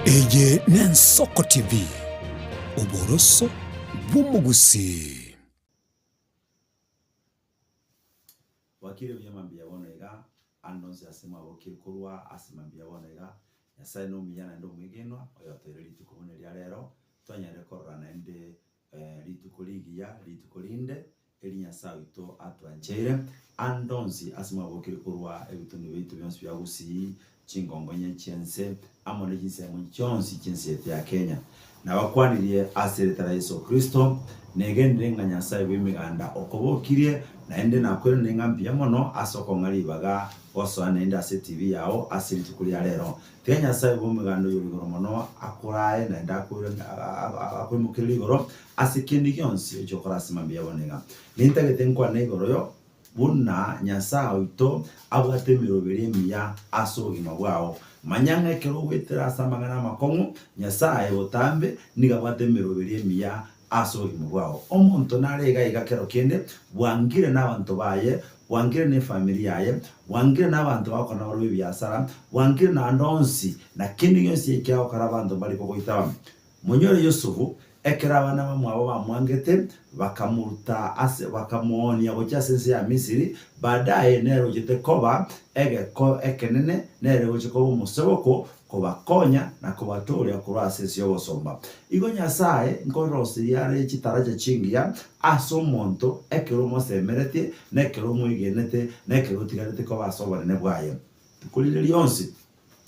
Eje Nensoko TV Uboroso bw'umugusi. Wakire byamambia bonega andonse asema wakire kurwa asema mbia bonega yasaye no miyana ndo mwigenwa oyotere litukubone lya lero twanyare korana ende litukuligia litukulinde elinya sawito atwanjere andonse asema wakire kurwa ebituni bitu byonse bya gusi chingongonye chense amone jinse mu chonsi chense ya Kenya na bakwanirie aseretara Yesu Kristo negende nganya saye bimiganda okobokirie naende nakwere nengambia mono asoko ngalibaga oso anenda se TV yao asintukuli ya lero Kenya saye bimiganda yurigoro mono akurae naenda akwimukiri goro asikindi kyonsi cyokora simambia bonega nintagete nkwa negoro yo buna nyasa oito abwate mirobere miya asogima bwao manyanga kero wetera samangana makongo nyasa ebotambe nigabwate mirobere miya asogima bwao omuntu narega igakero kende bwangire n'abantu baye wangire ne familia ye wangire n'abantu bakona bari byasara wangire na ndonsi na kindi yose yekyaho karabantu bari kokoitaba munyore Yusufu ekerabana bamwabo bamwangete bakamuruta ase bakamuonia bochasense ya Misiri baadaye nero jitekoba ekenene nero jikobo museboko kobakonya na kobatore akurase yo bosomba igonya sae nkorose yare chitaraje chingia aso monto ekero mosemerete nekero mwigenete nekero tigarete ko basobane ne bwaye kulile lyonsi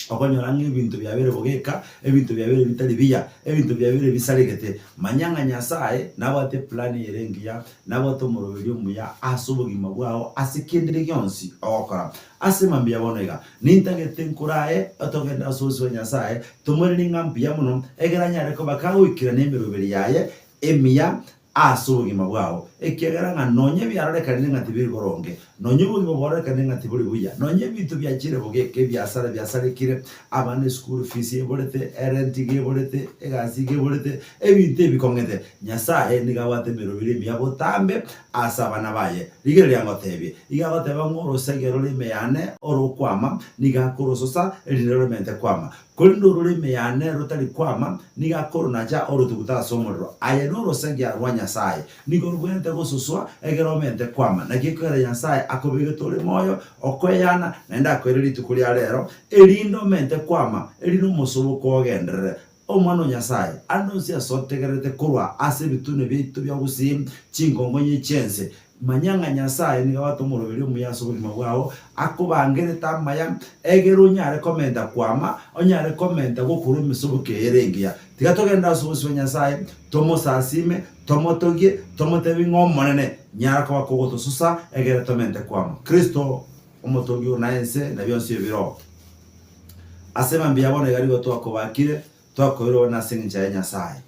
okonyorange ibintu byabere bogeka ebintu byabere bitali biya ebintu byabere bisalegete manyanga nyasaye nabate plani yerengia nabato muroberi umuya asubugima bwao asikindire gyonsi okora asemambia bonega nintagete nkuraye atogenda asoso nyasaye tumuri ningambia muno egeranyare ko bakawikira nemiroberi yaye emiya asubugima bwao ekegera nga nonye byararekane ngati biri goronge nonye bugimo borekane ngati buri buya nonye bitu byakire bogeke byasarekire abane school fees yebolete rent yebolete egasi yebolete ebite bikongete nyasaye nigawate mirobiri myabotambe asabana baye ligere lyangotebye igabate bangoro segero limeyane orokwama nigakorososa eliremente kwama kondo limeyane rotali kwama nigakoro naja orotukuta somoro aye noro sengia rwanya sai nigorwente gosuswa egeromente kwama nagikora nyasaye akobige tole moyo okoyana nenda kwereri tukuli alero elindo mente kwama elino musobo kogendere omwana nyasaye anonsi asotegerete kurwa ase bitune bitu bya gusim chingongonye chense manyanga nyasaye ni gabato muroberi umuyaso buri mabwao akubangere tamaya egero nyare komenda kwama onyare komenda gukuru misobo kerengia tigatogenda sobuso nyasaye tomo sasime tomo togie tomo tebi ngomonene nyara kwa kogoto susa egere tomente kwama Kristo omotogi unaense na byonse biro asema mbiyabone gari goto akobakire twakoiro na sinja ya nyasaye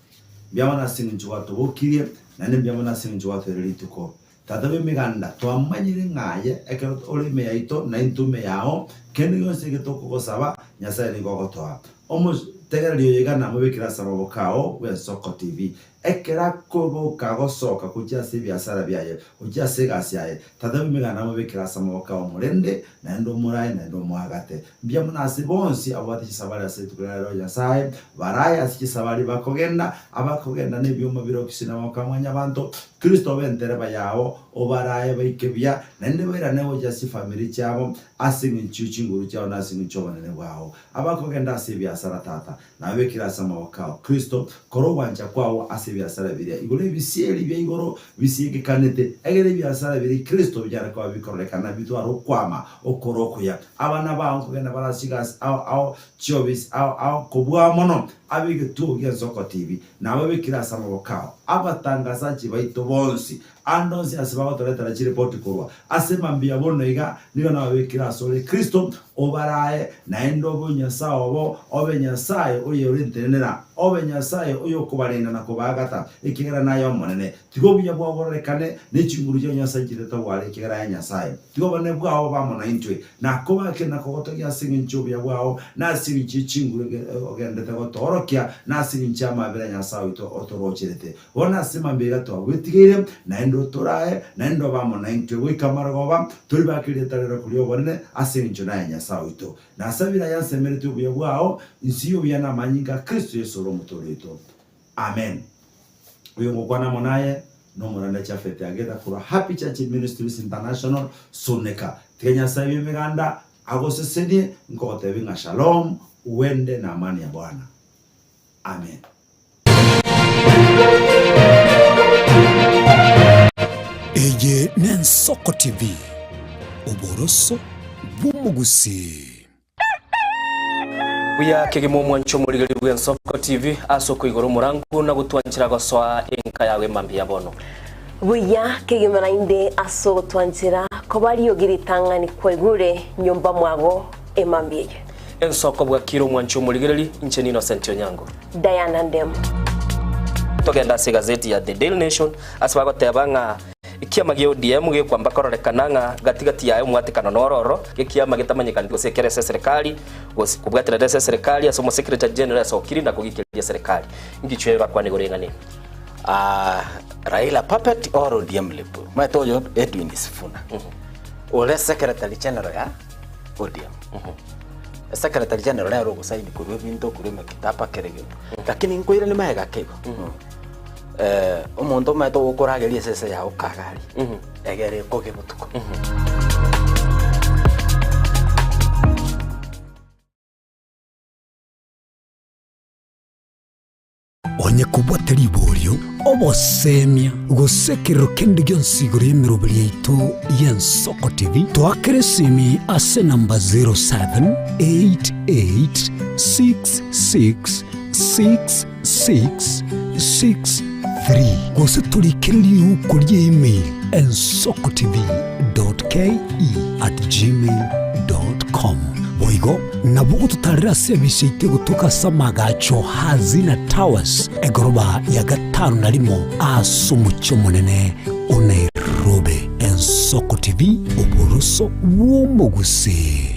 byabona sinja watu bokirie na byabona sinja watu relituko tatabe miganda twamanyire ngaye ekero olime yaito na intume yao kende yose getoko gosaba nyasaye ni gogotoa omo tegera liyo yegana mubikira sababo kao we Soko TV ekera kobo kagosoka kujya se byasara byaye kujya se gasyaye tatabe miganda mubikira sababo kao murende na ndo murayi na ndo muhagate mbya munasi bonsi abati kisabali ase tukurero nyasaye baraya sikisabali bakogenda abakogenda nebyuma birokisina bakamwanya abantu Kristo bentere bayao obaraye baikebya nende bera newo jasi family cyabo asingi cyucinguru cyabo nasingi cyobane bwao abakogenda asibya saratata nawe kirasama wakao Kristo korobanja kwao asibya sarabiriya igore bisieli bya igoro bisige kanete egere bya sarabiri Kristo byara kwa bikorrekana bitwaro kwama okorokoya abana bawo kugenda barasigas au chobis au kobwa mono abige tuge Soko TV nawe bikirasama wakao abatangazaji baito bonsi andonsi asibaho toletara chirepoti kurwa asema mbia bono iga niyo nawe kirasole Kristo obaraye naendo bunyasa obo obenyasaye oyo rintenera obenyasaye oyo kubarenda na kubagata ikigera nayo monene tigo buya bwaborekane n'ikinguru cyo nyasa kireta wale ikigera ya nyasaye tigo bane bwao bamona intwe na kuba kena kogoto ya singi nchubi ya bwao na singi chinguru ogendete gotoro torokia nasi nchama bila nyasawe to otorocherete ona sima mbega to wetigire na endo torae na endo bamo na into wikamaroba tulibakire tarero kulio bonne asinjo na nyasawe to na sabira yansemere tu bwao insiyo byana manyinga Kristo Yesu romutorito amen uyo ngokwana monaye no muranda cha fete ageta kura Happy Church Ministries International soneka Kenya sabi meganda agose seni ngote binga shalom uende na amani ya Bwana amen. Eye Nensoko TV uboroso bumugusi Buya kegemo mwancho murigari bwa Nsoko TV asoko igoro murangu na gutwanchira goswa enka yawe mambi yabono. Buya kegemo inde aso gutwanchira ko bari yogiritanga ni kwegure nyumba mwago emambiye. Nsoko bwa kiro mwancho murigari incheni Innocent Onyango. Diana Ndem. Togenda se gazeti ya The Daily Nation asbago tebanga ikiama gyo DM gyo kwamba kororekananga gatigati yayo mwatikano nororo ikiama gitamanyikana gose kerese serikali gose kubwatira dese serikali asomo secretary general asokiri na kugikiria serikali ngichwera kwa nigorengane Raila puppet or ODM lepo matoyo Edwin Sifuna ole secretary general ya ODM secretary general ya rogo saini kurwe binto kurwe kitapa kerege lakini nkoira ni mahega kego umuntu mato gukurageria sese ya ukagari egere koge mutuko onye kubwatira iborio obosemia gusekero kende gyonsigoro y'emirobiri yaitu y'Ensoko TV twakeresimi ase namba 0788666663 gose tulikiriri ukuri email ensokotv.ke@gmail.com boigo nabugo tutarira service itego tukasamaga hazina towers egoroba ya gatanu narimo asumucyo munene Nairobi. Ensoko TV uboroso bumugusi.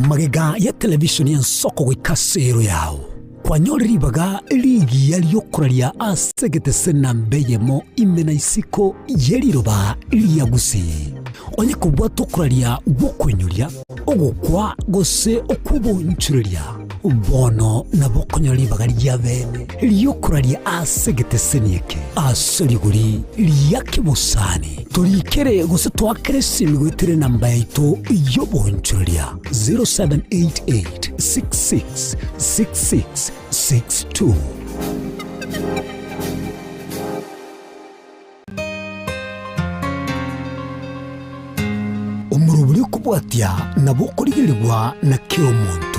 Magega ya television y'Ensoko gwikasero yawo kwanyoriribaga ligi yaliyokuraria asegete senambeyemo imena isiko yeriroba liyagusi onye kubwa tokuraria gukwenyuria ogukwa gose okubonchuria bono nabokonyoribaga lyabene liyokuraria asegete senieke asoriguri liyakibusani tulikere gose twakere simigwitire namba yaitu yobonchuria 0788666662 umuruburi kubwatia nabokorigirirwa na kiro muntu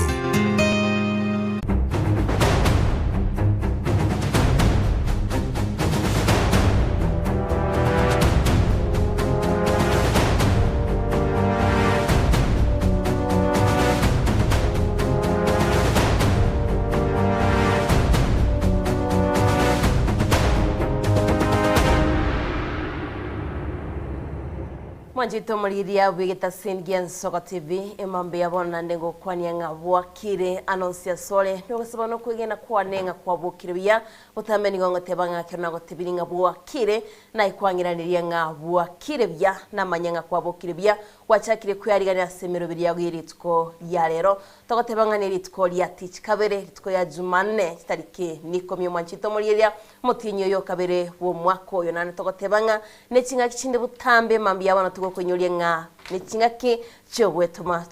Mwanjito muriria wigita sengia Nsoko TV emambe yabona ndengo kwanya ngabwakire anonsia sole nogosabano kwigena kwanenga kwabukire bya utameni gongo tebanga kena gotibiri ngabwakire na ikwangiraniria ngabwakire bya namanyanga kwabukire bya wachakire kuyarigana semero biri yagiritko ya rero togotebanga neritko lya tich kabere ritko ya Jumanne tariki nikomye mwanjito muriria mutinyo yo kabere wo mwako yo nane togotebanga nechinga kichinde butambe mambi yabona kwenyuria nga nichingaki cyo gwetuma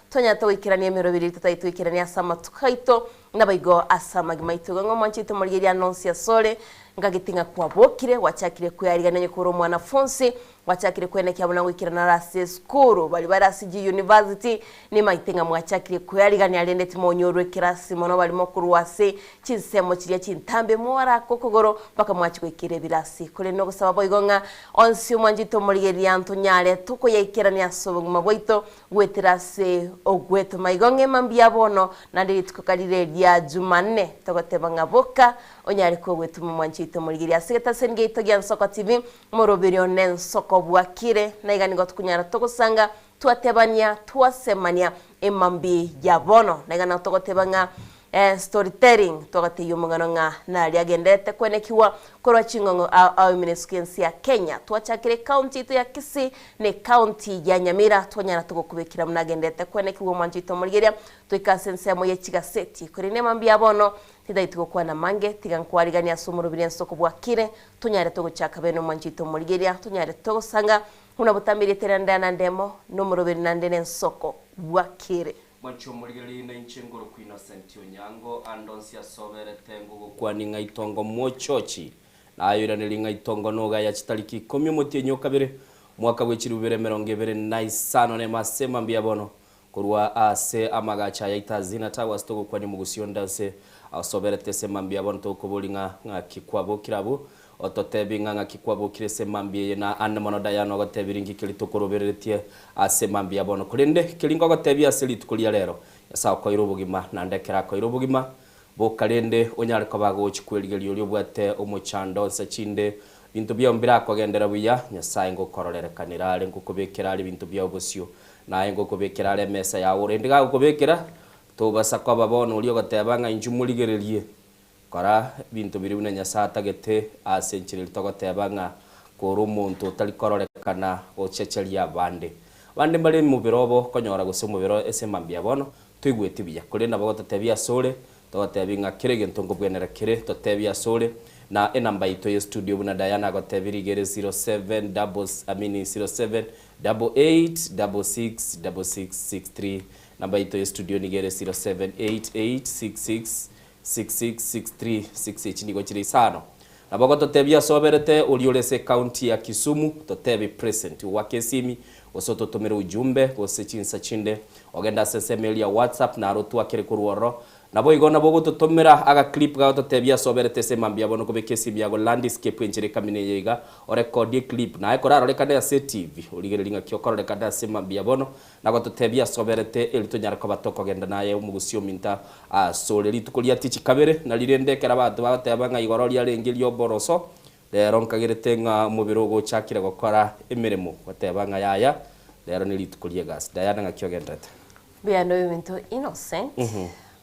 tonya towikirania emirobiri tutayitwikirania asama tukaito nabaigo asama gimaito ngo mwanchito muriria annoncia sole ngagitinga kwabokire wachakire kuyarigana kuro mwanafunzi wachakire kwenekya buna gwikirana rase skuru bali barasiji university ni maitenga mwachakire kuyarigana alende timonyorwe kirasi mono bali mokuru wase chinsemo chiria chintambe mwara kokogoro paka mwachikire birasi kule no gusaba boigonga onsi mwanjito muriria antonyare tukoyaikirania soboguma bwaito gwetira se ogweto maigonge mambia bono na ndiri tukokarireria Jumanne togoteba ngaboka onyari ko gwetuma mwanchito murigiria sigeta sengeito gya Nsoko TV morobirio nensoko bwakire na igani gotukunyara togosanga twatebania twasemania emambi ya bono na igana togotebanga storytelling togate yumungano nga na liagendete kwenekiwa korwa chingongo au miniskensi ya Kenya twachakire county to ya Kisii ne county ya Nyamira twanyana tugokubekira munagendete kwenekiwa mwanjito murigeria twikasense mo yechigaseti kuri ne mambi yabono tidaituko kwa na mange tigankwariganira sumurubire Nsoko bwakire tunyare tugochaka beno mwanjito murigeria tunyare tugosanga una butambire terandana ndemo no murubire nandene Nsoko bwakire Mwacho murigali na inchengoro ku Innocent Onyango andonsia sobere tengo kwani ngaitongo mochochi na ayira nili ngaitongo noga ya chitaliki 10 mutinyo kabire mwaka w'ekirubire 2025 ne masema mbia bono kurwa ase amagacha ya itazina tawa stoko kwani mugusionda se asobere tese mambia bono to kubulinga ngakikwabo kirabo ototebi nganga kikwabo kirese mambie na anmono dayano gotebiringi kilitokoroberetie ase mambia bono kulinde kilingo gotebi aseli tukulia lero yasa ko irubugima nandekera ko irubugima bokalende onyari ko bagochikweligelio lyobwate omochando sachinde bintu bya mbira ko gendera buya nyasaye ngo kororerekanira ale ngukubekera ale bintu bya obosio naye ngukubekera ale mesa ya urende ga gukubekera to basakwa babono ulio gotebanga injumuligererie kora bintu biri bune nyasata gete asenchiri togotebanga koro muntu tali kororekana ochecheria bande bari mu birobo konyora guse mu biro ese mambia bono twigwetibia kuri nabo gotebia sole togotebinga kirege ntongo bwenera kire totebia sole na enamba ito ye studio buna Diana gotebiri gere 0788666663 namba ito ye studio ni gere 0788666663 nigo chiri sano naboko totebia soberete uliolese county ya Kisumu totebi present wakesimi osoto tomera ujumbe gose chinsa chinde ogenda seseme ya WhatsApp na rotu akere kuruoro nabo igona bogo totomera aga clip ga totebia soberete se mambia bono ko bekesi byago landscape enjere kamine yega o record clip na ekora rekada ya TV uligerelinga kyokora rekada se mambia bono nako totebia soberete elito nyara ko batoko genda naye umugusio minta soleli tukulia tichi kabere na lirendekera abantu batebanga igoro lya lengelio boroso lero nkagirete nga mubiro go chakira gukora emirimo batebanga yaya lero nilitukulie gas Diana ngakyogendete bia no evento Innocent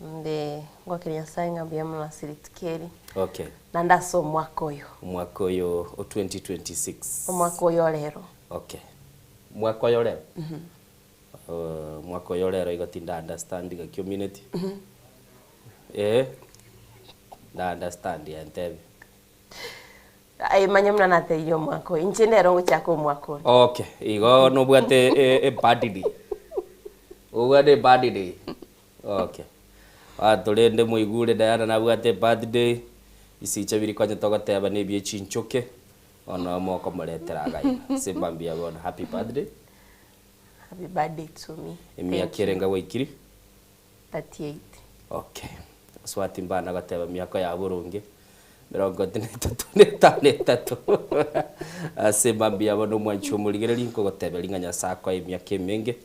nde ngwakiria sainga bia mna siritikeri okay na ndaso mwaka uyu o 2026 mwaka uyu lero okay mwaka uyu lero mwaka uyu lero igotinda understand ga community na understand ya ntebe ai manyamna nate yo mwako inchenero ngochako mwako okay igo no bwate birthday ubwate birthday okay atulende muigure Diana na bwate birthday isicha biri kwanya togoteba ne bie chinchoke ona moko muretera gai simbambia bona happy birthday to me emia kerenga waikiri 38 okay swati mbana gateba miako ya burungi 33 asimbambia bono mwancho muligere linko goteba linganya sako imiake menge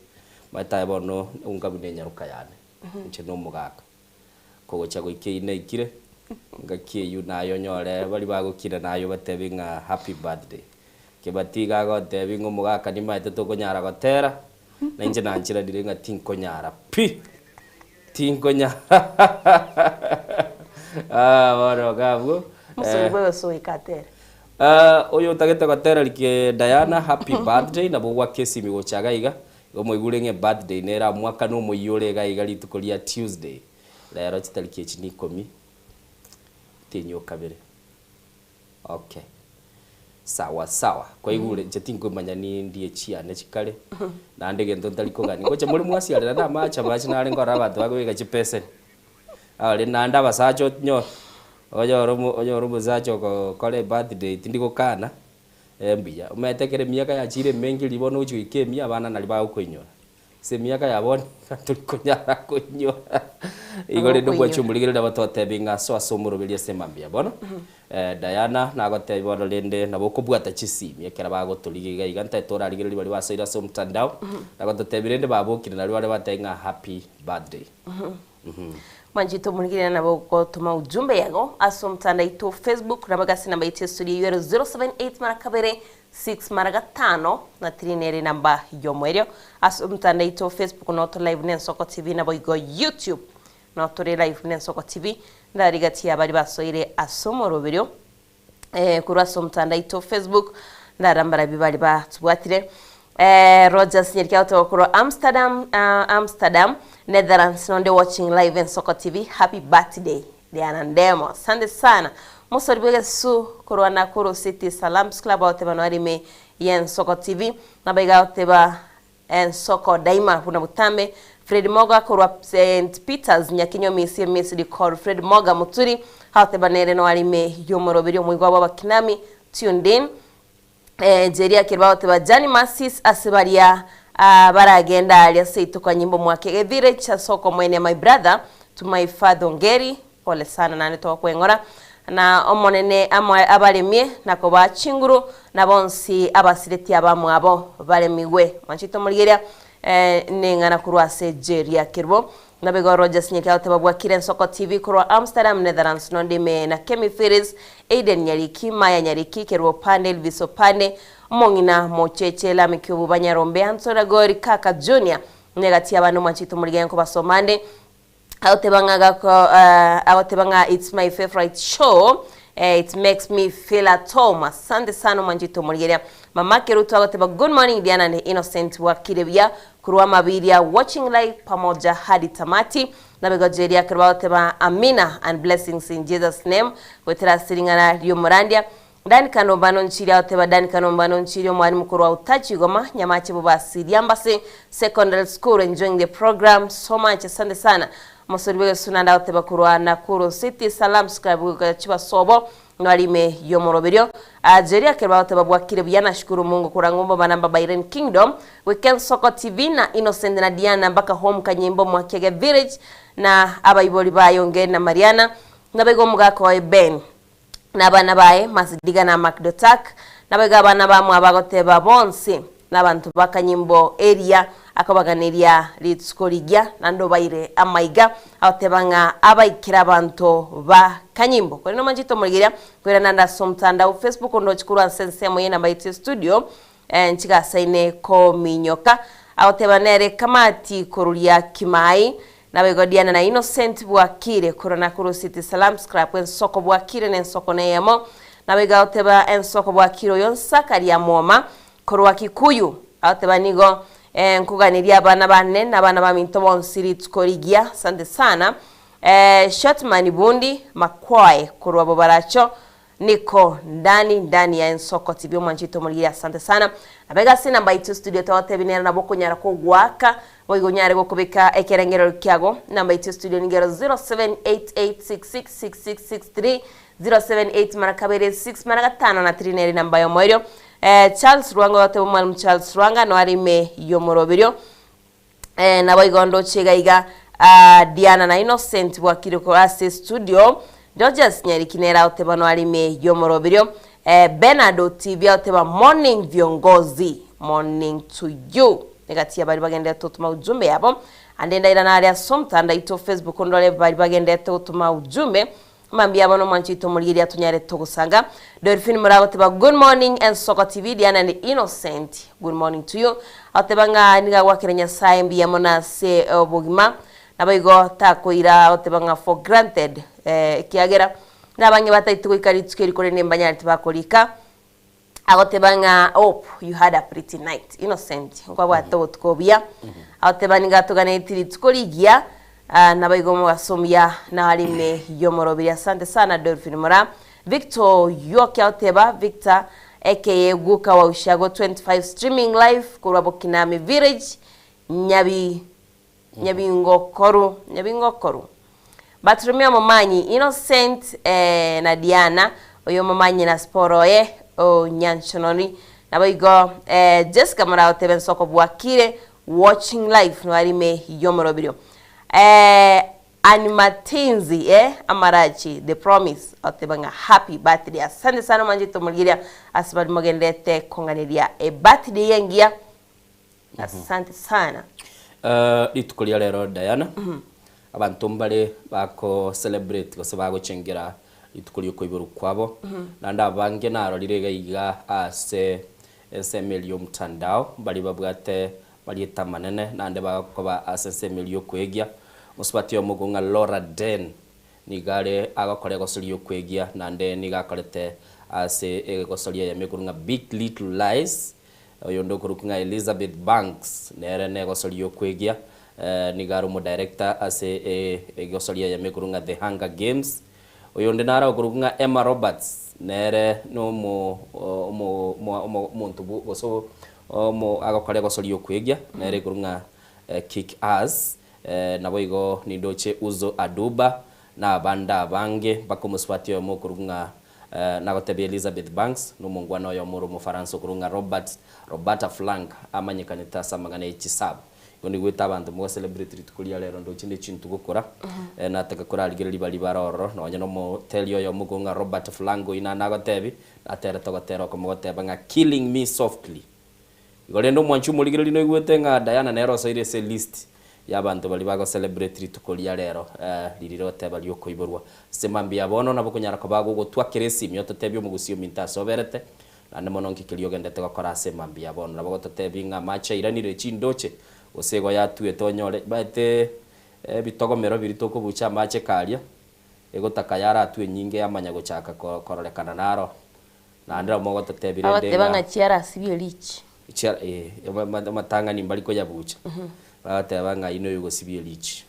mata bono ungabune nyaruka yane nche no mugaka kogo chago ikeine ikire ngakie yu nayo nyore bali bagukira nayo batebinga happy birthday kebatiga gotebinga mugaka ni maite to konyara gotera na nje nanchira direnga tinko nyara pi tinko nyara boro gabwo musubwe so ikatera oyo tageta gotera like Diana happy birthday na bogwa kesi mi gochaga iga omwigurenge birthday nera mwaka no muyore ga iga litukolia Tuesday lero chitaliki chini 10 tinyo kabere okay sawa sawa kwa igure jetingo manyani ndie chia ne chikale na ndege ndotaliko gani ngoche muri mwasi ale na macha na ale ngora abantu bagwega chipese ale nanda basacho nyo oyo zacho ko kole birthday tindiko kana mbia umetekere miaka ya chire mengi libono uchu ikemia bana naliba ukwenyora semiaka yabon tulikunyara kunyo igore ndubwa chumuligire ndabatote binga so asomoroberia semambia bono Diana nagote bono lende nabokubwata chisimi ekera bagoturigiga iganta torarigire bari basoira so mtandao nagote birende babokire nari bari batenga happy birthday Manjito munigire nabo tuma ujumbe yago aso mtandao ito Facebook nabagasi namba ite studio 078 marakabere 6 maraga 5 na trinere namba yomwerio aso mtandao ito Facebook noto live Nensoko TV nabo igo YouTube noto live Nensoko TV ndarigati abari basoire asomoroberio kuri aso mtandao ito Facebook ndarambara bibali batubwatire Rogers nyirikauto kuro Amsterdam Netherlands nonde watching live Nensoko TV happy birthday Diana Ndemo sande sana Musoribuge su kuro Nakuru City Salams Club ote banwari me Nensoko TV nabaiga ote ba Nensoko daima kuna mutambe Fred Moga kuro St Peters nyakinyo misi di call Fred Moga muturi haute banere no ari me yomorobiri omwigwa bakinami tuned in Jeria kirba ote ba Jani Masis asibaria baragenda aliaseito kwa nyimbo mwake Gethire cha soko mwene my brother to my father Ngeri pole sana nane to kwengora na omonene abalemie nako bachinguru na bonsi abasireti abamu abo balemiwe manchito muligeria nengana kurwase Jeria kirbo na bego Rogers nyekao tebabwa kire Nensoko TV kurwa Amsterdam Netherlands nondime na Kemi Ferris Aiden Nyariki Maya Nyariki kirbo pande Elviso pande Mongina mocheche la mikiubu banyarombe Ansora Gori Kaka Junior negati abantu manchito muligeria ko basomande Awatebanga it's my favorite show. It makes me feel at home. Asante sana manjito muligeria. Mama Keruto awateba good morning Diana and Innocent wa Kirebia. Kuruwa mabiria watching live pamoja hadi tamati. Nabego Jeria kuruwa awateba Amina and blessings in Jesus name. Wetera siringana Rio Morandia. Dani kanombano nchiri awateba Dani kanombano nchiri mwalimu kuruwa utachi goma. Nyamachi buba Siriambasi Secondary School enjoying the program so much. Asante sana. Musoribuge sunanda oteba kurwa Nakuru City Salams Club chiba sobo nwalime yomoroberio Jeria kirba oteba bwakire byana shukuru Mungu kurangomba banamba Byron Kingdom Weekend Soko TV na Innocent na Diana mpaka home kanyimbo mwakege village na abayiboli bayonge na Mariana nabego mugako Ben nabana bae Masidiga na Macdotak nabega bana ba mwabagoteba bonse nabantu bakanyimbo area akabaganiria litskorigia nando baire amaiga awatebanga abaikira abantu ba kanyimbo kuri no manjito muligeria kwera nanda somtanda Facebook ndo chikuru sense moye na baite studio nchiga saine ko minyoka awatebanere kamati kurulia kimai na begodiana na Innocent bwakire korona Nakuru City Salam Scrap Nensoko bwakire Nensoko neyamo na bega oteba Nensoko bwakiro yonsa kali ya moma korwa Kikuyu awatebanigo nkuganiria abana bane nabana baminto bonsiri tukorigia sande sana Shotman Bundi Makwae kurwa bobaracho niko ndani ya Nensoko TV manchito muligia asante sana abega sina mbaitu studio tawate binera na boko nyara ko gwaka boigo nyare gukubika ekerengero kyago namba itu studio nigero 0788666663 078 marakabere 6 maragatano na trineri namba yo moyo Charles Ruanga wate mwalimu Charles Ruanga no arime yomoroberio na boigondo chegaiga Diana na Innocent bwakire ko ase studio Rogers nyarikinera otebano arime yomoroberio Bernardo TV oteba morning viongozi morning to you negati abari bagende totuma ujumbe yabo andenda ira na area somtanda ito Facebook ndole bari bagende totuma ujumbe mambia bano manchito muligeria tunyare togusanga Delphine Murago teba good morning Nensoko TV Diana and Innocent good morning to you otebanga niga wakirenya saimbi ya mona se obugima nabayigo takoira otebanga for granted kiagera nabanye batayituko ikaritukeri kore nembanyari tubakolika agotebanga hope you had a pretty night Innocent ngwa batotokobia otebaniga tuganetiri tukoligia nabayigo mwasomya na alime yomorobiri asante sana Delphine Mura Victor Yoki oteba Victor aka Guka wa Ushago 25 streaming live kurabo Kinami Village Nyabingokoru Batrumia Momanyi Innocent na Diana oyo Momanyi na Sporoye o Nyanchononi nabayigo Jessica Mara oteba Nensoko bwakire watching live no arime yomorobirio Animatinzi Amarachi the promise otebanga happy birthday asante sana Manjito Mulgiria asibali mogendete konganiria birthday yengia asante sana litukulia lero Diana abantu mbale bako celebrate gose bagocengera litukulia ko iburu kwabo nanda bange narorire gaiga ase SMLio mtandao bali babwate bali tamanene nande bakoba ase SMLio kwegia musbatio mugunga Laura Den nigale agakore gosolio kwegia nande nigakorete ase gosolia ya mekurunga Big Little Lies oyondo kurukunga Elizabeth Banks nere ne gosolio kwegia nigaru mo director ase gosolia ya mekurunga The Hunger Games oyonde nara kurukunga Emma Roberts nere no mo montubu goso mo agakore gosolio kwegia nere kurunga Kick Ass nabo igo nindoche Uzo Aduba na banda bange bako muswatio mo kurunga nagotebe Elizabeth Banks no mungwana yo muru mu Faransa kurunga Roberta Flank amanyikanita samagana ichisab yoni gwita abantu mo celebrity tukulia lero ndoche ndi chintu gukora na taka kora aligeri bali baroro no nyano mo telio yo mugunga Robert Flango ina nagotebe atera togotero ko mogoteba nga Killing Me Softly igorendo mwanchu muligeri no igwete nga Diana nero so ire se list yabantu bali bago celebrate tukulia lero lirirote bali yoko iborwa semambia bono nabo kunyara ko bago gotwa keresimi ototebyo mugusio minta soberete ande mono nkikilio gendete gokora semambia bono nabo gototebinga macha iranire chindoche osego yatue tonyore bate bitogomero biritoko bucha mache kalia egotaka yara atue nyinge yamanya gochaka kororekana naro na andra mogo totebire ndenga abate chiara sibie lich chiara matanga ni mbaliko ya bucha batebanga ino yugo sibie lich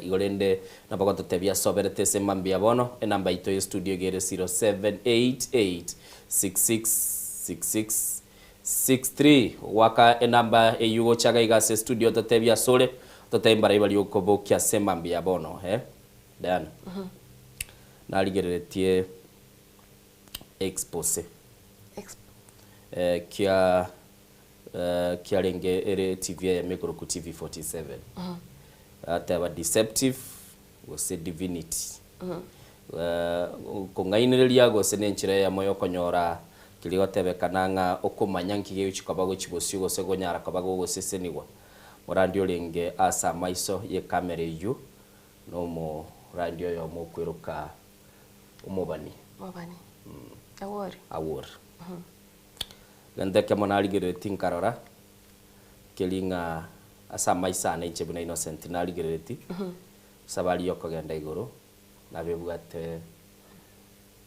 igolende nabago totebia soberete semambia bono enamba ito ya studio gere 0788666663 waka enamba eyugo chaga igase studio totebia sole totembara ibali ukobo kya semambia bono dan naligeretie expose kia kialenge ere TV ya Megoro ku TV 47 ataba deceptive was a divinity kongainirelia go senenchire ya moyo konyora kiliotebe kananga okumanyanki ge uchikabago chibosio go segonyara kabago go seseniwa morandio lenge asa maiso ye kamera yu no mo radio yo mo kwiruka umobani awor gandeke monaligere tinkarora kelinga asa maisa na ichebuna innocent naligere sabali yoko genda igoro nabebwate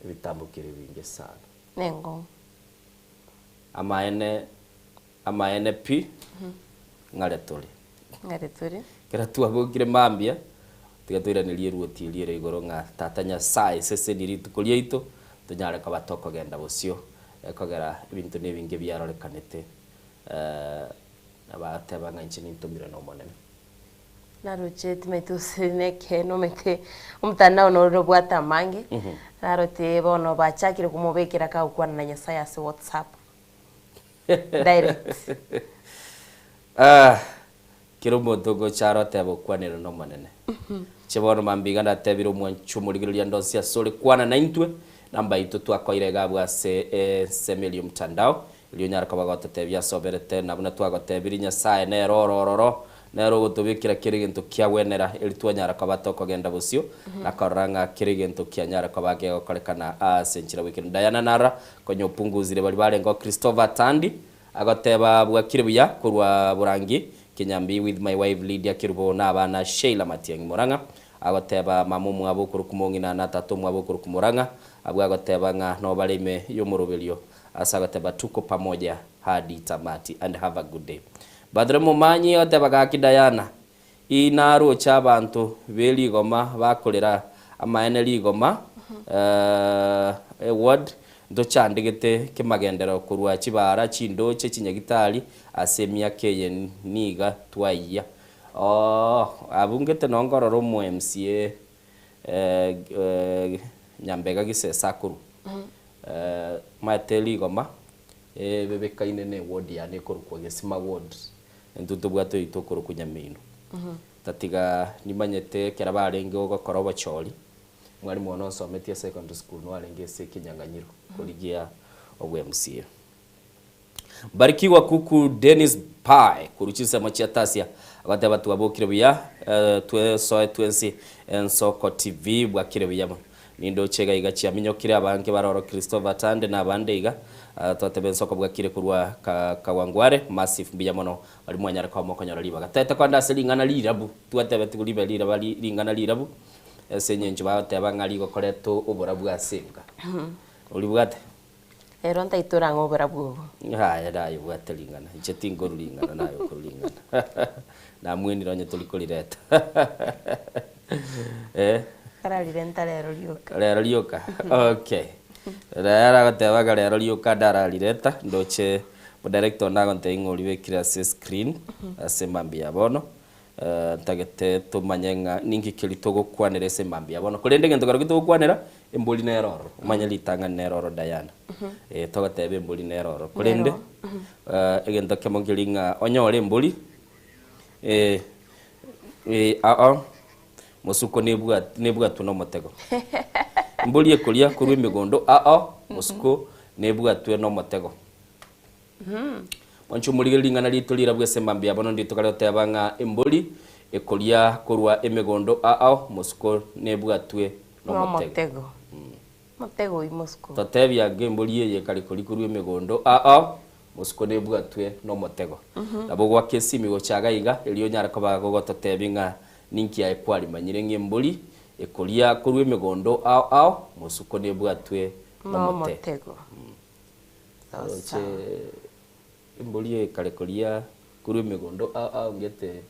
bitambukire binge sana nengo amaene pi ngaretore kera tuagokire mambia tigatwira nilie ruoti liere igoro nga tatanya sai sese niritu kulieito tunyare kabatoko genda bosio ekogera ibintu nebinge byarorekanete abatebanga nchini ntumire no monene naroche tumetusineke no meke umtandao no robwata mange narote bono bachakire kumubekera ka ukwana na Nyasaye ase WhatsApp direct kiro motogo charo tebo kwanero no monene chebono mambiga ndatebiro mwanchumuligiria ndosia sole kwana na intwe namba itu twakoire gabwa se semelium mtandao ilio nyara kabaga tebia soberete nabuna twagotebiri Nyasaye ne rorororo nero gutubikira kirigento kya wenera elitwa nyara kabatoko genda busio nakoranga kirigento kya nyara kabage gokorekana senchira weekend Diana nara konyo punguzire bali barengo Christopher Tandi agoteba bwa kiribuya kurwa burangi Kinyambi with my wife Lydia Kirubo na bana Sheila Matiang Moranga agoteba mamumu abukuru kumongina na tatu mwabukuru kumuranga abwa agoteba nga no balime yomurubelio asagoteba tuko pamoja hadi tamati and have a good day. Badre mumanyi oteba gaki Diana inaru cha bantu beli goma bakolera amaene ligoma word ndo chandegete kimagendero kurwa kibara chindo che chinyagitali asemia keye niga twaiya abungete nongororo mu MCA nyambega gisesakuru mateli goma bebekaine ne ward ya ne korukwa gesima ward entuto bwato itokoro kunyamino tatiga nimanyete kera barenge ogokora bachori mwari mwana osometie secondary school no arenge se kinyanganyiro kurigia obwemsia Barikiwa Kuku Dennis Pai kuruchisa machiatasia abate batu abokire biya twensi ensoko TV bwakire biyama nindo chega igachia minyokire abange baroro Christopher Tande na bandeiga twatebe ensoko bwakire kurwa kawangware massive biyamono bali mwanyara kwa mokonyora liba gatete kwa ndase lingana lirabu twatebe tulibe lira bali lingana lirabu esenyenje bateba ngali gokoreto oborabu asenga ulibwate Ero ntaitura ngobera bwo. Haya dayo bwatelingana. Iche tingo rulingana nayo kurulingana. Na mwini ronye tulikulireta. Karalirenta lero lyoka. Lero lyoka. Okay. Rara gateba lero lyoka dara lireta ndoche mo director nago ntengo libekira se screen asemambia bono. Tagete tumanyenga ningi kilitogo kwanera semambia bono. Kulende ngento garugito kwanera emboli neroro umanya litanga neroro Diana togatebe emboli neroro kulende egento kemongelinga onyore emboli musuko nebwa tuno motego emboli ekolia kurwe migondo musuko nebwa tu no motego wanchu muligelinga na litolira bwese mambia bono ndito kale tebanga emboli ekolia kurwa emegondo musuko nebwa tu no motego Motego imosko. Tatebya gemboli ye kali kuri megondo musko nebwatwe no motego. Nabo gwa kesimi go chagaiga eliyo nyara kaba go tatebinga ninki ya ekwali manyire ngemboli ekolia kuri megondo musko nebwatwe no motego. Sasa emboli kali kolia kuri megondo ngete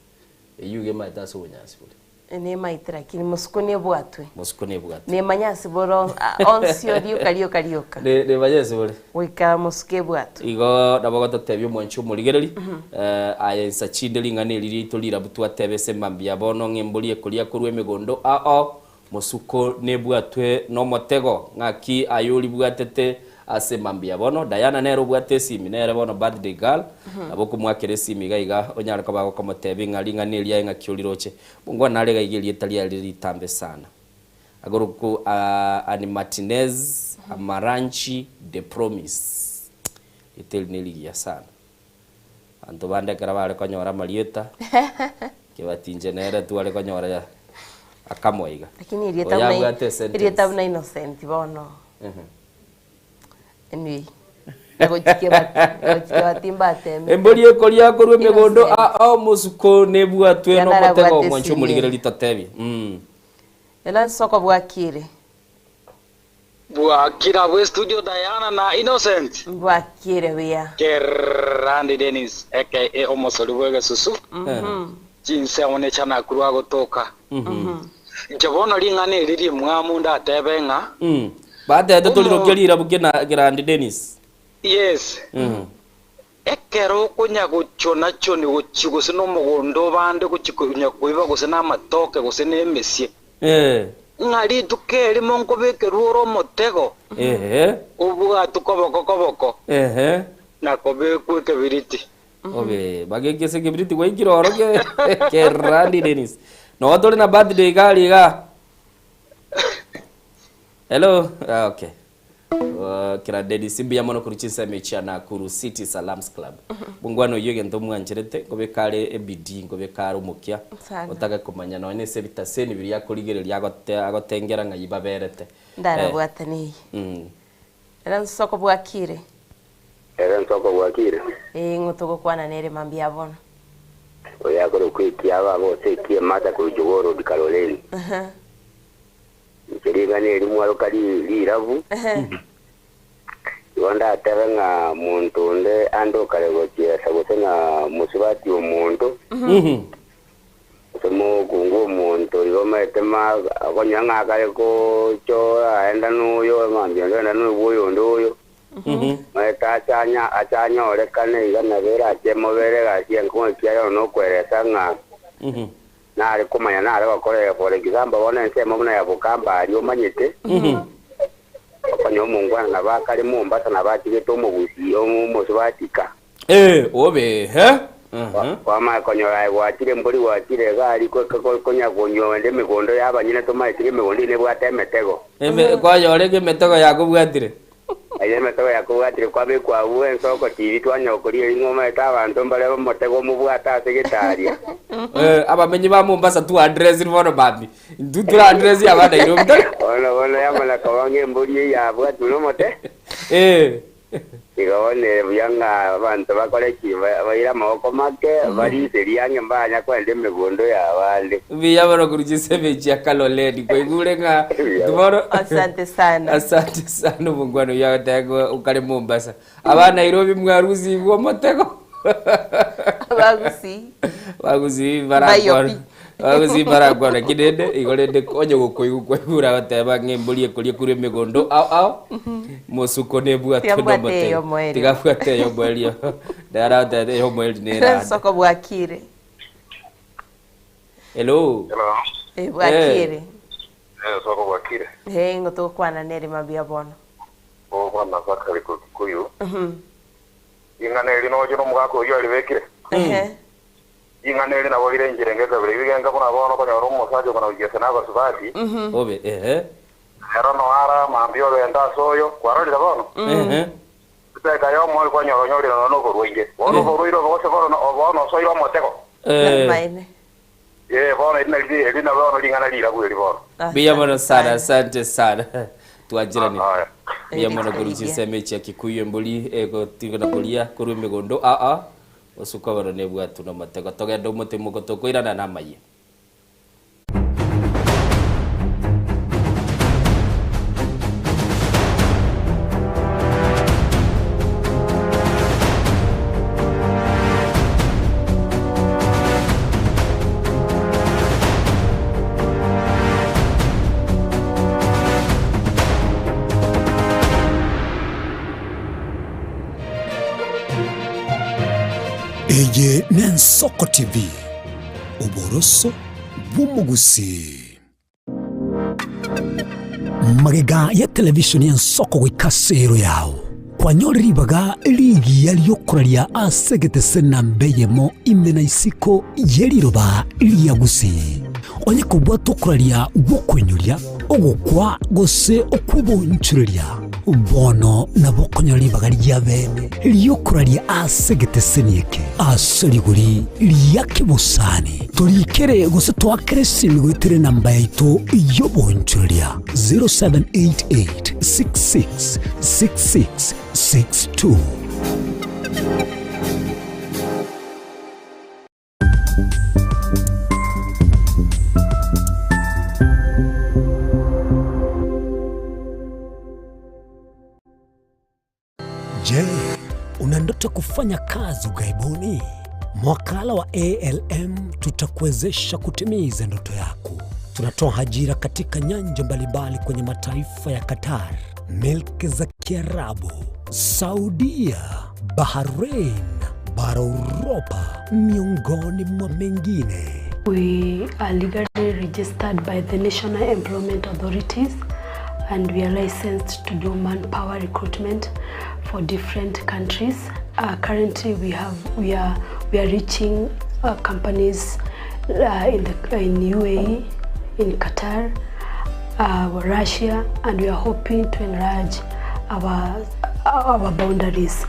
eyuge maita so nyasi buli. Ne maitira kini musuko nebwatwe. Musuko nebwatwe. Ne manyasi boro onsio lioka. Ne manyasi boro. Wika musuke bwatwe. Igo nabago tatebyo mwanchu muligereri aya sachinde ngane liri tolira butu atebese mambia bono ngemboli ekolia kurwe megondo musuko nebwatwe no motego ngaki ayoli bwatete ase mambia bono Diana nero bwate simi nere bono birthday girl aboko mwakere simi gaiga onyara ko bago komotebi ngalinga nelia nga kyoliroche bungo nale gaigeli italia lili tambe sana agoroku ani Martinez Amaranchi de Promise itel neli ya sana anto bande karabale konyora Marieta kibatinje nere tu ale konyora ya akamoiga lakini irieta una innocent bono Enui. Ego chikebati emboli ekolia korwe megondo musuko nebwatwe no motego mwancho muligere litatebi Ela soko bwakire we studio Diana na Innocent bwakire bia Randy Dennis aka omosori bwege susu jinse one chana kurwa gotoka jabono lingane liri mwamu ndatebenga Bade toliro kelira bugena Randy Dennis. Yes. Ekero kunya guchona choni guchiguse no mugondo bande guchikunya kuiba gusena amatoke gusene emesie. Ngari tukeri monko bekeruro motego. Ubuga tukoboko. Na kobe kweke biriti. Obe bagegese kebiriti waikiroro ke Randy Dennis. No dole na birthday gali ga. Hello, okay. Kira dedi simbi ya mono kuruchisa mecha na Kuru City Salams Club. Bungwano yoge ndo mwancherete ngobe kale ebidi ngobe kare umukia. Otaka kumanya no ene sebita seni biri yakoligere agotengera ngayibaberete. Ndara bwatani. Era soko bwakire. Ngotoko kwana nere mambia bona. Oya koro kwikia babo sekie mata kujogoro dikaloleni. Kirigane limwalo kali liravu wanda ataranga muntu nde ando kale gochia sabotena musibati omuntu somo kungo muntu yoma etema akonyanga kale ko cho aenda nuyo mambia enda nuyo ndoyo maeta achanya ole kane igana vera chemo vere gasia nko kiayo no kweresa nga nari kumanya nari bakore for example bona nsema muna ya bukamba ari omanyete opanyo mungwana nabakali mumbasa nabatige to mubusi omuso batika obe kwa ma konyora gwatire mburi gwatire gari konya konyo ende mikondo yaba nyine tumaitire mikondo ne bwatemetego kwa yore metego yakubwatire aye metego yakubwatire kwa be kwa uwe soko tiri twanyokorie ingoma eta abantu mbale motego mubwata segetaria abamenyi ba Mombasa tu address rivono babi tutura address ya bada iro ona yamala kawange mburi ya bwatu no mote igone byanga abantu bakoleki bayira moko make bari seriange mbanya kwende megondo ya bande biya baro kurujise bechi akaloledi kwa igure nga tuboro Asante sana mungwano ya tego ukale Mombasa aba Nairobi mwaruzi wo motego bagusi baragwana kidede igorede konyo gukoigu kwegura bateba ngembuli ekuri kuri megondo ao mosuko nebu atono mote tigafuate yo mwelio dara dade yo mweli nera soko bwakire hello bwakire soko bwakire ngoto kwana neri mabia bono bwana bakari kuyu ingana eri no jono mugako yo alibekire ingana eri nabo irengere ngakabire bigenga bona bono ko nyoro musajo kana ugese na basubati obe era no ara mambio benda soyo kwarori bono teka yo mo ko nyoro nyori no ko ruinge bono ko ruiro ko se bono bono soyo motego maine bono ina na bono ingana lira ku eri bono biya bono sana asante sana tuajirani biya bono kurujise mechi ya Kikuyu mbuli ego tigona kulia kuru megondo osuka baro nebwa tuna matego togenda umutimo gotokoirana na maye Eye Nensoko TV uboroso bw'umugusi magega ya televishoni ya Nsoko gwikasero yawo kwanyoriribaga ligi yaliyokuraria asegete na mbeyemo imena isiko yeliroba liyagusi onye kubwa tokuraria gukwenyuria ogukwa gose okwibonchuria bono nabo konyoribaga lyabene liyokuraria asegete nieke asoriguri liyakibusani turikere gose twakere simigwitire namba yaito yobonchuria 0788666662 Je, una ndoto kufanya kazi ughaibuni? Mwakala wa ALM tutakuwezesha kutimiza ndoto yako. Tunatoa ajira katika nyanja mbalimbali kwenye mataifa ya Qatar, Milki za Kiarabu, Saudia, Bahrain, bara Europa, miongoni mwa mengine. We are legally registered by the National Employment Authorities and we are licensed to do manpower recruitment for different countries. Currently, we are reaching companies in UAE, in Qatar, Russia, and we are hoping to enlarge our boundaries.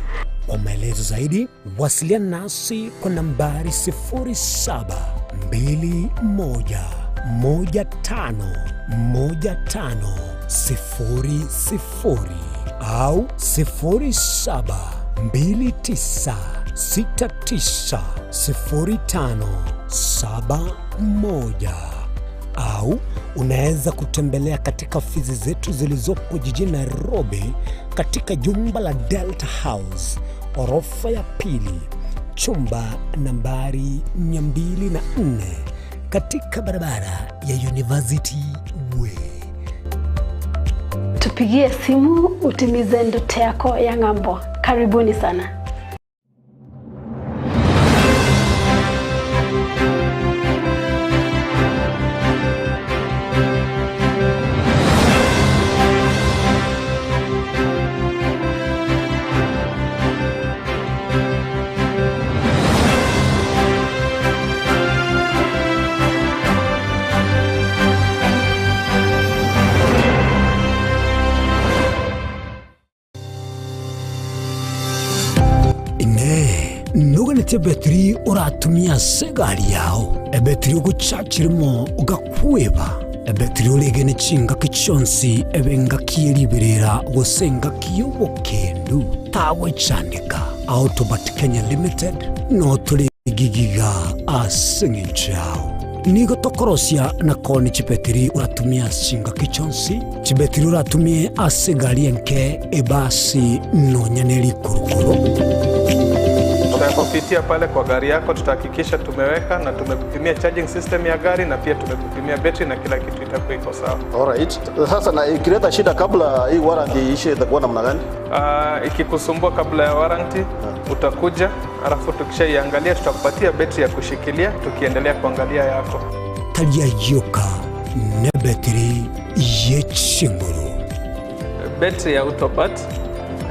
Kwa maelezo zaidi, wasiliana nasi kwa nambari 0721151500 au 0729690571 au unaweza kutembelea katika ofisi zetu zilizopo jijini Nairobi katika jumba la Delta House, orofa ya pili, chumba nambari 204 katika barabara ya University Way. Tupigie simu utimize ndoto yako ya ng'ambo. Karibuni sana. noganete betri uratumia segari yao ebetri uguchachirimo ugakweba ebetri uregene chinga kichonsi ebenga kieriberera gusenga kiyobokendo tawe chanika Autobat Kenya Limited no tuli gigiga asingichao nigo tokorosia na koni chipetiri uratumia chinga kichonsi chibetiri uratumie asegari enke ebasi no nyaneli kurukuru. Tunapopitia pale kwa gari yako tutahakikisha tumeweka na tumekupimia charging system ya gari na pia tumekupimia battery na kila kitu itakuwa iko sawa. Alright. Sasa na ikileta shida kabla hii warranty ishe itakuwa namna gani? Ikikusumbua kabla ya warranty utakuja, alafu tukishaiangalia tutakupatia battery ya kushikilia tukiendelea kuangalia yako. Talia yoka na battery yechinguru. Battery ya Autobat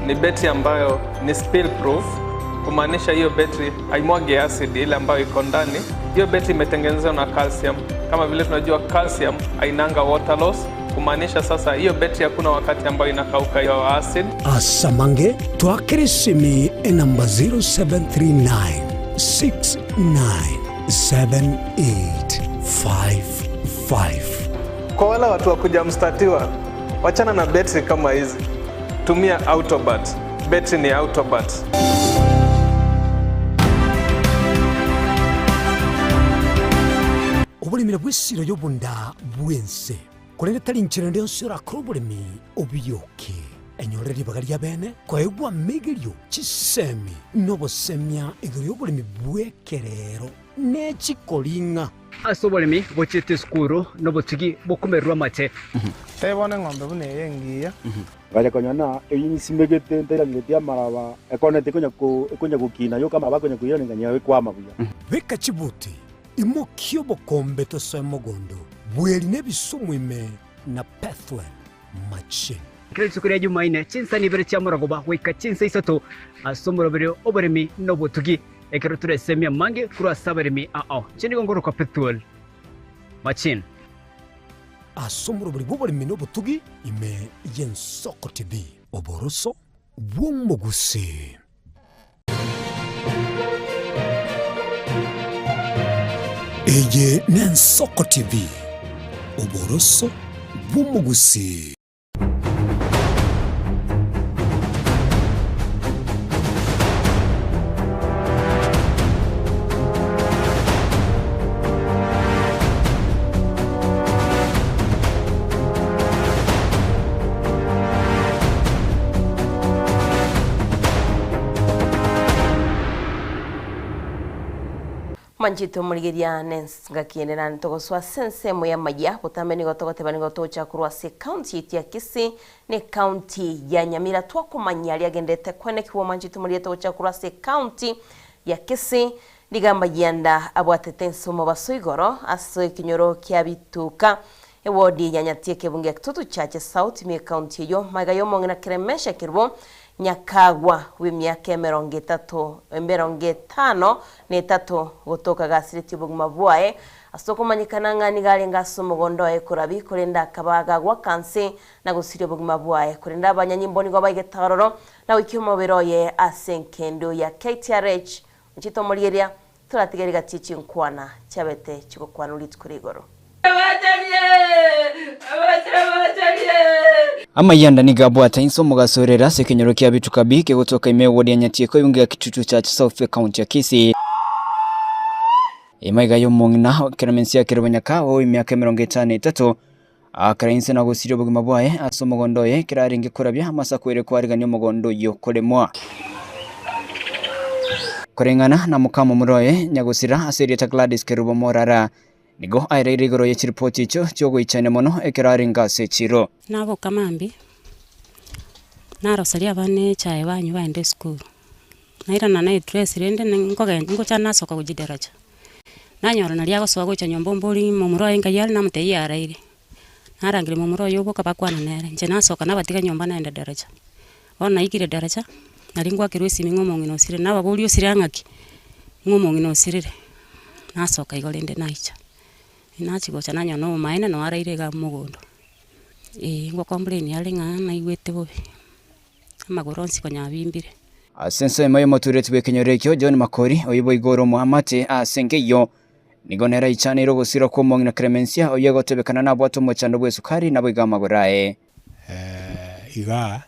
ni battery ambayo ni spill proof, kumaanisha hiyo battery haimwagi acid ile ambayo iko ndani. Hiyo battery imetengenezwa na calcium. Kama vile tunajua calcium hainanga water loss, kumaanisha sasa hiyo battery hakuna wakati ambayo inakauka hiyo acid. Asamange twakirisimi namba 0739697855. Kwa wale watu wa kujamstatiwa, wachana na battery kama hizi. Tumia Autobat. Battery ni Autobat. Obulimira bw'essiro y'obunda bwense kulenge tali nchirende nsura kurubulimi obiyoke enyolera libaga lya bene kwaegwa migirio chisemi nobosemya igoro y'obulimi bwekerero n'ekikolinga ase obolimi bochete skuru nobotigi bokumerwa mache Tebone ng'ombe bune yengiya. Ngale konyana eyinsimegete nterangete amaraba ekonete konya gukina yo kama bakonya kuyira nganya kwama buya. Beka chibuti imokio bokombe tosoe mogondo bweli nebisumwime na pathway machine kile sukuri ya Jumaine chinsa ni bere chamuragoba wika chinsa isato asomoro bere oboremi nobotugi ekero turesemia mange kura saberemi chini gongoro kwa pathway machine asomoro bere boboremi nobotugi ime Yensoko TV oboroso bwomoguse. Eye Yensoko TV oboroso bwomoguse. Manjito muligeria nens ngakienera ntogoswa sense moya maya butameni gotogote bani gotocha kurwa se county ya Kisii ne county ya Nyamira twakumanya lyagendete kwene kiwo manjito muligeto gocha kurwa se county ya Kisii ligamba yanda abwatetenso mu basoigoro aso kinyoro kya bituka ewodi ya Nyatie kebunge kitutu chache South mi county yo magayo mongena kiremesha kirbo Nyakagwa w'imyaka 35 gotoka gasiriti buguma bwae asokomanyikana ngani gale ngaso mugondo ekurabi kurenda kabaga gwa kanse na gusire buguma bwae kurenda abanyanyimboni gwa bayigetaroro na wikimo beroye asenkendo ya KTRH nchito mulieria turatigerega tichi nkwana chabete chigokwana ulitsikurigoro Amayanda ni gabwata inso mugasorera sekenyoro kya bituka bike gotoka imewodi ya Nyatie ko yunga kitutu cha South County ya Kisii imaiga yo mongina keramensia kerabanyaka o imyaka 53 akarinse na gusiro bugima bwaye asomogondoye kiraringe kurabya amasakwere kwariganya mugondo yo kolemwa korengana na mukamo muroye nyagusira aserieta Gladys Kerubo Morara nigo aire igoro ya chiripoti cyo goichane mono ekiraringa sechiro nabo kamambi narosalia bane chae banyu baende school naira na dress rende ngo chana soka kujideraja nanyora na lyago swago cha nyombo mboli mumuro enga yali na mutei araire narangire mumuro yobo kabakwana nere nje nasoka nabatika nyomba naenda daraja ona ikire daraja naringwa kirwesi mingomo ngino sire nababulio sirangaki ngomo ngino sirire nasoka igolende naicha inachigo cha nanyo no maina no araire ga mugondo ngo complain yali ngana igwete bobe amagoronsi konya bimbire asenso emayo motureti bwekenyorekyo John Makori oyibo igoro Muhamate asengeyo nigonera ichaniro gusira ko mongina Clemencia oyego tebekana na bwato mochando bwe sukari na bwigama gorae iga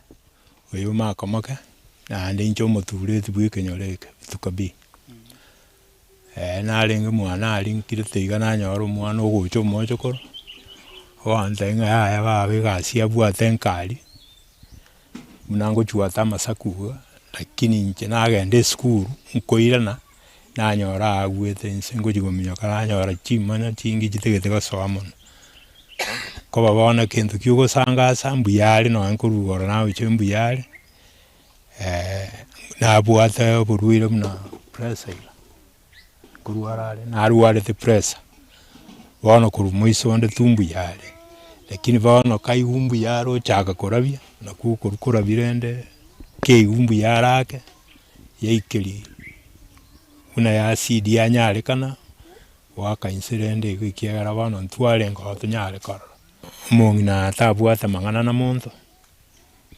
oyo makomoka na ndi ncho motureti bwekenyoreke tukabi na lenga mwana ali nkirete igana nyoro mwana ogocho mocho koro wanzenga ya babe gasia bwate nkali munango chuata masakuga lakini nche nagende skuru nkoirana nanyora agwete nsengo jigomyo kala nyora chimana chingi chitegete gasoma ko babona kintu kyugo sanga sambu yali no ankurugora nawe chimbu yali na bwata oburuire muna pressure kuruarale na ruare the pressure wana kurumuiso nde tumbu yali lakini wana kai umbu yaro chaka korabia na kukurukura birende ke umbu yarake yaikeli una ya acid ya nyale kana waka incident ikiagara bano ntwale ngo tunyale kara mongina tabwata mangana na monto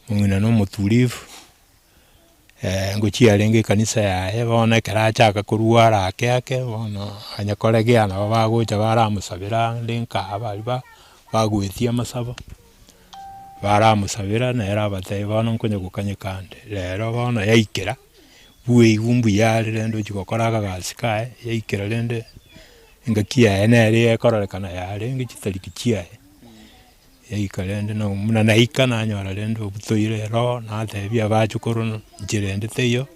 mongina no mutulivu ngochi alenge kanisa ya bona karacha akakuruara ake bona anyakolegea na bagocha baramusabira linka abaliba bagwetia masaba baramusabira na era bateye bona nkonye gukanyekande rero bona yaikera buwe igumbu yale rendo chikokoraga gasikae yaikera rende ngakia ene yakorolekana yale ngichitariki yaikarende no muna naikana nyora rendo butoire ro na thebia bachukuru njirende teyo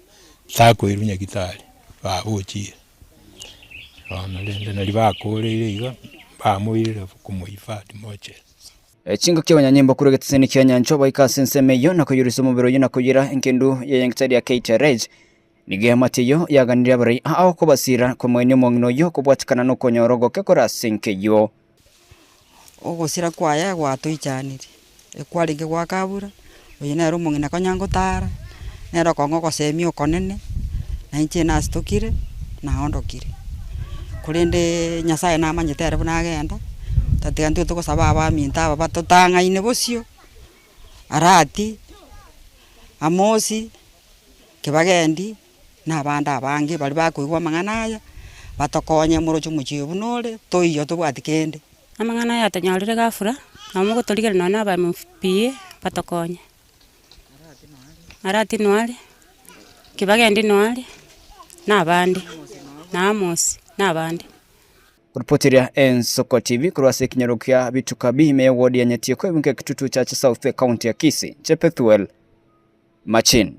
sakoirunya gitari babuchi ona rende nali bakorere iga bamuire kumuhifadhi moche chingo kya nyimbo kure getseni kya nyancho baika sensemeyo na kuyurisa mubiro yina kuyira enkendu ya yankitari ya KTRH nige matiyo yaganira bari aho kubasira ko mwene mongino yo kubwatikana no konyorogo kekora senkeyo ogosira kwaya gwatuichanire ekwaringe gwa kabura oyina ero mongina konyango tara nero kongo kosemio konene na inche na stokire na ondokire kurende nyasaye na manyitere bunagenda tatigantu tukosaba abaminta aba batotanga ine bosio arati amosi kibagendi na banda abange bali bakwigwa manganaya batokonye murocho muchiyo bunore toiyo tubwatikende amangana ya tanyalire gafura amugo toligere nona ba mfipie patokonye arati nwali kibagendi nwali na bandi na amosi na bandi Kuripotiria Ensoko TV kurwase kinyarukia bitukabi ime ward ya Nyatie kwa ibunge kitutu cha South County ya Kisii Chepethuel Machin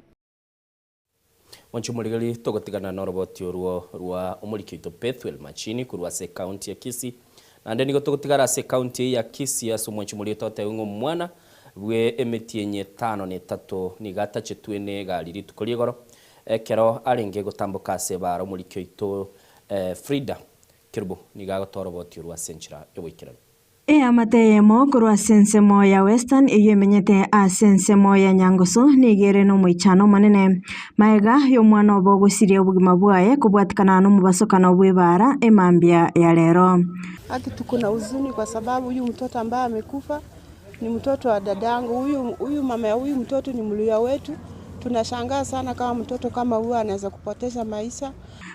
Wanchumuligali togotigana na roboti rwa umuliki ito Pethuel Machini kurwase county ya Kisii na ndeni gotogotigara se county ya Kisii ya sumwanchumuli tote ungo mwana bwe emetienye 5 ni gata chetwene galiri tukoligoro kero arenge gotambuka se bara umuliki ito Frida Kirbo ni gago toroboti rwa senchira ewikirana amateyemo kurwa sensemo ya Western iyemenyete a sensemo ya Nyangoso nigere no muichano manene maega yo mwana obogusirie ubugima bwaye kubwatikana no mubasokana bwebara emambia ya lero. Haki tuko na huzuni kwa sababu huyu mtoto ambaye amekufa ni mtoto wa dadangu. Huyu mama ya huyu mtoto ni mluya wetu. Tunashangaa sana kama mtoto kama huyu anaweza kupoteza maisha.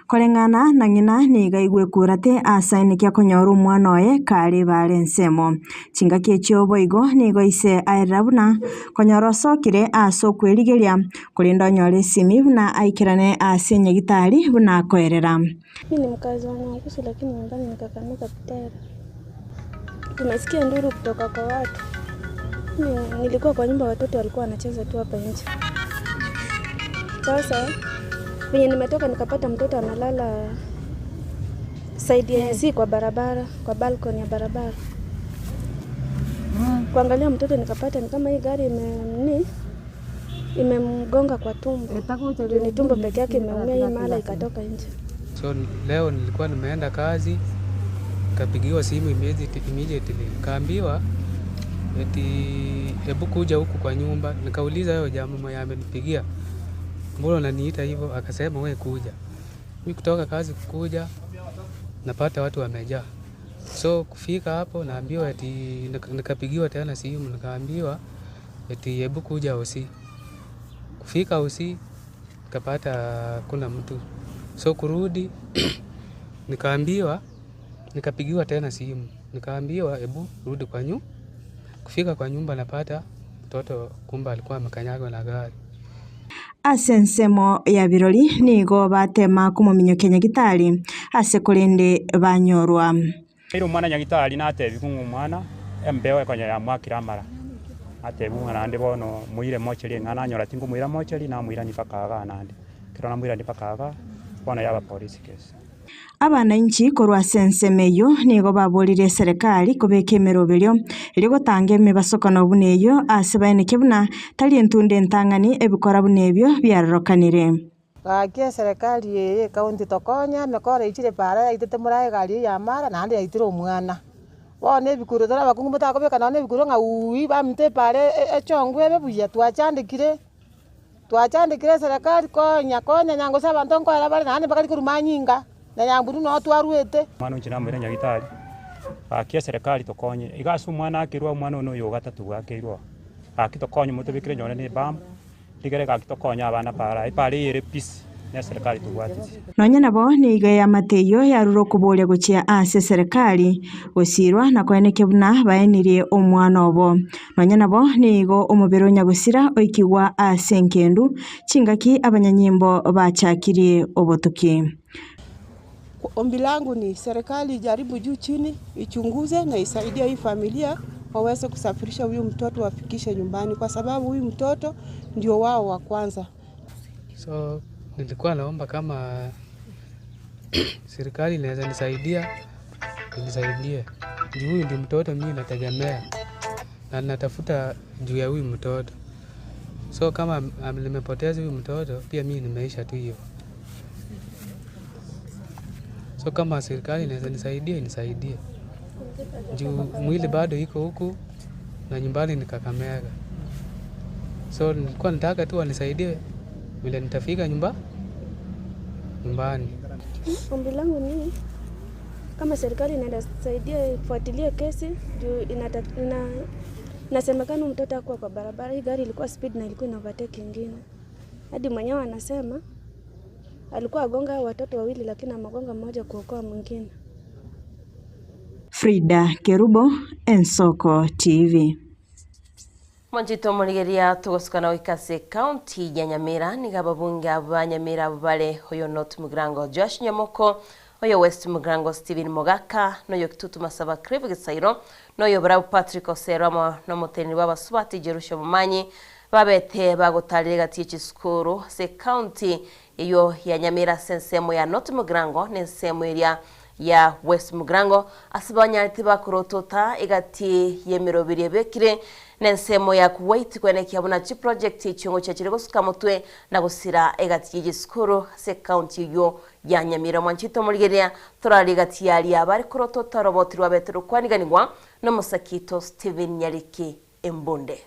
Kolengana na ngina niga igwe kurate asaini kya konyoru mwana oye kari valensemo chinga kyecho boigo nigo ise airabuna konyoro sokire aso kweligeria kulinda nyore simi buna aikirane asenye gitari buna koerera. Mimi ni mkazi wa Nyangusu lakini nyumbani nikakanuka Kitera. Tumesikia nduru kutoka kwa watu. Nilikuwa kwa nyumba, watoto walikuwa wanacheza tu hapa nje. Sasa venye nimetoka nikapata mtoto analala side ya si kwa barabara, kwa balcony ya barabara. Kuangalia mtoto nikapata ni kama hii gari imemgonga kwa tumbo. Ni tumbo peke yake imeumia, hii mala ikatoka nje. So leo nilikuwa nimeenda kazi, nikapigiwa simu immediately. Nikaambiwa eti hebu kuja huku kwa nyumba. Nikauliza yeye jamaa mwenye amenipigia, mbona unaniita hivyo? Akasema wewe kuja. Mimi kutoka kazi kukuja napata watu wamejaa. So kufika hapo naambiwa eti nikapigiwa tena simu, nikaambiwa eti hebu kuja usi. Kufika usi nikapata kuna mtu, so kurudi nikapigiwa tena simu, nikaambiwa hebu rudi kwa nyumba. Kufika kwa nyumba napata mtoto kumba alikuwa amekanyagwa na gari. Asensemo ya birori nigo batema kumuminyokia Nyagitari ase kurinde banyorwa. Iro mwana Nyagitari natebi kungu mwana embewe konya ya mwakira mara atebu mwana ande bono muire mocheri ngana nyora tingu muira mocheri na muira nipakaga nande kirona muira nipakaga bono yaba police case. Abananchi korwa sensemeyo nigo baburire serikali kubeka emeroberio iri gutanga emibasokano buneyo ase baeneke buna tari entunde ntang'ani ebikora bunebyo byarorokanire. Akia serikali ye kaunti tokonya mekora ichire para itete murai gari ya mara nande yaitire omwana bone bikuru tora bakungu mutakobeka none bikuru nga uwi bamte pare echongwe bebuya twachandikire serikali konya nyango saba ntonko ara bare nande bakari kurumanyinga na nyamburu no twarwete mwana unchina mwira Nyagitari akia serikali tokonye igasu mwana akirwa mwana no yo gatatu gwakirwa akitokonye mutubikire nyone ni bam ligere gakitokonya abana para ipari ire peace na serikali tugwatisi nonya nabo niga ya mateyo yaruro kubolia guchia ase serikali osirwa na kweneke buna baenirie omwana obo nonya nabo nigo omubero nyagusira oikigwa ase nkendu chingaki abanyanyimbo bachakirie obotuki. Ombi langu ni serikali ijaribu juu chini ichunguze na isaidie hii familia waweze kusafirisha huyu mtoto wafikishe nyumbani kwa sababu huyu mtoto ndio wao wa kwanza. So nilikuwa naomba kama serikali inaweza nisaidia nisaidie. Juu huyu ndio mtoto mimi nategemea na natafuta juu ya huyu mtoto. So kama nimepoteza huyu mtoto pia mimi nimeisha tu hiyo. So kama serikali inaweza nisaidia nisaidie. Juu mwili bado iko huku na nyumbani ni Kakamega. So nilikuwa nataka tu wanisaidie vile nitafika nyumbani. Ombi langu ni kama serikali inaweza saidia ifuatilie kesi juu inasemekana mtoto hakuwa kwa barabara, hii gari ilikuwa speed na ilikuwa ina overtake nyingine. Hadi mwenyewe anasema alikuwa agonga watoto wawili lakini amagonga mmoja kuokoa mwingine. Frida Kerubo, Ensoko TV. Mwanjito murigeria tugosukana wikase county ya Nyamira niga babunga ba Nyamira bale hoyo North Mugrango Josh Nyamoko hoyo West Mugrango Steven Mogaka noyo Kitutu Masaba Creve Gisairo noyo Bravo Patrick Oseramo no muteni baba Subati Jerusha Mumanyi babete bagotarire gati y'ikisukuru se county iyo ya Nyamira sensemo ya North Mugrango nensemo ya West Mugrango asibanyariti bakurotota igati yemirobiri bekire nensemo ya Kuwait kwenekya buna chi project icyungo cyakire gusuka mutwe na gusira egati y'igikuru se county yo ya Nyamira mwanchito murigeria turari gati yali abari kurotota roboti rwabetero kwaniganirwa no Musakito Steven Nyariki Embonde.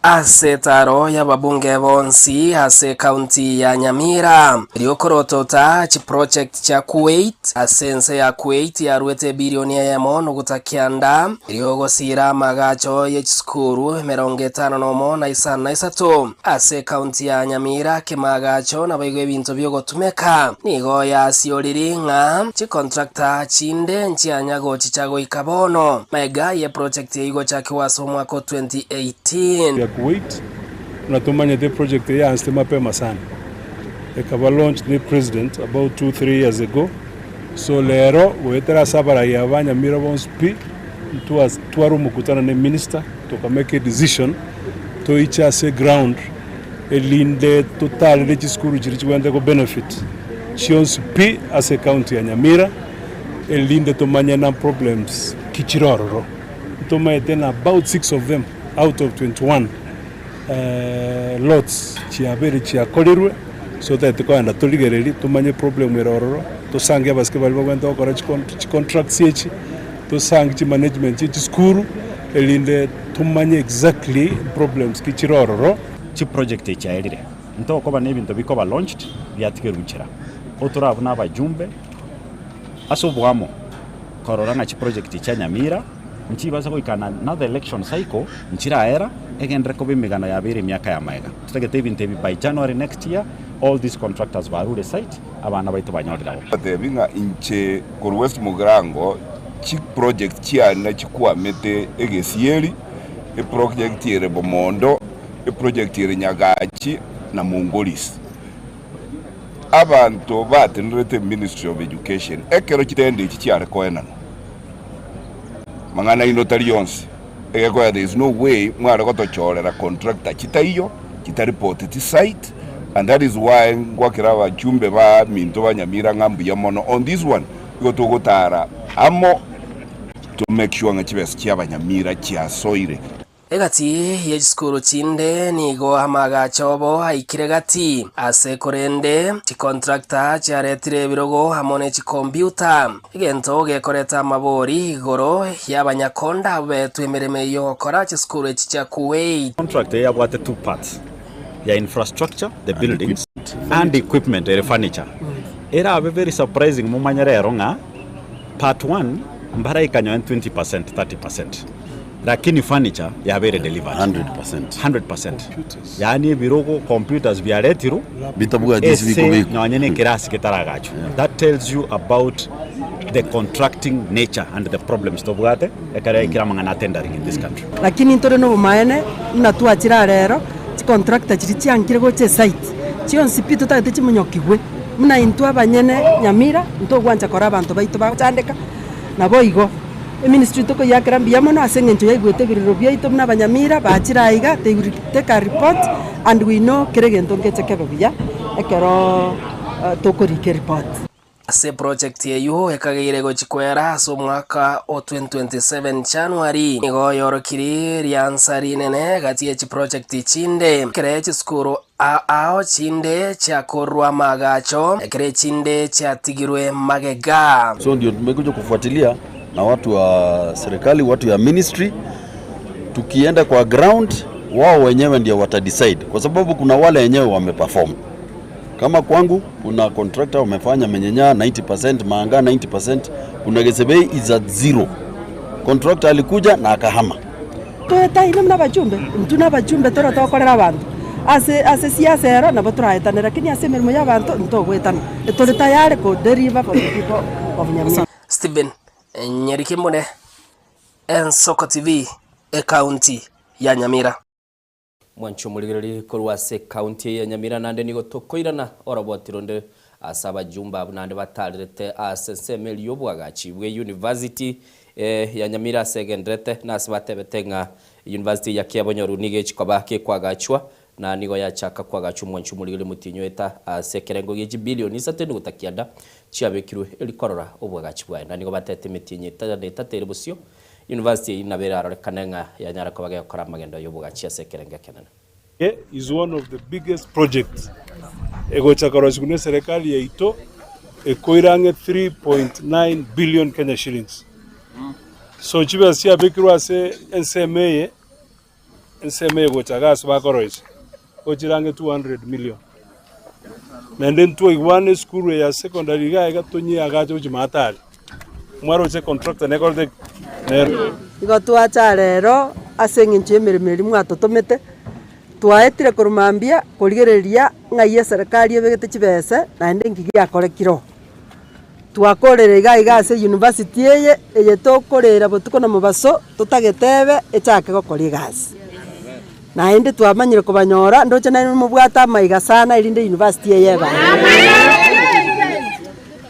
Ase taro y'ababunge bonsi ase county ya Nyamira riokorotota chi project cha Kuwait asense ya Kuwait yarwete bilioni ya mono gutakianda riogosira magacho y'ekisukuru 55 na isana isatu ase county ya Nyamira kimagacho nabaigwe bintu byo gotumeka nigo yasioriringa chi contractor chinde nchianyago chichago ikabono mega ye project yigo chakiwaso mwaka 2018 Kuwait tunatumanya the project ya anste mapema sana ekaba launched the president about 2-3 years ago so lero wetera sabara ya Nyamira bonspi tuwaru mukutana ne minister to make a decision to ichase ground elinde total de chiskuru chirichwende ko benefit chionspi as a county ya Nyamira elinde to manya na problems kichiroro to maintain about 6 of them out of 21 lots chiabere chiakolirwe so that ko anda toligereri tumanye problem eroro to sange baske balbo kwenda okora contracts echi to sange chi management chi skuru elinde tumanye exactly problems kichiroro chi project chaelire nto ko bane bintu biko launched byatigeruchira otura buna bajumbe asobwamo korora na chi project cha Nyamira nchibaza goikana another election cycle nchiraera egendere kubimigana ya biri miaka ya maega tutagete ibintu by January next year all these contractors barure site abana baitu banyoriraho atebinga inche ku West Mugrango chi project chiana chikwamete egesieri e project ere Bomondo e project ere Nyagachi na Mongolis abantu batenrete Ministry of Education ekero kitende iki cyare koenano mangana inotari yonse ego there is no way mwara gotochorera contractor kitaiyo kitareport ti site and that is why ngwakira abajumbe ba minto banyamira ngambu ya mono on this one gotogotara amo to make sure nga chibesi cyabanyamira cyasoire egati ye skuru chinde nigo hamaga chobo haikire gati ase korende ti contractor charetire birogo hamone chi computer igento gekoreta mabori igoro yabanyakonda betu emereme yo kora chi skuru chi cha Kuwait. Contract ya bwate two parts ya infrastructure the buildings and equipment and furniture era very surprising mumanyarero nga part 1 mbara ikanyo 20% 30%. Lakini furniture ya bere delivered 100%. Yani birogo computers biaretiru bitabuga disiko biko nyanyene kirasi kitaragacho. That tells you about the contracting nature and the problems tobwate ekare kiramanga tendering in this country. Lakini ntore no maene na tuachira rero ti contractor chiri chiankire go che site chion sipito tate chimunyokigwe muna intu abanyene nyamira nto gwanja kora abantu baitu bachandeka na boigo ministry toko yakira mbiamono asengenjo yaigwete biriro byaitu muna banyamira bachiraiga they will take a report and we know kiregento ngechekebe bya ekero tokorike report. Ase project yeyo ekagire gochikwera so mwaka o 2027 January nigo yorokiri riansari nene gati echi project chinde krechi skuru ao chinde cha korwa magacho kre chinde cha tigirwe magega. So ndio tumekuja kufuatilia na watu wa serikali, watu ya ministry, tukienda kwa ground wao wenyewe ndio watadecide kwa sababu kuna wale wenyewe wameperform. Kama kwangu kuna contractor wamefanya menyenya 90%, maanga 90%, kuna Gesebei is at 0. Contractor alikuja na akahama. Toeta ina mna bajumbe, ntuna bajumbe toro tokorera abantu. Ase siasa era na batura etanera lakini ase mirimo y'abantu ntogwetana. Tole tayari ko deriva for the people of Nyamira. Steven Nyerikimune Ensoko TV county ya Nyamira. Mwancho muligiriri korwase county ya Nyamira nande nigo tokoirana orobotironde asaba jumba nande batalirete asenseme yobwagachi we university ya Nyamira segendrete nasibatebetenga university ya Kiabonyoru nige chikobake kwagachwa na nigo yachaka kwagachu mwancho muligiriri mutinyo eta sekerengo geji bilioni 3 gutakianda chiabekirwe elikorora obwagachi bwa na nigo batete mitinyo tatere busio university inabera arorekanenga ya Nyarako bagakora magendo y'obwagachi sekerenge kenana. Is one of the biggest projects egochakarozikune serikali yaito ekoirange 3.9 billion Kenya shillings. So chiba sia bekirwa se NCMA gochagas bakorois ochirange 200 million. Nenden tu igwane school ya secondary ga gatonyi agacho chimatali mwaro che contractor nekorde ner igotwacha rero asenginche emirimo mwatotomete twaetire kurumambia kurigereria ng'aiya serikali ebegete chibese naende ngigi akorekiro twakorere igase university eye tokorera botuko na mubaso tutagetebe echake gokora igase naende twamanyire kubanyora ndoche na mubwata maiga sana irinde university yeba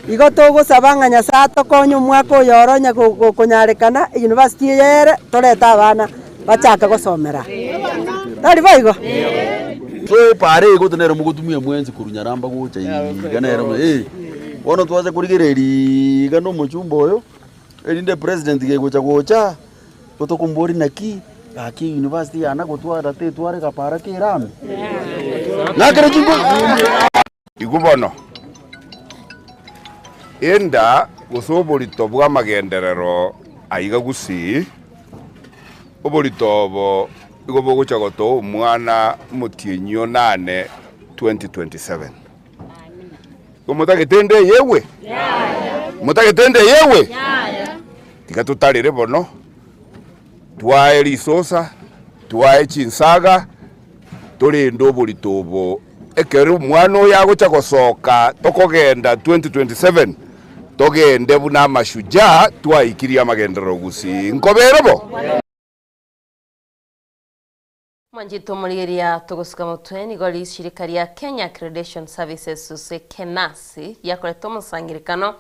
igo togosaba ng'a Nyasaye tokonye omwaka oyoronya konyarekana university yere toreta abana bachaka gosomera tari baigo so pare iko tenero mugutumia mwenzi kurunyaramba gocha iganera bono twaze kurigereri gano muchumbo oyo erinde president gegocha gocha totokumbori naki aki university ana gotwara te tware kapara kirame nakere chimbo igubono enda gusoborito bwa magenderero aiga gusi oboritobo igobo guchagoto umwana mutienyo 8 2027 Mutagetende yewe. Mutagetende yewe. Tika tutarire bono. twae Lisosa twae Chinsaga tulinde obuli tubo ekeri omwana oyo agocha gosoka tokogenda 2027 togende buna amashujaa twaikiria amagenderero gusi nkoberebo Mwanjito muligeria tugusika mutwe nigori shirika ria Kenya Accreditation Services suse kenasi yakoretwo musangirikano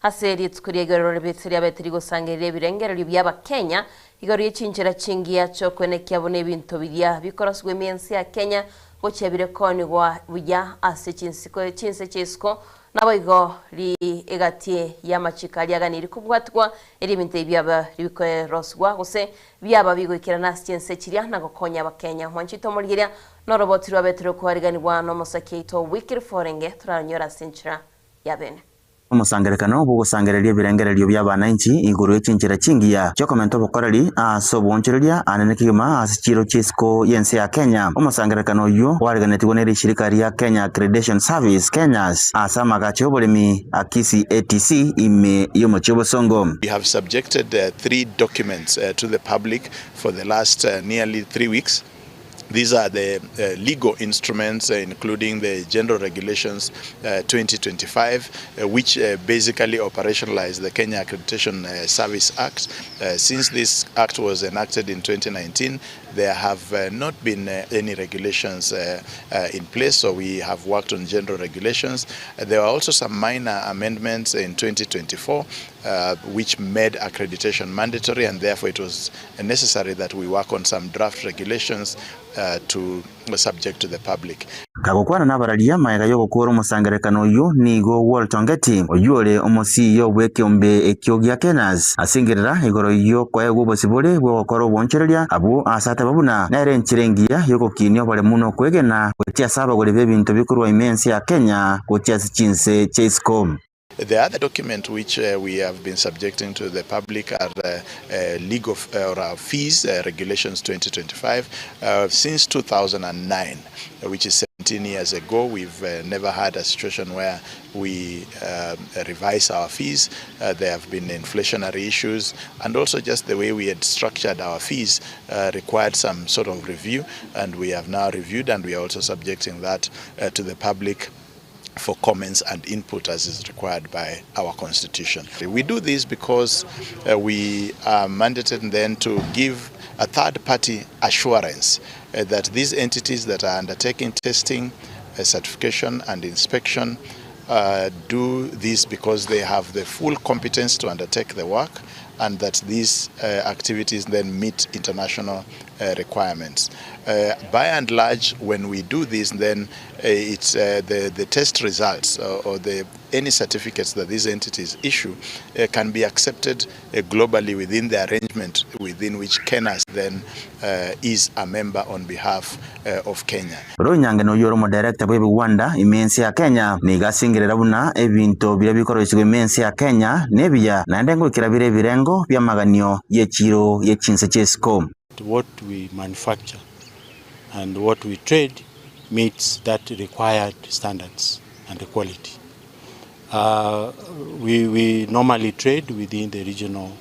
haseri tukuria igorero ribitiri abetiri gusangirira ebirengerero byaba Kenya igori echinjira chingia cyo kwenekia bone ebintu biria bikoraswe emiensi ya Kenya gochebire koni gwa buya ase chinsiko chinse chisko naboigo ri egatie yamachikali aganiri kubwatwa eri bintu byaba bikoroswa gose byaba bigwikira nasi chinse chiria na gokonya abakenya Mwanchito muligeria no roboti rwabetero kwariganirwa no musakito wikiri forenge turanyora sinchira yabene Omusangerekano bugusangereria ebirengererio by'abananchi iguru echinchira chingia chokomento bokorari aso bonchereria anene kigima asichiro chisco yense ya Kenya omusangerekano uyu wariganetiwe neri shirika ria Kenya Accreditation Service Kenyas asa magacho bolemi akisi ATC ime yomochobo songo. We have subjected 3 documents to the public for the last nearly 3 weeks. These are the legal instruments, including the General Regulations 2025, which basically operationalize the Kenya Accreditation Service Act. Since this act was enacted in 2019, there have not been any regulations in place, so we have worked on general regulations. There were also some minor amendments in 2024, which made accreditation mandatory, and therefore it was necessary that we work on some draft regulations to subject to the public. Kagokwana nabararia maega yo gukura omusangerekano uyu nigo Waltongeti oyure omosi yo bwekiombe ekyogia Kenas asingirira igoro yo kwa gubosibore bwo gukora obonchereria abo asata babuna nere nchirengia yo gokinyo bare muno kwegena kwetia saba gore bebintu bikurwa imensi ya Kenya kwetia chinse chescom. The other document which we have been subjecting to the public are legal or fees regulations 2025. Since 2009, which is 17 years ago, we've never had a situation where we revise our fees. There have been inflationary issues, and also just the way we had structured our fees required some sort of review, and we have now reviewed, and we are also subjecting that to the public for comments and input as is required by our constitution. We do this because we are mandated then to give a third-party assurance that these entities that are undertaking testing, certification and inspection do this because they have the full competence to undertake the work, and that these activities then meet international requirements. By and large, when we do this, then it's the test results or any certificates that these entities issue can be accepted globally within the arrangement within which Kenya then is a member on behalf of Kenya. Runyange no yoro mo director bwe Rwanda imensi ya Kenya nigasingirira buna ebintu bire bikoreshwe imensi ya Kenya nebya nandengo kirabire birengo bya maganio yechiro yechinse chescom. What we manufacture and what we trade meets that required standards and the quality. We normally trade within the regional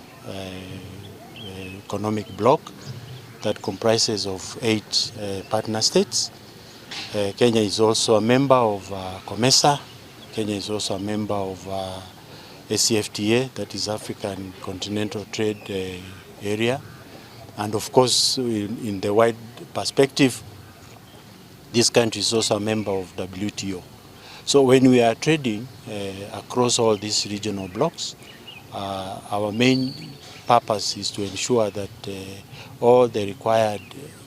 economic bloc that comprises of 8 partner states. Kenya is also a member of COMESA. Kenya is also a member of ACFTA, that is African Continental Trade Area. And of course, in the wide perspective, this country is also a member of WTO. So when we are trading across all these regional blocks, our main purpose is to ensure that all the required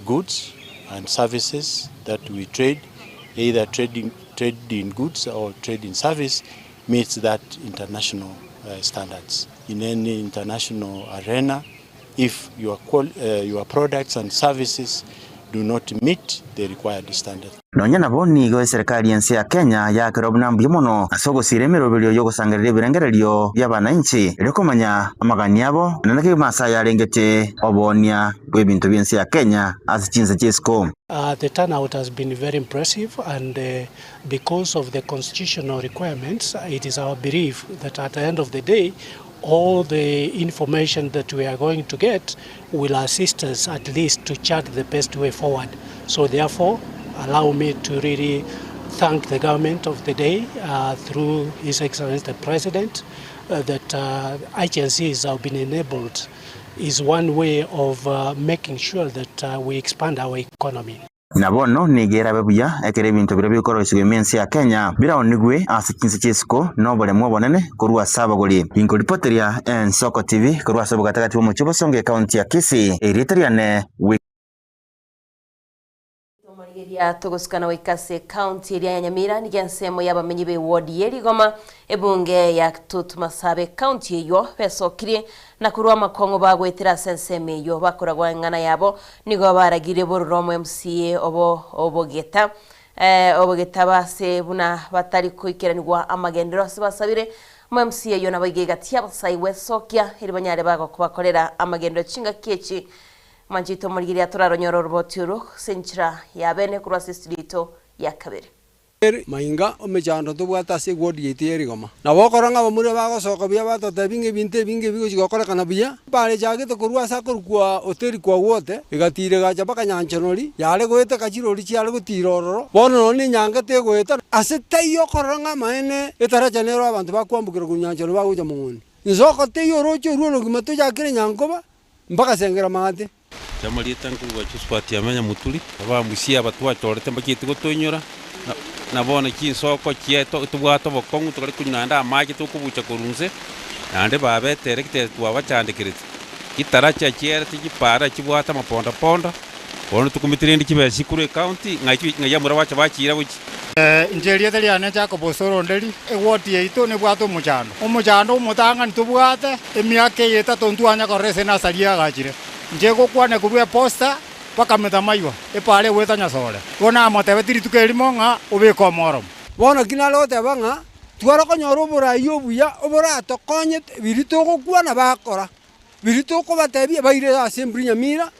goods and services that we trade, either trade in goods or trade in service, meets that international standards. In any international arena, if your products and services do not meet the required standards. Nonya nabo nigo serikali yense ya Kenya ya kirobuna mbimono asogo siremero bilyo yogo sangerere birengereryo byabananchi irekomanya amagani yabo nanake masa yarengete obonia bwebintu byense ya Kenya asichinze chescom. The turnout has been very impressive, and because of the constitutional requirements, it is our belief that at the end of the day, all the information that we are going to get will assist us at least to chart the best way forward. So therefore, allow me to really thank the government of the day through His Excellency the President that agencies have been enabled is one way of making sure that we expand our economy. Nabono nigera bebuya ekere bintu biro bikoro isigemensi ya Kenya bira onigwe asikinse chisiko nobole mwabonene kurwa sabagoli inko reporteria Nsoko TV kurwa sabaga takati mu Chibosonge county ya Kisii eritriane ya tugusikana wikase county ya Nyamira ni gensemo y'abamenyi be ward yerigoma ebunge ya Tutumasabe county yo besokire na kurwa makongo bagwetera senseme yo bakoragwa ngana yabo nigo baragire boruromo MCA obogeta base buna batari kuikiranirwa amagendero sibasabire mu MCA yo nabagega tyabasaiwe sokya iribanyare bago kubakorera amagendero cinga kechi Manjito Murigiria Turaronyoro Roboturu Senchira Yabene Kurasistito Yakabere Mainga omejando tubwata se wodi yeteri goma na bokoranga bamure bago soko bya bato tabinge binte binge bigo chigokora kana bya pale jage to kurwa sakor kwa oteri kwa wote igatire gacha baka nyanchanori yale goeta kachirori chiale gutirororo bono ni nyanga te goeta asete yo koranga maene etara chanero abantu bakwambukira kunyanchano bago jamuni nzoko te yo rocho rulo gimato yakire nyangoba mpaka sengera mate Jamali tangu wachuswati amenya mutuli abamusia batwa torete mbakiti gotonyora nabona kinsoko kieto tubwato bokongu tukari kunyanda amaje tukubucha kurunze nande babetere kitwa bacandikirite kitaracha kiera tikipara kibwata maponda ponda bono tukumitirindi kibesi kure county ngayamura wacha bakira buki Injeria taliane chako bosoro ndeli ewoti yeito ne bwato umuchando umutanga ntubwate emiake yeta tontuanya korese na salia gachire njego kwane kubwe posta paka metamaiwa epale wetanya sole bona amatebe tiri monga ubeko moro bona kinalo tebanga twara konyoro bura yobuya obura tokonye birito gukwana bakora birito ko batebi baire assembly Nyamira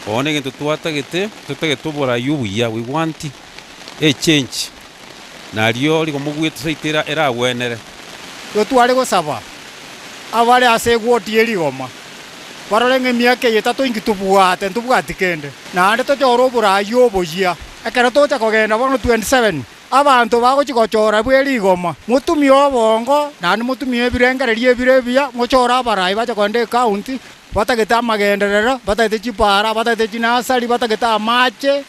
one ngento twatagete tubura yobuya we want a change nario ligomugwete saitera era wenere yo twale go saba abale ase gwoti eligoma barolenge miake yetato ingitubwate ntubwatikende nande to choro bura yoboya akera to chakogenda bono 27 abantu bago chikochora bweligoma mutumi obongo nani mutumi ebirengererie birebia mochora abarai bacha konde county batageta magenderera batageta chipara batageta chinasari batageta amache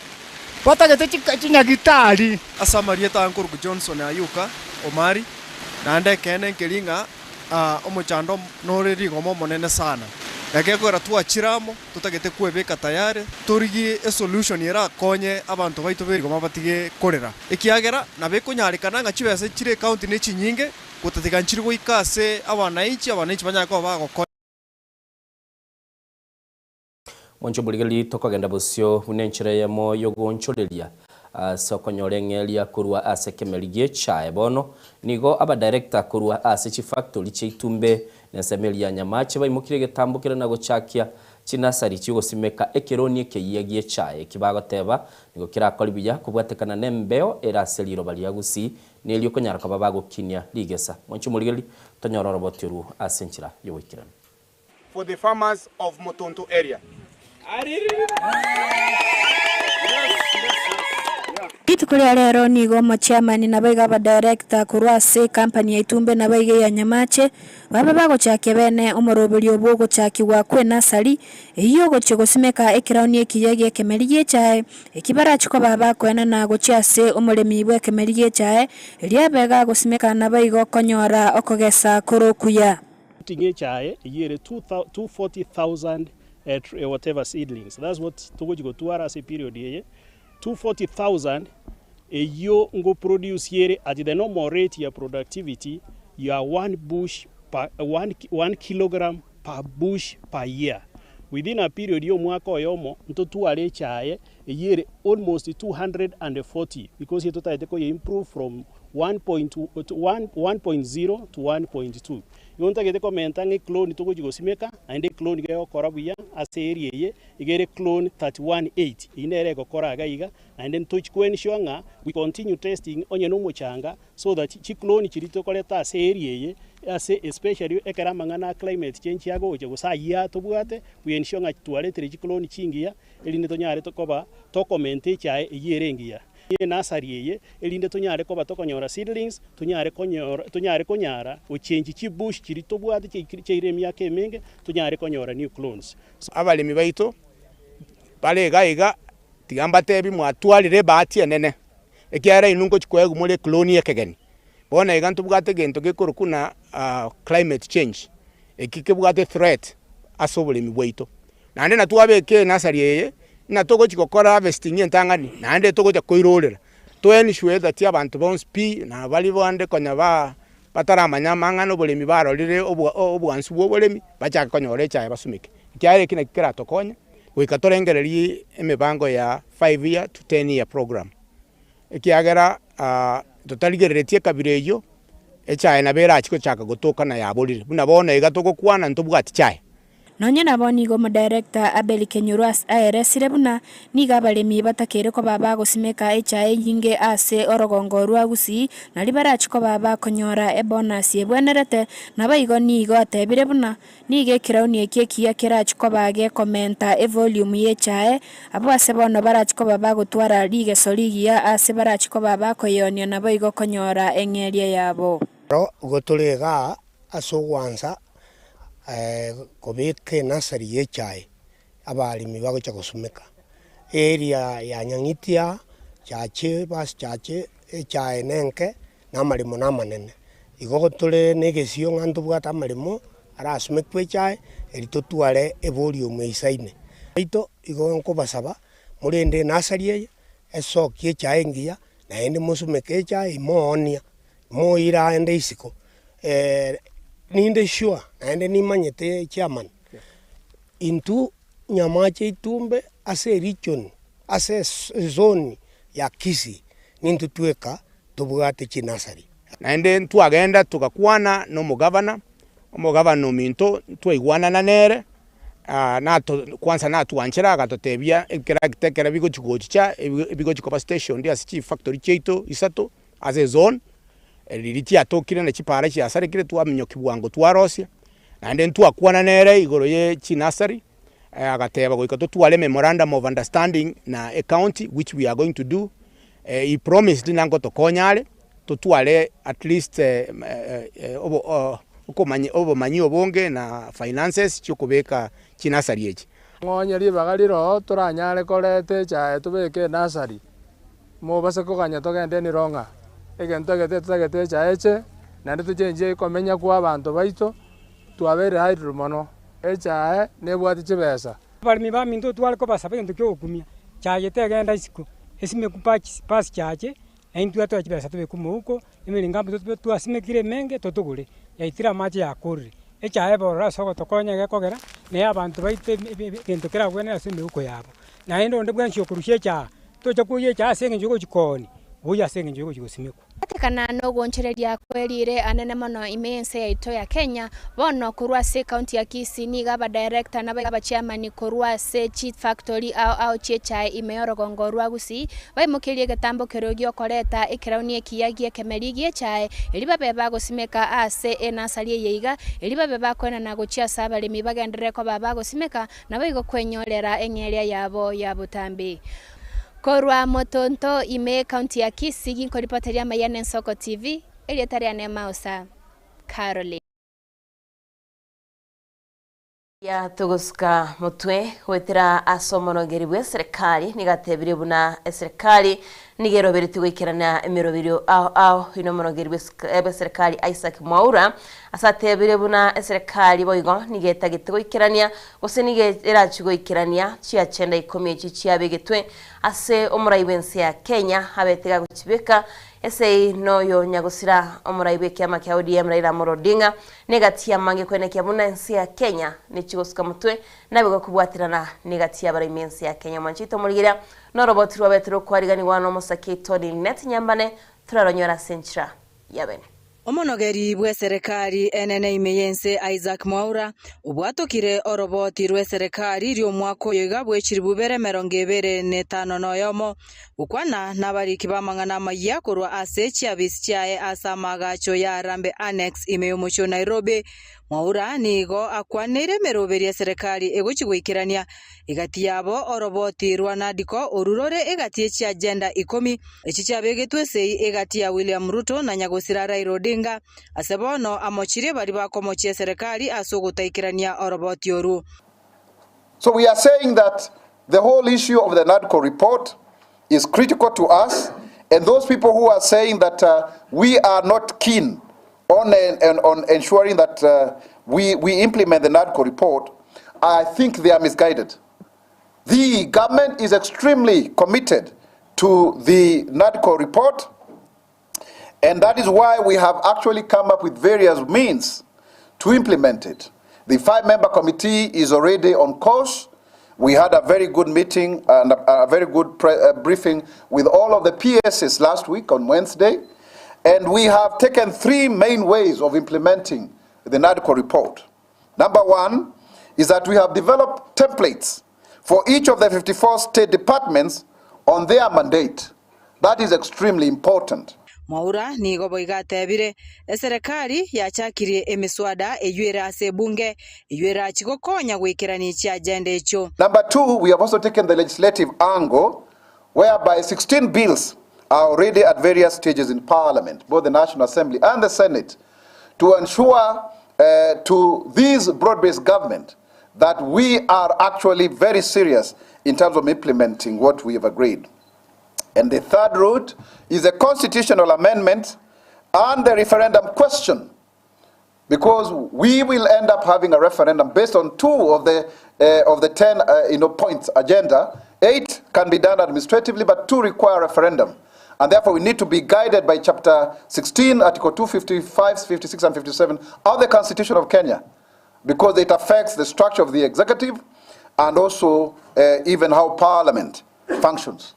batageta chinyagitari asamarieta ankuru Johnson ayuka Omari nande kene nkelinga omochando noreri gomo monene sana yakekora tuachiramo tutagete kwebeka tayari turigi a solution yera konye abantu baitu beri goma batige korera ikiagera nabekunyarikana ngachibese chire county ne chinyinge gutatiganchiri goikase abanaichi banyako bago Moncho buligeli tokagenda bosyo unenchire yamo yogoncholelia sokonyorengelia kurwa ase kemeligie chae bono nigo aba director kurwa ase chi factory cheitumbe nesemelia nyamache baimukire getambukire na gochakia chinasari chigosimeka ekeronie keyegie chae kibagoteba nigo kirakolibya kubwatekana nembeo eraseliro bali yagusi nelio konyaraka babagokinia ligesa Moncho buligeli tonyororo botiru asenchira yowikirana for the farmers of Motonto area. Itukulia lero nigo chairman na baiga ba director kurwase company ya Itumbe na baiga ya Nyamache baba bago chake bene umorobeli obogo chaki wa kwe nasari iyo goche gosimeka ekirauni ekiyege kemeliye chae ekibara chiko baba kwena na gochase umuremi bwe kemeliye chae elia bega gosimeka na baigo konyora okogesa kurokuya tinge chae yere 240,000 whatever seedlings. That's what Togo Tuara as a period here. 240,000 you go produce here at the normal rate your productivity. You are one kilogram per bush per year. Within a period you mwako yomo nto tuare chae a year almost 240 because you improve from 1.0 to 1.2 yonta gete komenta nge clone to gosimeka ande clone ge kora buya ase area ye igere clone 318 inere go kora gaiga and then touch kwensure nga we continue testing onye no muchanga so that chi clone chirito koleta ase area ye ase especially ekera mangana climate change yago je gusaya to bwate we ensure nga twaletere chi clone chingia elinde to nyare to koba to comment chae yerengia ye nasari ye elinde to nyare koba to konyora seedlings to nyare konyara o change chi bush chiri to bwate chire myake menge to nyare konyora new clones abalimi baito bale gaiga tigamba tebi mwatwalire bahati enene ekiara inungo chikwego mule clone yekegeni bona igantu bwate gento gekorukuna climate change ekike bwate threat asobulimi bwaito nande natwabeke nasari ye na togo chikokora harvesting entangani nande togo cha koirorera to ensure that abantu bons pi na bali bande konya ba bataramanya mangano bulimi barorire obwansu bw'obolemi bachaka konyore cha basumike kyare kina kira tokonya wikatorengererie emibango ya 5 year to 10 year program ekiagera totaligeretie kabireyo echae na bera chiko chaka gotoka na yabolire buna bona igatoko kwana ntobwati chae nonye naboni go director Abel Kenyuras ARS rebuna niga balemi batakere ko baba gosimeka echae yinge ase orogongo rwagusi na libara chiko baba konyora ebonus yebwenerete nabayigo nigo atebire buna nige kirauni ekikia kira chiko bage commenta e volume yechae abo ase bono bara chiko baba gotwara lige soligia ase bara chiko baba koyonio nabayigo konyora engeria yabo gotorega asogwanza kobeke nasari yechai abalimi bagocha gusumeka area ya Nyangitia chache bas chache echai nenke namalimo namanene igogotore negesio ngantu bwata amalimo arasumekwe chai eritotware volume isaine ito igonko basaba murende nasari ye esokie chai ngia na ende musumeke chai moonia moira ende isiko ninde sure ande ni manyete chairman into nyamache itumbe ase region ase zone ya Kisii nintu tweka tubwate chinasari naende twagenda tukakwana no mugavana minto twaigwana na nere na kwanza na tuanchira agatotebia ekera bigo chikochicha bigo chikopa station dia chief factory cheito isato ase zone liriti atokire na chipara chi asare kire twamenyo kibwango twarosia nande twakwana nere igoro ye chinasari agateba goika twale memorandum of understanding na a county which we are going to do he promised nango tokonyale twale at least obomanyi obonge na finances chokubeka chinasari echi ngonya libagaliro turanyale kolete cha tubeke nasari mo base koganya togende ni ronga egentagete chaeche nande tuchenje komenya kwa abantu baito twabere haidru mono echae nebwati chibesa balimi ba minto twalko basaba into kyo kumia chaje tegenda isiko esime kupachi pass chaje aintu ato chibesa tobe kumuko imilingambo twasimekire menge totugule yaitira maji yakuri echae bora soko tokonya gekogera ne abantu baite kento kera gwene asime uko yabo na endo ndebwanshyo kurushe cha tocha kuye cha senge njugo chikoni buya senge njugo chikosimeko kana no gonchereria kwelire anene mono imense yaito ya Kenya bono kurwase county ya Kisii niga ba director na ba chairman kurwase chief factory au checha imeoro gongorwa gusi baimukirie gatambo kerogio koleta ikirauni ekiyagie kemerigie chae eliba beba gosimeka ase enasalie yeiga eliba beba kwena na gochia saba lemi bagendere ko baba gosimeka na baigo kwenyorera engeria yabo ya butambi Korwa Motonto ime county ya Kisii ginkoripoteri Mayane Soko TV elietaria Neema Osa Caroline ya tuguska mutwe gwetira asomonogeri bwe serikali nigatebire buna serikali nigero beriti gwikirana emirobiro ao ino monogeri bwe serikali Isaac Mwaura asatebire buna serikali boigo nigeta gitwikirania gose nigera chigwikirania chia chenda 10 chia begetwe ase omuraibensi ya Kenya habetiga guchibeka ese noyo nyagusira omuraibe kiama kya ODM Raila Amolo Odinga negatia mange kwenekya buna ensi ya Kenya ni chigosuka mutwe nabigo kubwatirana negatia baraimensi ya Kenya manchito muligira no robot rwabetro kwarigani wano musake Tony Net nyambane turaronyora senchira yabene. Omonogeri bwe serikali enene imeyense Isaac Mwaura ubwatukire oroboti rwe serikali ryo mwako yoga bwechiribu bere 25 noyomo ukwana nabariki bamangana maya kurwa asechi abischae asamagacho ya Rambe Annex imeyomucho Nairobi. Mwaura nigo akwanire meroberi ya serikali egochigwikirania igati yabo oroboti rwa nadiko orurore igati echi agenda 10 echi cyabegetwe sei igati ya William Ruto na Nyagosira Raila Odinga asebono amochire bari bakomochie serikali asogutaikirania oroboti oru. So we are saying that the whole issue of the NADCO report is critical to us, and those people who are saying that we are not keen on ensuring that we implement the NADCO report, I think they are misguided. The government is extremely committed to the NADCO report, and that is why we have actually come up with various means to implement it. The 5-member committee is already on course. We had a very good meeting and a very good briefing with all of the PSs last week on Wednesday. And we have taken 3 main ways of implementing the NADCO report. Number 1 is that we have developed templates for each of the 54 state departments on their mandate. That is extremely important. Mwaura nigo boigatebire serikali yachakirie emiswada eyuera ase bunge eyuera chigokonya gwikirani chi agenda echo. Number 2, we have also taken the legislative angle whereby 16 bills are already at various stages in Parliament, both the National Assembly and the Senate, to ensure to this broad-based government that we are actually very serious in terms of implementing what we have agreed. And the third route is a constitutional amendment and the referendum question, because we will end up having a referendum based on 2 of the 10 points agenda. 8 can be done administratively, but 2 require referendum. And therefore, we need to be guided by Chapter 16, Article 255, 56, and 57 of the Constitution of Kenya, because it affects the structure of the executive and also even how Parliament functions.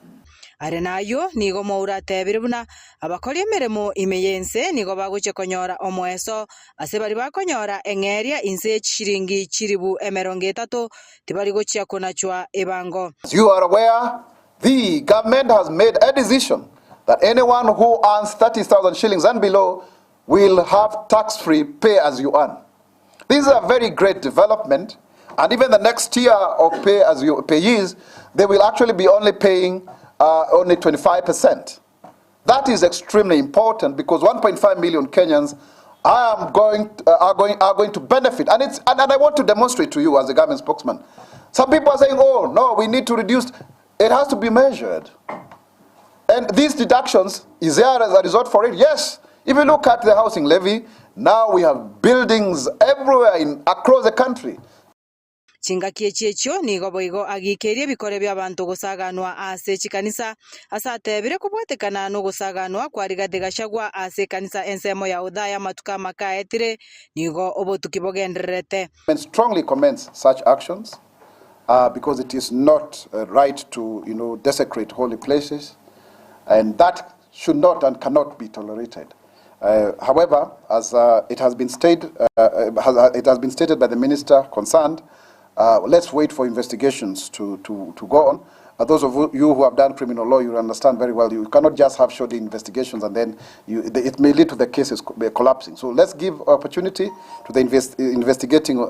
Arenayo nigo Mwaura tebiribuna abakori emirimo imeyense nigo baguche konyora omweso ase bari bakonyora engeria inse chiringi chiribu 30 tibari gochia konachwa ebango. As you are aware, the government has made a decision that anyone who earns 30,000 shillings and below will have tax-free pay as you earn. This is a very great development, and even the next tier of pay as you payees, they will actually be only paying only 25%. That is extremely important because 1.5 million Kenyans are going to benefit, and I want to demonstrate to you as a government spokesman. Some people are saying, "Oh no, we need to reduce." It has to be measured, and these deductions, is there as a result for it? Yes. If you look at the housing levy, now we have buildings everywhere across the country. Chingakie checho nigo boigo agikerie bikore bya bantu gusaganwa ase chikanisa asatebire kubwatekana no gusaganwa kwa Rigathi Gachagua ase kanisa ensemo ya udaya matuka makaetire nigo obotukibogenderete. And strongly commends such actions because it is not right to desecrate holy places, and that should not and cannot be tolerated. However, as it has been stated by the minister concerned, let's wait for investigations to go on. Those of you who have done criminal law, you understand very well. You cannot just have shoddy investigations and then it may lead to the cases collapsing. So let's give opportunity to the investigating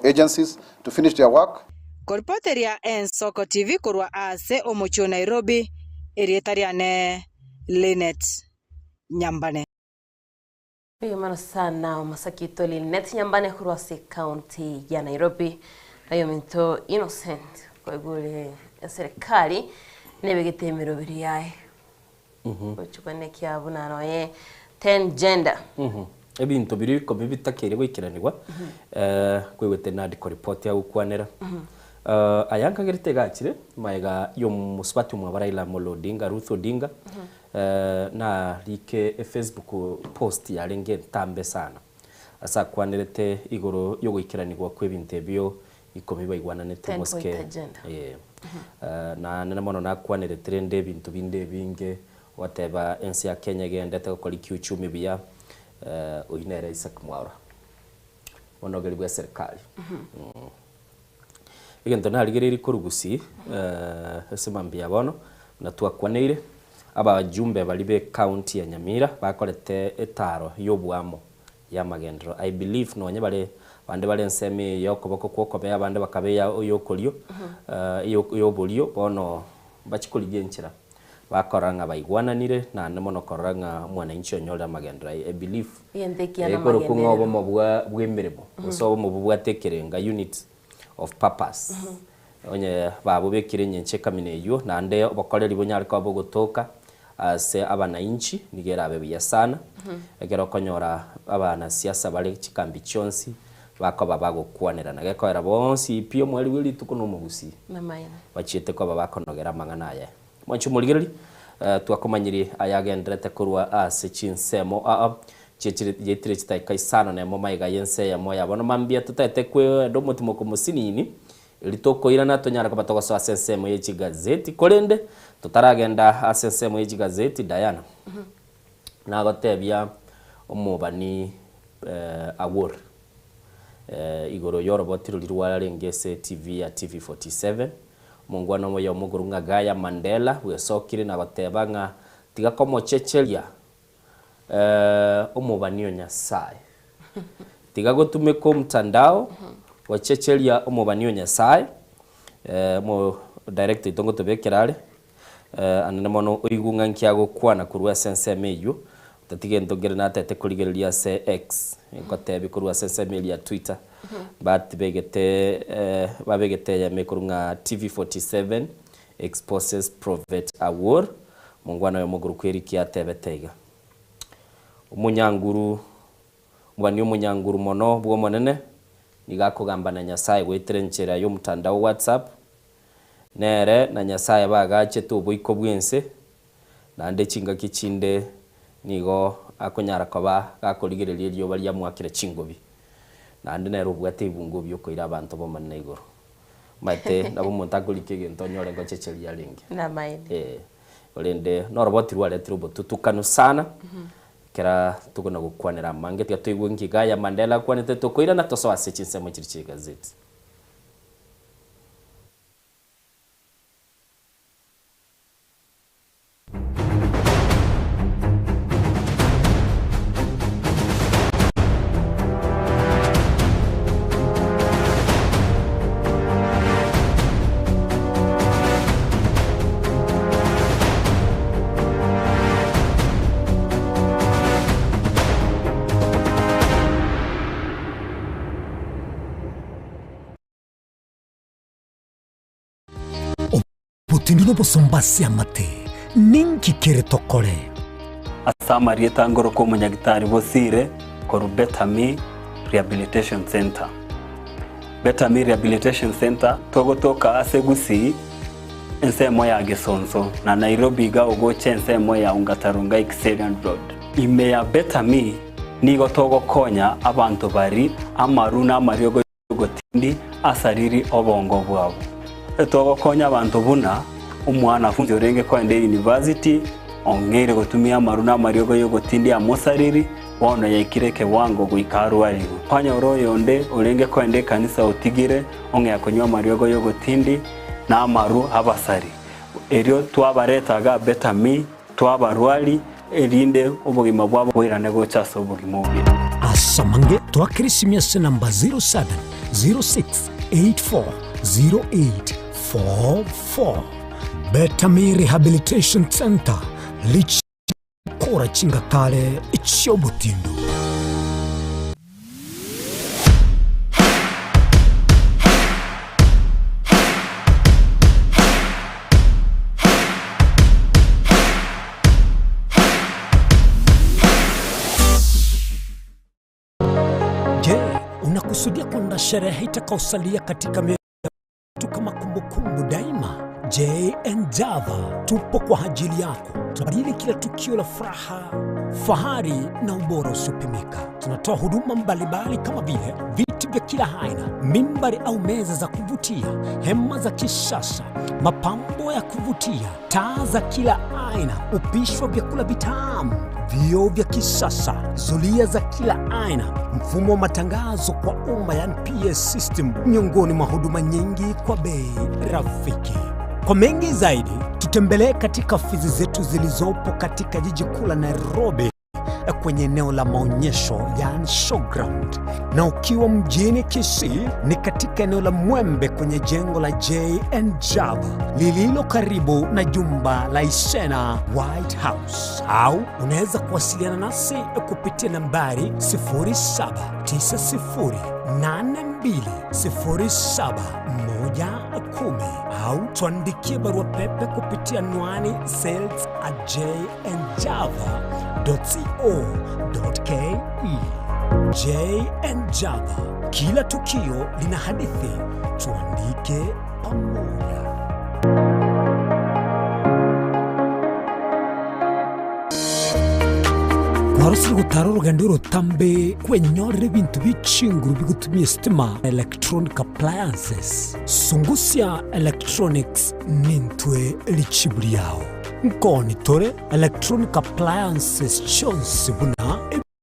agencies to finish their work. Korpoteria Ensoko TV kurwa ase omocho Nairobi erietariane Linet Nyambane. Bimana sana masakito Linet Nyambane kurwa se county ya Nairobi. Ayo minto innocent kwa gule serikali nebegete mirobiri yae. Ochukane kya bunano ye 10 gender. Ebintu biri ko bibitakere gwikiranirwa kwegwete NADCO report ya ukwanera. Ayanka gerite gakire maiga yo musubati mu Raila Odinga Ruth Odinga na like Facebook post ya lenge tambe sana asa kwanerete igoro yo gwikiranirwa kwebintu ebyo ikomi baigwana nete moske na nana mono na kwanerete rende bintu binde binge wateba ensi ya Kenya gendete gukora kiuchumi bia uinere Isaac Mwaura onogeri bwa serikali igento narigiriri kurugusi esemambia bono na twakwaneire abajumbe bali be county ya Nyamira bakorete etaro yobwamo ya magendero. I believe nonye bale bande bale nsemi yokoboko kwokobea bande bakabeya yokolio yobulio bono bachikuligie nchira bakoranga baigwananire na nemono koranga mwana inchi onyola magendero. I believe ekoro kungobo mobwa bwemerebo so mobwa tekerenga unit of purpose onye babo bekire nyenche kamine yo nande obakoreri bonyarika bo gutoka ase abana inchi nigera abebiya sana egero konyora abana siasa bale chikambi chonsi bakoba bagokwanira nagekoera bonsi pio mwali wili tukuno mugusi namayana bachite ko babakonogera mangana aya mwanchu muligeri twakomanyiri ayagendrete kurwa ase chinsemo jetire chitaika isano na mumaiga yense ya moya bono mambia tutete kwe ndo mutimo kumusinini litoko ira nato nyara kabatoka so asensemo yechi gazeti kolende tutaragenda asensemo yechi gazeti Diana nagotebya omubani award igoro yorobotiro lirwala rengese TV ya TV47 mungwana moyo mugurunga Gaya Mandela wesokire nagotebanga tiga komo chechelia omubani Nyasaye tiga gotume ko mtandao wachechelia omubani Nyasaye mo director itongo tobekerale anene mono oigunga nkiago kwana kurwa sense meyo tatige ndogere na tete kuligerelia se X ngotebi kurwa sense media Twitter but babegete ya mekurunga TV47 exposes Prophet Award mungwana yo muguru kweriki atebetega umunyanguru mubani umunyanguru mono bwo monene nigakugamba na Nyasaye gwetrenchera yo mutandao WhatsApp nere na Nyasaye bagache tubuiko bwense nande chinga kichinde nigo akonyara koba gakoligereria ryo bari yamwakire chingobi nande nero bwate ibungo byo koira abantu bo manne igoro mate nabo montakolike gento nyore ngo checheria lingi na maini olende no roboti rwale trubo tutukano sana kera tukona gukwanira mange twigwe Gaya Mandela kwanete tukoira na toso asechinse mu kirichi gazeti Tindino bosombasi amate ninki kere tokore asama rieta ngoro ko munyagitari bosire ko Betami Rehabilitation Center. Betami Rehabilitation Center togotoka asegusi ensemo ya Gesonso na Nairobi ga ugoche ensemo ya Ungatarunga Excellent Road. Ime ya Betami nigo togo konya abantu bari amaruna mariogo gotindi asariri obongo bwabo. Togo konya abantu buna umwana funzi orenge kwa ende university ongere gotumia maruna mariogo yogotindi amosariri wana yakireke wango guikaru aligo kwanya oroyo onde orenge kwa ende kanisa utigire onge yakonywa mariogo yogotindi na amaru abasari erio twabaretaga Betami twabarwali erinde ubugima bwabo bwirane gochaso ubugimo bwe asamange twakirisimya namba 0706840844 Betami Rehabilitation Center lich kora chingatale ichiobutindu unakusudia kwenda sherehe itakaosalia katika miaka kama kumbukumbu daima. J&J tupo kwa ajili yako. Tunabadili kila tukio la furaha, fahari na ubora usiopimika. Tunatoa huduma mbalimbali kama vile viti vya kila aina, mimbari au meza za kuvutia, hema za kisasa, mapambo ya kuvutia, taa za kila aina, upishi wa vyakula vitamu, vioo vya kisasa, zulia za kila aina, mfumo wa matangazo kwa umma yani PS system, miongoni mwa huduma nyingi kwa bei rafiki. Kwa mengi zaidi, tutembelee katika ofisi zetu zilizopo katika jiji kuu la Nairobi kwenye eneo la maonyesho yani showground, na ukiwa mjini Kisii ni katika eneo la Mwembe kwenye jengo la J&Java lililo karibu na jumba la Isena White House, au unaweza kuwasiliana nasi kupitia nambari 0790820710 au tuandikie barua pepe kupitia anwani sales@jnjava.co.ke. J&Java, kila tukio lina hadithi, tuandike pamoja. Warusiri gutara urugendo rutambe kwenyorera ibintu bicinguru bigutumye stima electronic appliances. Sungusia Electronics nintwe lichiburi yao. Nkoni tore electronic appliances chonsi buna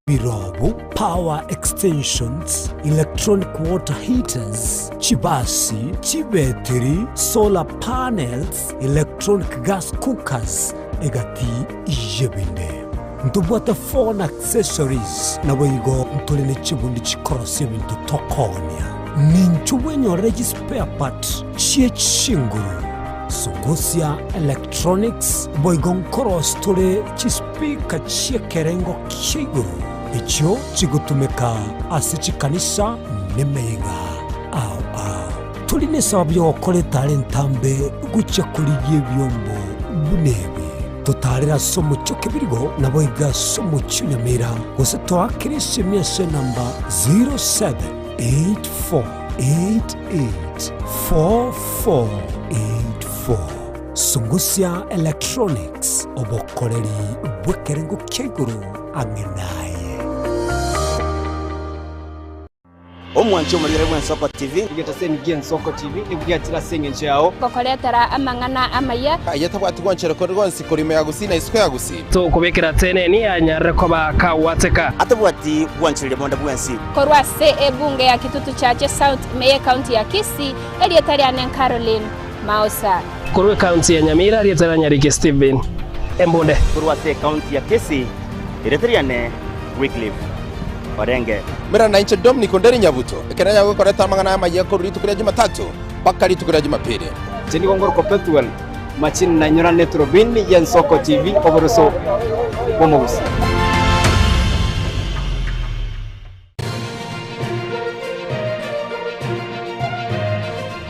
birobu, power extensions, electronic water heaters, chibasi, chibeteri, solar panels, electronic gas cookers, egati ijebinde. Ntubwata phone accessories na boigo ntulene chibundi chikorosi bintu tokonia. Ninchuwenyo spare part chie chinguru. Sungusia Electronics boigon koros tule chispika chie kerengo kiguru. Icho chigutumeka asichikanisa nemega au. Tuline sababu yo kole talentambe gucha kuligie byombo bunebi. Tutarira somo chokebirigo na boiga somo chunyamira. Wase toakirisi miase namba 0784884484. Sungusia Electronics obokoreri bwekerengo keguru angenaye. Omwancho muri rebo Nsoko TV igeta sengi Nsoko TV ibwatira senge nchao kokoletara amangana amaya ayata bwatugwanchera ko rwonsi kurime yagusina isiko yagusi to kubekera tene ni anyare ko bakawateka atabwati bwanchire bonda bwansi korwa se ebunge ya Kitutu Chache South Meye County ya Kisii elietari anen Caroline Mausa korwe county ya Nyamira elietari Nyarike Steven Embonde korwa se county ya Kisii elietari ane Wycliffe Orenge mera na inche Dominic Onderi Nyabuto ekeranya gukoreta amangana y'amaye ko ruri tukira Jumatatu bakari tukira Jumapili jeni gongoro perpetual machin na nyora netrobini ya Nsoko TV oboroso bomogusi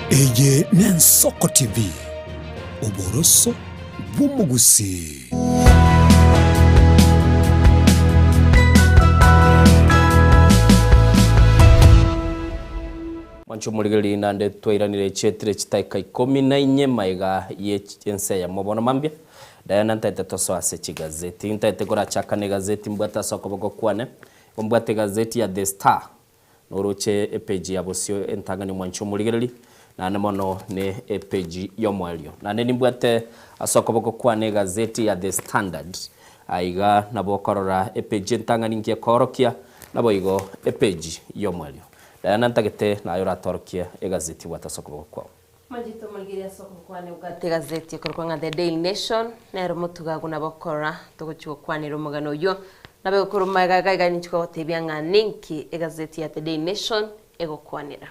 Eye ni Nsoko TV oboroso bomogusi. Mancho murigeli nande twiranire chetire chitaika 14 maiga yense ya mobona mambia dayana ntete toso ase chigazeti ntete kora chaka ne gazeti mbata soko boko kwane mbate gazeti ya The Star noroche page ya bosio entangani mancho murigeli na nemono ne page yo mwalio na ne mbate asoko boko kwane gazeti ya The Standard aiga na bokorora page entangani nkie korokia na boigo page yo mwalio Diana ntagete na yora torkia egazeti watasoko kwa Majito malgiria soko kwa ne ugate gazeti korwa The Daily Nation na romutuga guna bokora togochuo kwa ne romugano yo na be kuruma gaga ni chiko tebyanga ninki egazeti ya The Daily Nation ego kwanira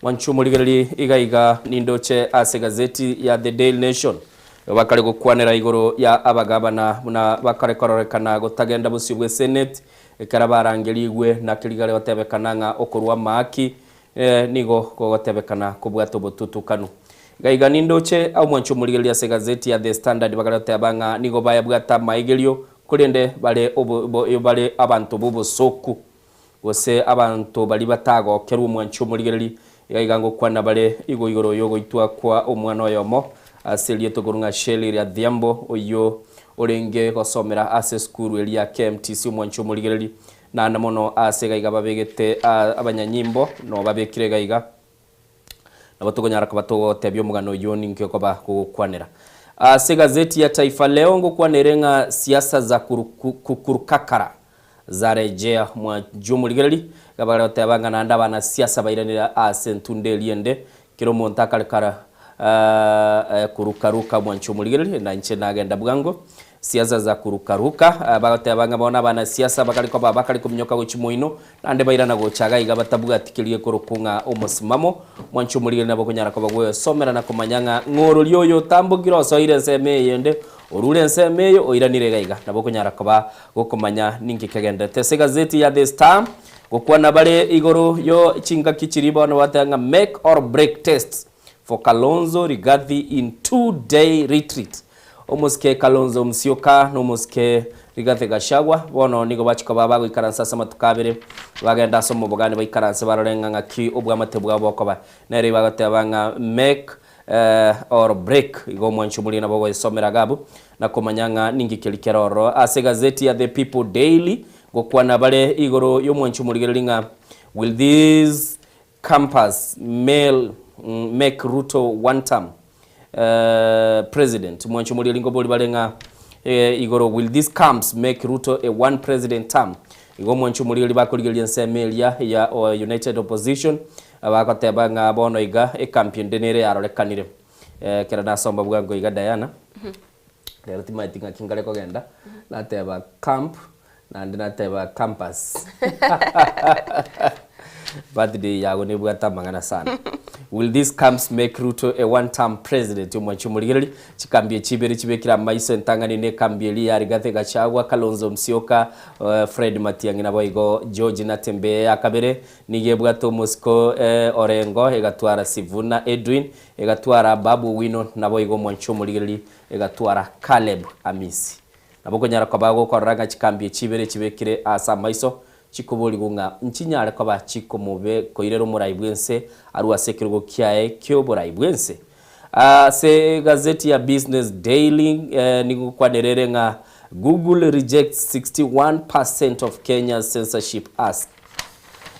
Mwanchu muligeri igaiga nindoche ase gazeti ya The Daily Nation bakare gukwanira igoro ya abagabana na bakare kororekana gotagenda busibwe Senate ekarabarangeliwe na kiligale watebekananga okorwa maki nigo gotebekana kubwato botutukanu gaiga nindoche au mwancho muligeli ase gazeti ya The Standard bagarate abanga nigo baya bwata maigelio kurende bale abantu bobo soku gose abantu bali batago keru mwancho muligeli gaiga ngo kwana bale igoro yogo itwa kwa omwana oyomo aselie togorunga sheli ya Dhiambo oyo orenge gosomera ase skuru elia KMTC mwancho muligeli na namono ase gaiga babegete abanyanyimbo no babekire gaiga nabo tugonyara kubatogo tebyo mugano yoni nkyo ba kukwanira ase gazeti ya Taifa Leo ngukwanerenga siasa za kurukakara zarejea mwa jumuligeli gabagara batabanga nanda bana siasa bairanira ase ntunde liende kiro montakalekara kurukaruka mwa jumuligeli na nche nagenda bwango siasa za kurukaruka batabanga bona bana siasa bakaliko babakali kumnyoka gochimuino nande bairana gochaga iga batabuga atikilie kurukunga umusimamo mwa jumuligeli nabo kunyara ko bagwe somera na kumanyanga ngoro lyoyo tambugiro so ire seme yende orule nsemeyo oiranire gaiga nabo kunyara koba gokomanya ningi kagenda tese gazeti ya The Star gokwana bare igoro yo chinga kichiriba no watanga make or break test for Kalonzo Rigathi in 2-day retreat omuske Kalonzo Musyoka no muske Rigathi Gachagua bono nigo bachiko baba goikaransa sama tukabere bagenda somo bogane baikaransa barorenga ngaki obwa matebwa bokoba nere bagatebanga make or break igo mwanchumuli na bogo somera gabu na komanyanga ningi kelikeroro ase gazeti ya The People Daily gokwana bare igoro yo mwanchumuli gelinga will this campus make Ruto one term president mwanchumuli lingo boli balenga igoro will this camps make Ruto a one president term igo mwanchumuli libakoligeli nsemelia ya United Opposition abakotebanga bono iga campaign denere yarorekanire kera nasomba bwango iga Diana rero timatinga kingale kogenda nateba camp na ndinateba campus birthday yago ne bwatamangana sana will these camps make Ruto a one-term president umwachumuligeli chikambie chibere chibekira maiso ntangani ne kambieli ya Rigathi Gachagua Kalonzo Musyoka Fred Matiang'i nabo igo George Natembeya akabere nigebwa Tomosko Orengo egatwara Sivuna Edwin egatwara Babu Wino nabo igo mwanchumuligeli egatwara Caleb Amisi nabo konyara kwabago koranga chikambie chibere chibekire asa maiso chikoboli gunga nchinyare kwa bachiko mube koirero muraibwense aruwa sekirgo kiae kyo muraibwense se gazeti ya Business Daily nigu kwa nererenga Google rejects 61% of Kenya's censorship ask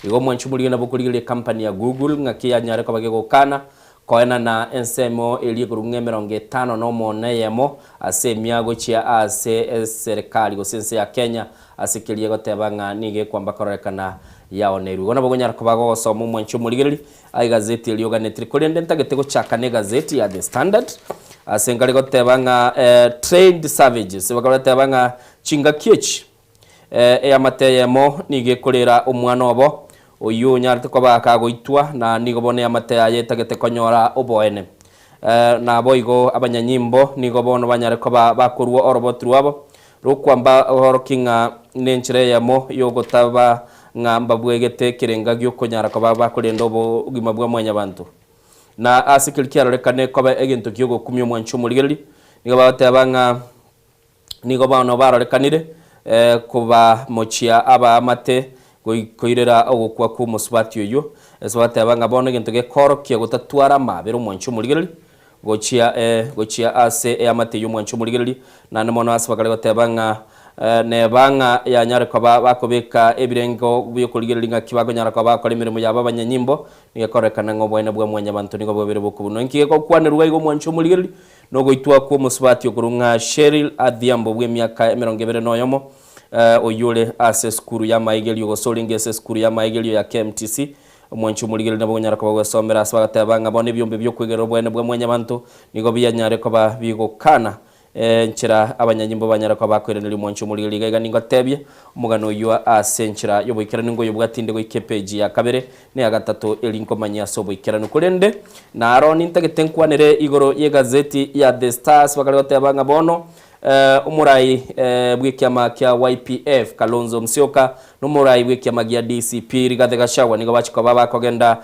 igo mwanchumulige na bukuligile company ya Google ngakia nyare kwa bagego kana koena na ensemo eliegurunge 50 no moneyemo ase miago chia ase serikali go sense ya Kenya asekelie gotebanga nige kwamba korekana yaoneru gona bogonyara kubago somo mwanchumuligeli ai gazeti elioganetri kolende ntagete chaka ne gazeti ya The Standard asengale gotebanga trained savages bagotebanga chinga kiech amateyemo nige kolera omwana obo oyu nyarte ko bakagoitwa na nigo bone amataya yetagete konyora oboene na boigo abanyanyimbo nigo bono banyare ko bakorwa orobotru abo rukwamba horokinga nenchire yamo yogotaba ngamba bwegete kirenga gyo konyara ko bakorenda obo ugima bwa mwanya bantu na asikilkiaro rekane ko egento kyogo kumyo mwanchumuligeli nigo batabanga nigo bano barorekanire kuba mochia aba amate koirera ogukwa ku musubati oyo eswate abanga bono gento ge korokia gotatwara mabero mwanchumuligeli gochia ase amate yo mwanchumuligeli na nemono asbakale gotebanga ne banga ya nyare ko bakobeka ebirengo byo kuligelinga kibago nyara ko bakora imirimo yaba abanyanyimbo niye korekana ngo bwene bwa mwanya bantu nigo bobere bokubuno nkiye ko kwanirwa igo mwanchumuligeli no goitwa ku musubati okurunga Cheryl Adhiambo bwe myaka 20 noyomo oyule ase skuru ya maigeli go solinge ase skuru ya maigeli ya KMTC mwanchumuligeli nabo nyara ko bagosomera asbagatebanga bone byombe byo kwegera bwene bwa mwanya bantu nigo biyanyare ko bigo kana nchira abanyanyimbo banyara ko bakwerenera mwanchumuligeli gaiga ningo tebye umugano yua asenchira yo boikera ningo yo bwatinde go ikepeji ya kabere ne ya gatatu elinko manya so boikera nukurende na aroni ntagetenkwanere igoro ye gazeti ya The Stars bakalotebanga bono umurai bw'ikyama kya YPF Kalonzo Musyoka n'umurai bw'ikyama gya DCP Rigathi Gachagua nigo bachiko babakogenda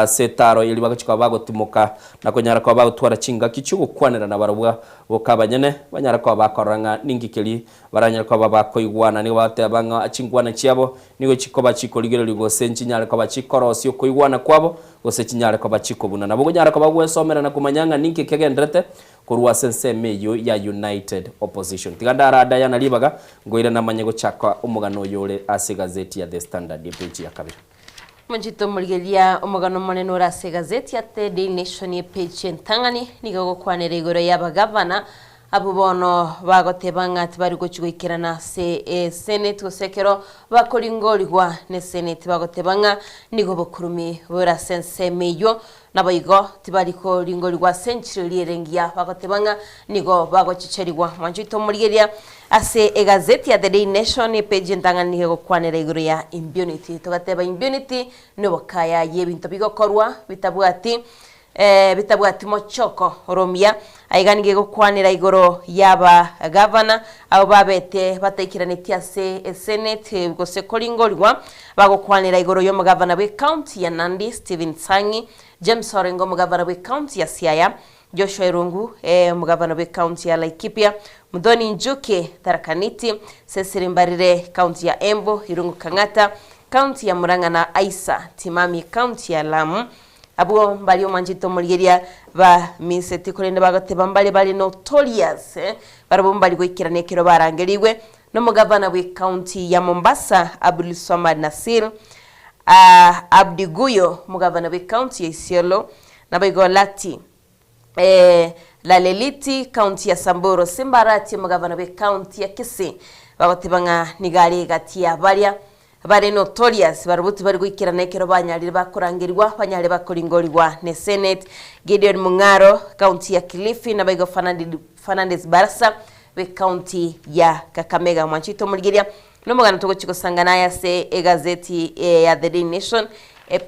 setaro ili bagachiko bagotumuka nakonyara ko bagutwara chinga kichugo kwanera na barabwa bokabanyene banyara ko bakoranga ningikeli baranyara ko bakoigwana nigo batebanga achingwana chiabo nigo chikoba chiko ligero ligo senchinyara ko bachikorosyo koigwana kwabo gose chinyara ko bachiko buna nabo nyara ko bagwesomera na kumanyanga ninki kegendrete kurwa sense meyo ya United Opposition tigandara Diana libaga ngoira na manyego chakwa umugano yole asiga gazeti ya The Standard page ya kabiri. Manjito murigeria umugano munene urase gazeti ya The Daily Nation page ntangani nigo kwanera igoro y'abagavana abo bono bagotebanga ati bari gucigwikirana Senate gusekero bakoringorigwa ne Senate bagotebanga nigo bokurumi bora sensemeyo nabayigo tibariko ringorigwa century lirengia bagotebanga nigo bagochicherigwa manjito murigeria ase egazeti ya The Daily Nation page ntangani nigo kwanera igoro ya impunity tugateba impunity no kaya yebinto bigokorwa bitabwati bitabwati mochoko Oromia aiganige gukwanira igoro yaba governor abo babete bataikiranitie ase Senate gose koringorwa bagukwanira igoro yo mugavana we county ya Nandi Stephen Sangi, James Orengo mugavana we county ya Siaya, Joshua Irungu mugavana we county ya Laikipia, Mudoni Njuke Tarakaniti, Cecily Mbarire county ya Embo, Irungu Kangata county ya Murang'a na Aisa Timami county ya Lamu. Abo mbali omanjito murigeria ba miseti kurende bagateba mbali bali notorious barabo mbali gwikirane kiro barangeriwe no mugavana we county ya Mombasa Abdul Samad Nasir Abdi Guyo mugavana we county ya Isiolo na Baigolati Laleliti county ya Samburu Simbarati mugavana we county ya Kisii bagatebanga nigari gati ya Baria bare notorious barabuti bari gwikirana ekero banyarire bakorangirwa banyare bakoringorwa ne Senate. Gideon Mungaro county ya Kilifi na Baigo Fernandez Barasa we county ya Kakamega Mwanchito Murigeria no mugana togo chikosangana ya se egazeti ya The Daily Nation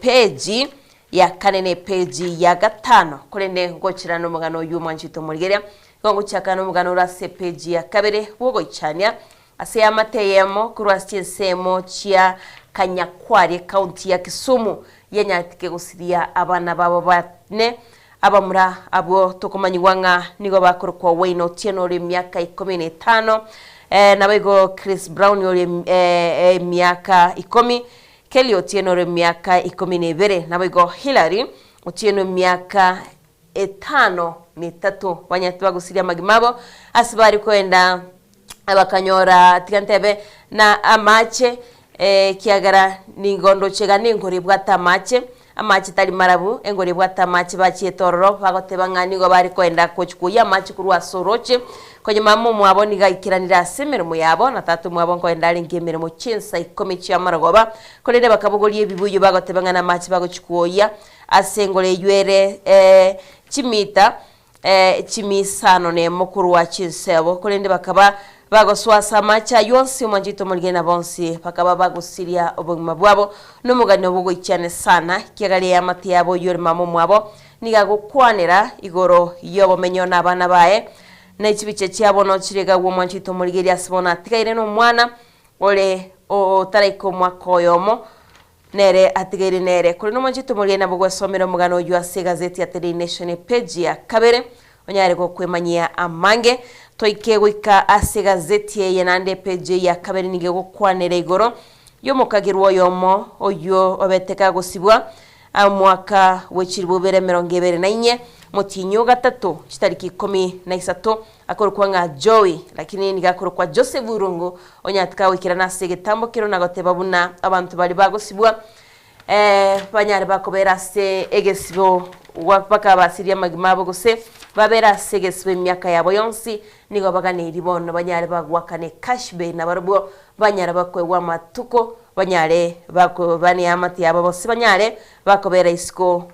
page ya kanene page ya gatano kurende ngochira no mugano yu Mwanchito Murigeria gongo chakano mugano rase page ya kabere wogo ichania ase amateyemo kurwastie semo chia Kanyakware county ya Kisumu yenyatike gusiria abana babo bane abamura abo tokomanyiwanga nigo bakorokwa Wayne Otieno ore miaka 15 na bego Chris Brown ore miaka 10 Kelly Otieno ore miaka 12 na bego Hillary Otieno miaka 5 banyati bagusiria magimabo asibari kwenda abakanyora tikantebe na amache kiagara ningondo chega ningori bwata amache tali marabu engori bwata amache bachietororo bagoteba ngani go bari kwenda kochkuya amache kurwa soroche kwenye mamu mwaboni gaikiranira semero muyabo na tatu mwabon kwenda ali ngemere mu chinsa ikomechi amaragoba kolede bakabogolie bibuyo bagoteba ngana amache bagochkuya asengole ywere chimita chimisano ne mukuru wa chinsebo kolende bakaba bagoswasa macha yonsi Mwanjito Murigena bonsi bakaba bagusiria obugima bwabo no mugano bugo icyane sana kiagale ya mati yabo yori mamo mwabo niga gukwanira igoro yobo menyo nabana bae na ikibice cyabo no kirega wo Mwanjito Murigeri asibona atigaire no mwana ole o tariko mwakoyomo nere atigaire nere kuri no Mwanjito Murigena bugo somero mugano yu ase gazeti ya The Daily Nation page ya kabere onyare go kwemanyia amange toike gwika ase gazeti ya Nandi page ya kabere nige gukwanira igoro yo mukagirwo yomo oyo obeteka gusibwa mwaka w'ekiribubere 2024 mutinyo gatatu kitariki 13 akorokwa nga Joey lakini nigakorokwa Joseph Burungu onyatka wikirana ase getambo kiro nagoteba buna abantu bali bagusibwa banyare bakobera se egesibo wapaka basiria magimabo gose babera segesibo myaka yabo yonsi nigo baganira bono banyare bagwakane cashbe na barbo banyare bakwewa matuko banyare bako bani amati yabo bose banyare bakobera isiko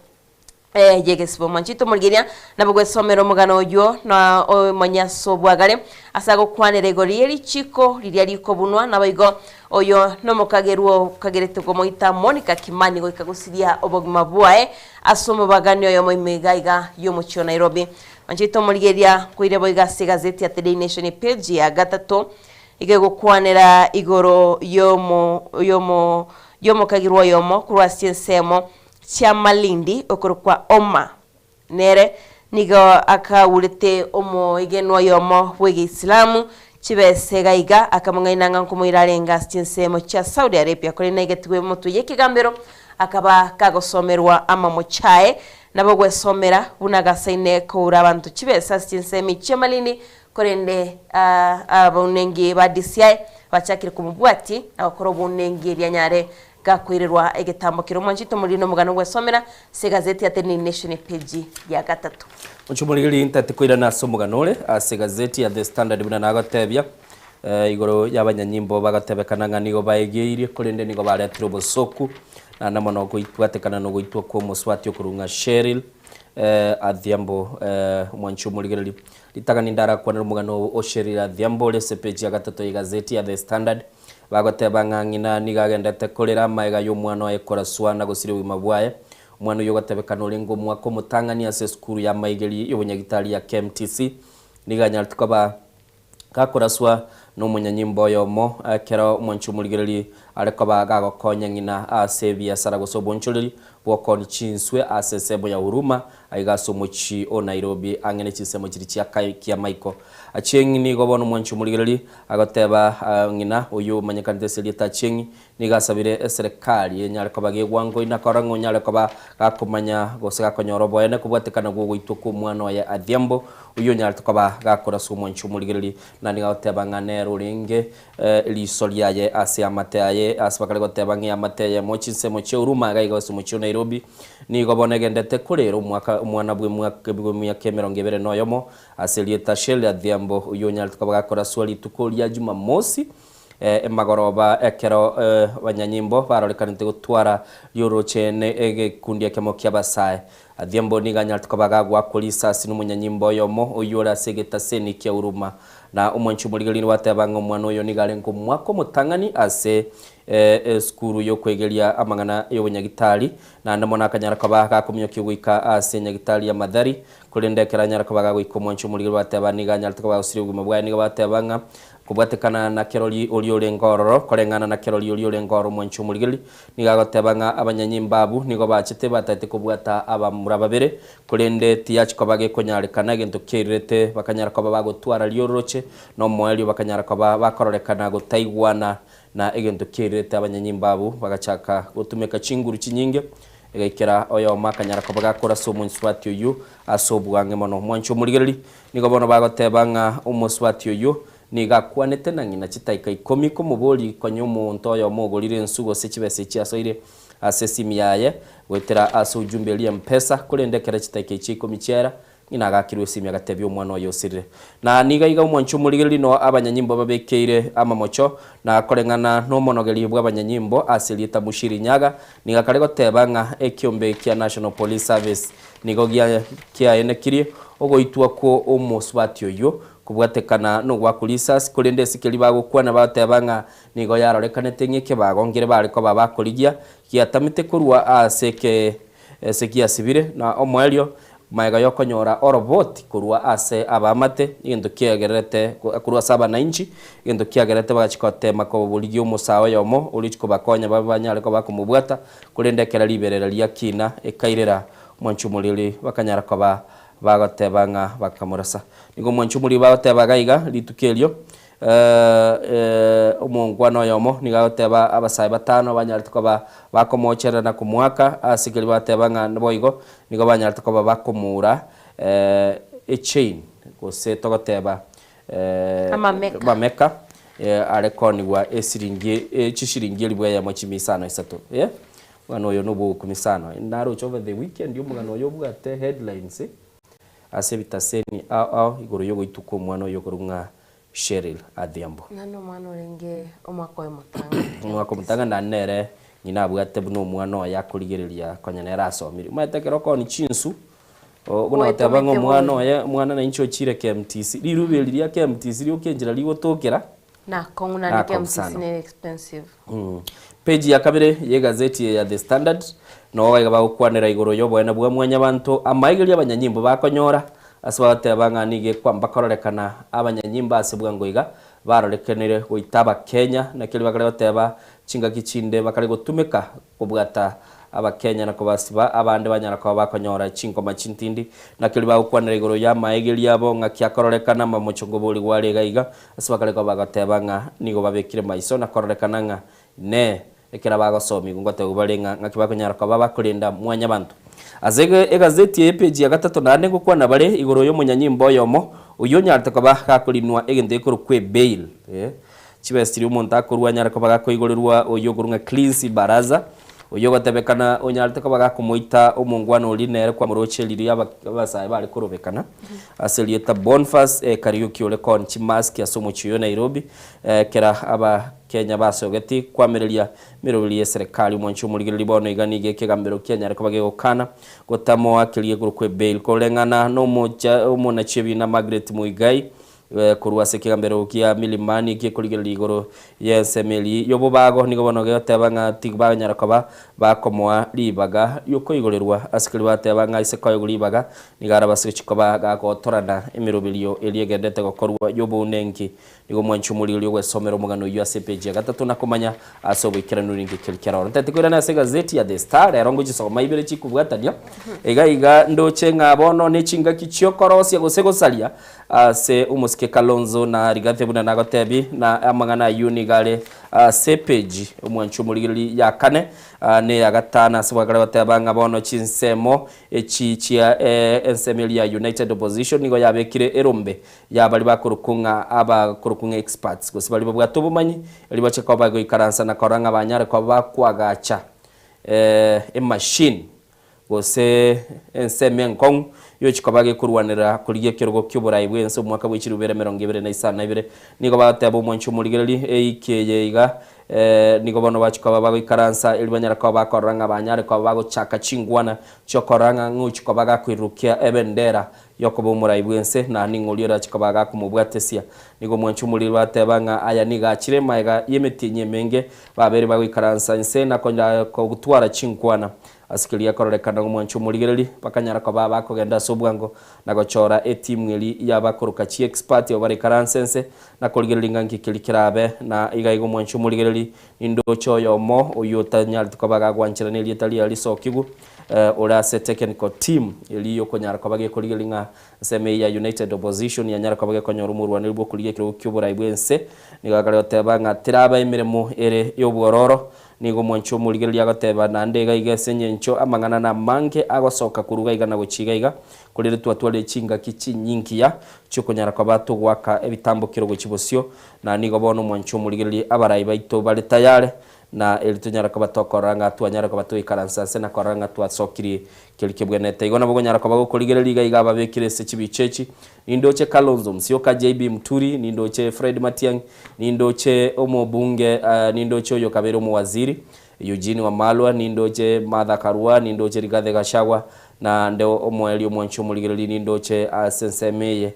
yegesibo Mwanjito Murigeria nabwo somero mugano yo na manyaso bwagare asago kwanere gori eri chiko liria liko bunwa nabayigo oyo no mukageruo kagerete ko moita Monica Kimani go ikagusiria oboguma bwae asomo bagani oyo moimegaiga yo mucho Nairobi. Mwanjito Murigeria kuire boiga gazeti ya The Daily Nation page ya gatatu igego kwanera igoro yomo kagirwa yomo kurwastie semo cha Malindi okorokwa Oma nere nigo akawulete omo igenwa yomo wege Islamu chibese gaiga akamungainanga nkumuirarenga stinsemo cha Saudi Arabia kuri negetwe mutu yekigambero akaba kagosomerwa ama muchae nabo gwesomera bunagasaine ko urabantu chibese stinsemi cha Malindi korende abonenge ba DCI bachakire kumubwati agakora bunengeria nyare gakwirirwa egetambo kiro mwanjito muri no mugano gwesomera se gazeti ya The Nation page ya 3 Muchumurigiri intati kwira na somuganore ase gazeti ya The Standard buna nagatebya igoro y'abanyanyimbo bagatebekana nga nigo baegeire kurinde nigo baretiro bosoku na namono goitwatekana no goitwa ko muswati okurunga Cheryl Adhiambo Mwanchumurigiri litagani ndara kwa mugano o Cheryl Adhiambo lese page ya 3 ya gazeti ya The Standard bagoteba ngangina nigagendete kurira maiga y'umwana ekora swana gusiri wimabwaye umwana uyo gatebekana urengo mwako mutangani ase skuru ya maigeri y'ubunyagitari ya KMTC niganya tukaba kakoraswa no munyanyimbo yomo kero Mwanchumurigiri ariko bagagokonya ngina ase biasara gosobonchuriri bwokoni chinswe ase sebo ya huruma aigaso muchi o Nairobi angene chisemo chiri chia kia Michael achengi ni gobono Mwanchumurigiri agoteba ngina uyu manyakante selita chengi nigasabire serikali yenyariko bagegwango inakorango nyariko gakumanya gosega konyorobo ene kubwatekana gugwitwa ku mwana ya Adhiambo uyu nyariko gakora su Mwanchumurigiri na nigoteba ngane ruringe lisolia ye ase amataye asbakale goteba ngi amataye mochinse mochi huruma gaigaso mochi Nairobi ni gobonegendete kurero umwana bwe mwaka 2020 noyomo aselieta Cheryl Adhiambo uyu nyariko bagakora swali tukolia Jumamosi emagoroba ekero banyanyimbo barorekanite gutwara yorochene egekundi akemo kyabasai Adhiambo niganya tukabagagwa kulisa sinu munyanyimbo yomo uyora segeta seni kya uruma na Mwanchumurigiri watebanga umwana uyo nigarengo mwako mutangani ase skuru yo kwegeria amangana y'ubunyagitari na ndamona akanyara kabaga kumyo kigwika ase nyagitari ya Madhari kurendekera nyara kabaga gwiko Mwanchumurigiri watebani ganya tukabaga usiri bwimabwa niga batebanga kubwatekana na keroli oliole ngororo korengana na keroli oliole ngoro Mwanchumurigiri nigagotebanga abanyanyimbabu nigo bachete batate kubwata abamurababere kurende tiyachiko bage konyarekana gento kirete bakanyara kwa bagotwara lyoroche no moelio bakanyara kwa bakororekana gutaigwana na egento kirete abanyanyimbabu bagachaka gutumeka chinguru chinyinge egekera oyo makanyara kwa bagakora so munswati uyu asobwange mono Mwanchumurigiri nigo bono bagotebanga umuswati uyu nigakwanete na ngina chitaika 10 ko muboli konyomo ntoyo mogolire nsugo sekibese chiasoire asesimi yaye wetera aso ujumbe li mpesa kurendekera chitaika 10 chera ngina gakirwe simi agatebyo umwana oyo sirire na niga Mwanchumurigiri no abanyanyimbo babekeire amamocho na korengana no monogeri bwa abanyanyimbo aselieta Mushiri Nyaga niga kare gotebanga ekyombe kya National Police Service nigo kya enekiri ogoitwa ko umuswati oyo kubwatekana no gwakulisa sikurende sikeli bagukwana batebanga nigo yarorekanete ngeke bagongere bariko babakoligia kiatamite kurwa aseke sekia sibire na omwelio maiga yokonyora orobot kurwa ase abamate ingendo kiagerete kurwa 7 ingendo kiagerete bagachikote makobuligi umusawe yomo ulichiko bakonya babanyale ko bakumubwata kurendekera liberera lya kina ekairera Mwanchumurigiri bakanyara ko bagatebanga bakamurasa nigo Mwanchumurigiri bagatebagaiga litukelio umungwano yomo nigateba abasai batano banyarituko bakomochera na kumwaka asigeli batebanga boigo nigo banyarituko bakomura chain gose togoteba amameka arekonigwa esiringi chishiringi libwa ya mochimisano isato mwana oyo nubu kumisano ndaro over the weekend yomugano oyo bwate headlines asebitaseni igoro yogo ituko mwana oyo kurunga Cheryl Adhiambo nano mwana orenge omwako mutanga omwako mutanga nanere nyina bwate buno mwana oya kurigereria konyanera asomiri matekero ko ni chinsu guna tabango mwana oya mwana na incho chire KMTC lirubeliria KMTC lyokenjira ligotokera na konguna ni KMTC ni expensive page ya kabere ye gazeti ya The Standard no waiga bakwanera igoro yobo ena bwa mwanya bantu amaigeri abanyanyimbo bakonyora aswate banganige kwamba kororekana abanyanyimba asebwa ngoiga barorekenere goitaba Kenya na kili bakale bateba chinga kichinde bakale gotumeka kubwata abakenya na kubasiba abande banyara kwa bakonyora chinko machintindi na kili bakwanera igoro ya maigeri yabo ngakyakorekana mamochongo boli gwale gaiga asbakale kwa bagateba nga nigo babekire maiso na kororekana nga ne ekera bagosomi ngote ubalenga ngakibakonyara kwa babakulinda mwanya bantu azege egazeti page ya 3 nane gukwana bare igoro yo munyanyimbo yomo uyo nyarta kwa bakakulinwa egende kuru kwe bail chibestiri umuntu akorwa nyara ko bagakoigorerwa oyo gurunga cleansi baraza oyo gatebekana onyarite ko bagakomoita omungwana olinere kwa muroche liri abasaye bari korobekana aselieta Boniface Kariuki ole kon chimask ya somo chiyo Nairobi kera aba Kenya basogeti kwamerelia mirobili ya serikali mwancho muligiri libono iganige kegambero Kenya ariko bagekana gotamo akiliye gurukwe bail kolengana no moja umona chebi na Margaret Muigai kurwase kegambero kia milimani ke kuligiri ligoro yensemeli yobo bago nigo bono getebanga tigba nyarako bakomoa libaga yoko igorerwa asikiri batebanga isekoyo gulibaga nigara basichikoba gagotorana emirobilio eliyegendete gokorwa yobo unenki nigo mwancho muligiri gwesomero mugano USPG gatatu nakomanya asobikira nuringi kirikira ntatikwira na gazeti ya The Star yarongo gisoma ibere chikubwatania iga ndoche ngabono nechinga kichiokorosia gosegosalia se umusike Kalonzo na Rigathi buna nagotebi na amangana unigale sepeji mwancho muligiri ya kane ne ya gatana swagara batebanga bono chinsemo echichia ensemeli ya United Opposition nigo yabekire erombe yabali bakurukunga abakurukunga experts gosibali babwato bumanyi libache ko bago ikaransa na koranga banyare ko bakwagacha machine gose ensemen kong yo chikobage kurwanira kuriye kirogo cy'uburayi bwense umwaka w'ikirubere 2022 nigo batebo mwancho muligeri eikeye iga nigo bono bachikoba bago ikaransa ilibanyara ko bakoranga banyare ko bago chaka chingwana chokoranga nguchikobaga kwirukia ebendera yokobo umurayi bwense na ningolira chikobaga kumubwatesia nigo mwancho muliri batebanga aya niga chirema iga yemetinye menge babere bago ikaransa nse na konja ko gutwara chingwana asikilia kororekana mwancho muligeri pakanyara ko baba kogenda sobwango nagochora etimu eli yabakoruka chi expert obare karansense na koligeri nganki kilikirabe na igaigo mwancho muligeri indocho yomo oyota nyalti ko baga gwanchira ne litali ali sokigu ora se technical team eli yokonyara ko bage koligeri nga seme ya United Opposition ya nyara ko bage konyora umurwa ne rwo kulige kiro cyubura ibwense nigagale otebanga tiraba imiremo ere yobwororo nigo mwancho muligeri yagateba nande gaigesenye ncho amangana na mange agosoka kuruga igana gucigaiga kurire twatwale chinga kichinyinkiya cyokonyara kwa batu gwaka ebitambukiro gukibosyo na nigo bono mwancho muligeri abarayi baito bali tayare na elitunyara kwa batokoranga twanyara kwa batu ikaransa sena koranga twasokiri kilikebwenete igona bogonyara kwa bago kuligeri liga igaba bekire se chibichechi nindoche Kalonzo Musyoka JB Muturi nindoche Fred Matiang'i nindoche omobunge nindoche oyo kabero mu waziri Eugene Wamalwa nindoche Martha Karua nindoche Rigathi Gachagua na ndeo omweli omwancho muligeri nindoche asensemeye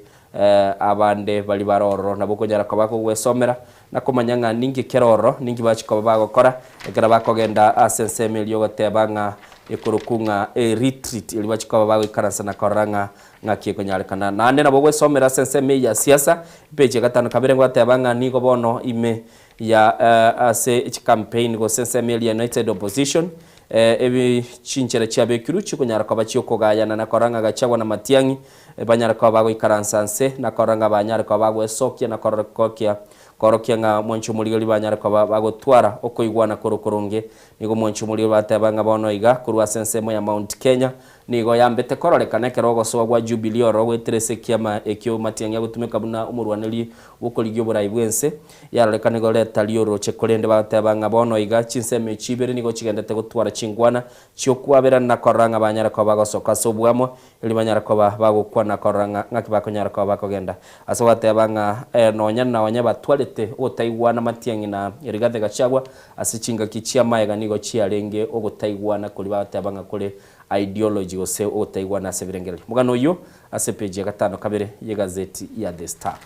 abande bali baroro nabokonyara kwa bako gwesomera nakomanyanga ningi keroro ningi bachiko bagokora ekera bakogenda asensemeli yogotebanga ekurukunga retreat ili bachiko bago ikaransa na koranga ngaki konyarekana nande nabo gwesomera senseme ya siasa peje gatano kabere ngwatebanga nigo bono ime ya ase campaign go senseme ya United Opposition ebi chinchera chiabe kiruchi kunyara kwa bachio kogayana na koranga Gachagua na Matiang'i banyara kwa bago ikaransanse na koranga banyara kwa bago esokia na korokia nga mwancho muligeri banyara kwa bago twara okoigwana korokoronge nigo mwancho muligeri batebanga bono iga kurwa sensemo ya Mount Kenya nigo yambete kororekana kerogo so gwa Jubilee oro weterese kiama ekyo Matiang'i agutumika buna umurwaneli wokoligyo burayi bwense yarekana go leta lioro chekolende batebanga bono iga chinseme chibere nigo chigendete gutwara chingwana cyokwabera na koranga banyara kwa bago soka sobwamo ili banyara kwa bago kwa na koranga ngaki bakonyara kwa bakogenda aso batebanga nonya na wanya batwalete otaigwana Matiang'i na Rigathi Gachagua asichinga kichia maega nigo chiarenge ogotaigwana kuli batebanga kule ideology ose otaigwana sevirengeri mugano yo asepeje gatano kabere ye gazeti ya The Star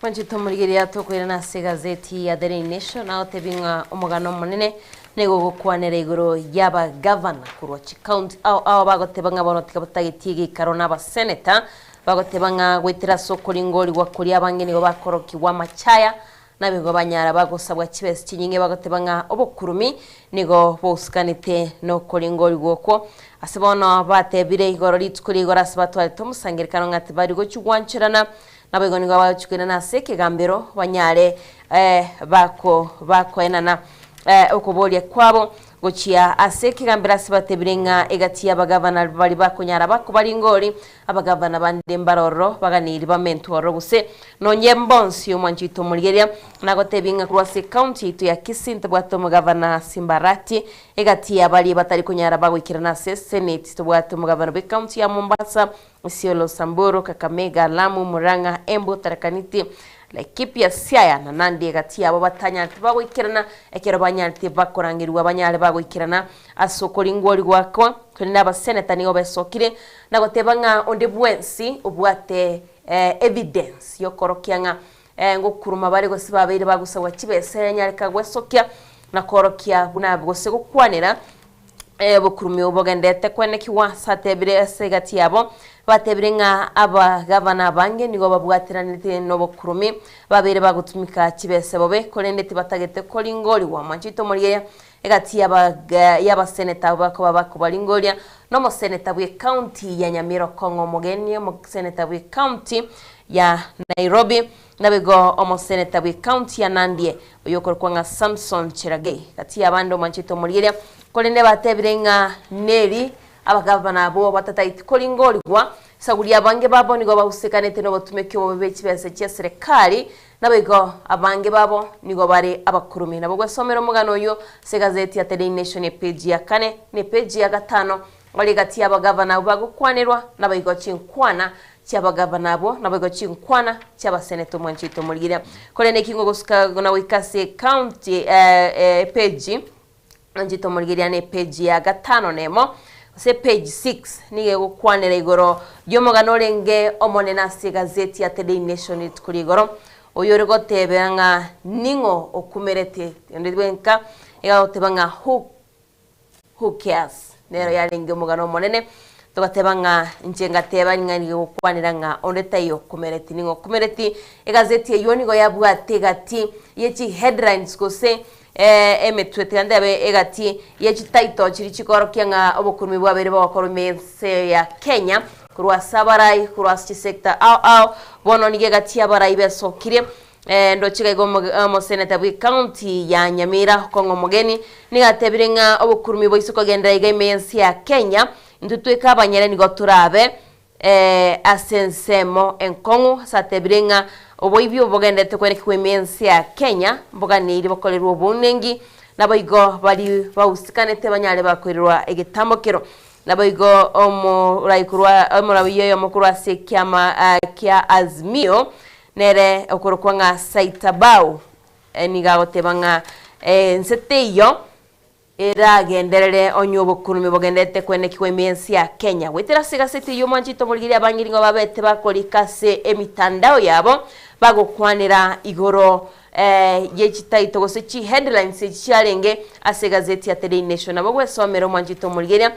Panchito muligeri yatokwira na gazeti ya The Nation aho tebinga umugano munene nego gukwanera iguru yaba governor kurwa county aho bagotebanga bono tikabatagitige karona ba senator bagotebanga gwitira sokoli ngoli gwa kuri abange nigo bakoroki wa machaya nabigo banyara bagosabwa kibesi kinyinge bagotebanga obokurumi nigo boskanite no koli ngoli gwoko asibono batebire igoro litukuri igoro asibatwale tomusangirikano ngati bari go cyugwanchirana nabigo nigo abachukina na seke gambero banyare bako enana okuboria kwabo gochia ase kigambira sibatebirenga egati abagavana bali bakunyara bakubalingori abagavana bande mbaroro baganiri bamentoro guse nonye mbonsi omwanjito muligeria nagotebinga kurwase county itu ya Kisinte bwato mugavana Simbarati egati abali batari kunyara bagwikirana se senate to bwato mugavana be county ya Mombasa Isiolo Samburu Kakamega Lamu Murang'a Embu Tarakaniti Laikipia ya Siaya na Nandi egati abo batanyalti bagwikirana ekero banyalti bakorangirwa banyale bagwikirana asokolingori gwako kuri abaseneta nigo besokire nagotebanga onde bwensi obwate evidence yokorokianga ngokuruma bari gose babere bagusabwa kibese nyalika gwesokia nakorokia buna bwose gukwanira bukurumi obogendete kweneki wasatebire segati yabo batebirenga abagavana bange nigo babwatiranite no bukurumi babere bagutumika kibese bobe kolendeti batagete kolingori wa manchito muriye egati y'abaseneta bako babako balingoria no mo seneta bwe county ya Nyamira Kongo Mogeni mo seneta bwe county ya Nairobi nabego omo seneta bwe county ya Nandie oyokorkwanga Samson Cherage kati y'abando manchito muriye kolende batebirenga neri abagavana abo batataiti kolingorigwa saguri abange babo nigo bahusikanete no batumeke bo bekibese cya serikali nabego abange babo nigo bari abakurumi nabo gwesomero mugano yo se gazeti ya Daily Nation page ya 4 ne page ya 5 wali gati abagavana bagukwanirwa nabego chinkwana cyabagavana abo nabego chinkwana cyabaseneto mwanchito muligira kolene kingo gusuka na wikase county page anjito muligira ne page ya 5 nemo se page 6 nige gukwanira igoro yomogano renge omonena se gazeti ya Daily Nation kuri igoro oyorego tebanga ningo okumerete ndibwenka ega tebanga who cares nero yarenge omogano monene togatebanga njenga tebanga nige gukwanira nga ondeta yo kumereti ningo kumereti egazeti yonigo yabwategati yechi headlines kose emetwete ndabe egati yechitaito chiri chikorokianga obukurumi bwabere bakorumense ya Kenya kurwa sabarai kurwa sector au bono nige gati abarai besokire ndo chikaigo mo seneta bwe county ya Nyamira Kongo Mogeni nigatebirenga obukurumi bwo isuko gendera igemense ya Kenya ndutweka abanyere nigo turabe asensemo enkongo satebirenga oboibyo bogendete kwereka kwemense ya Kenya mboganiri bakolerwa obunengi naboigo bali bausikanete banyale bakorerwa egetambokero naboigo omuraikurwa omurabiye yomukurwa se kyama kya Azmio nere okorokwanga Saitabau enigagotebanga nseteyo era genderere onyobo kurumi bogendete kweneki kwemensi ya Kenya wetera sigasete yo manchito muligiri abangiringo babete bakolikase emitandao yabo bagokwanira igoro yechitaito gose chi headlines chiarenge ase gazeti ya Daily Nation abogwe somero manchito muligiri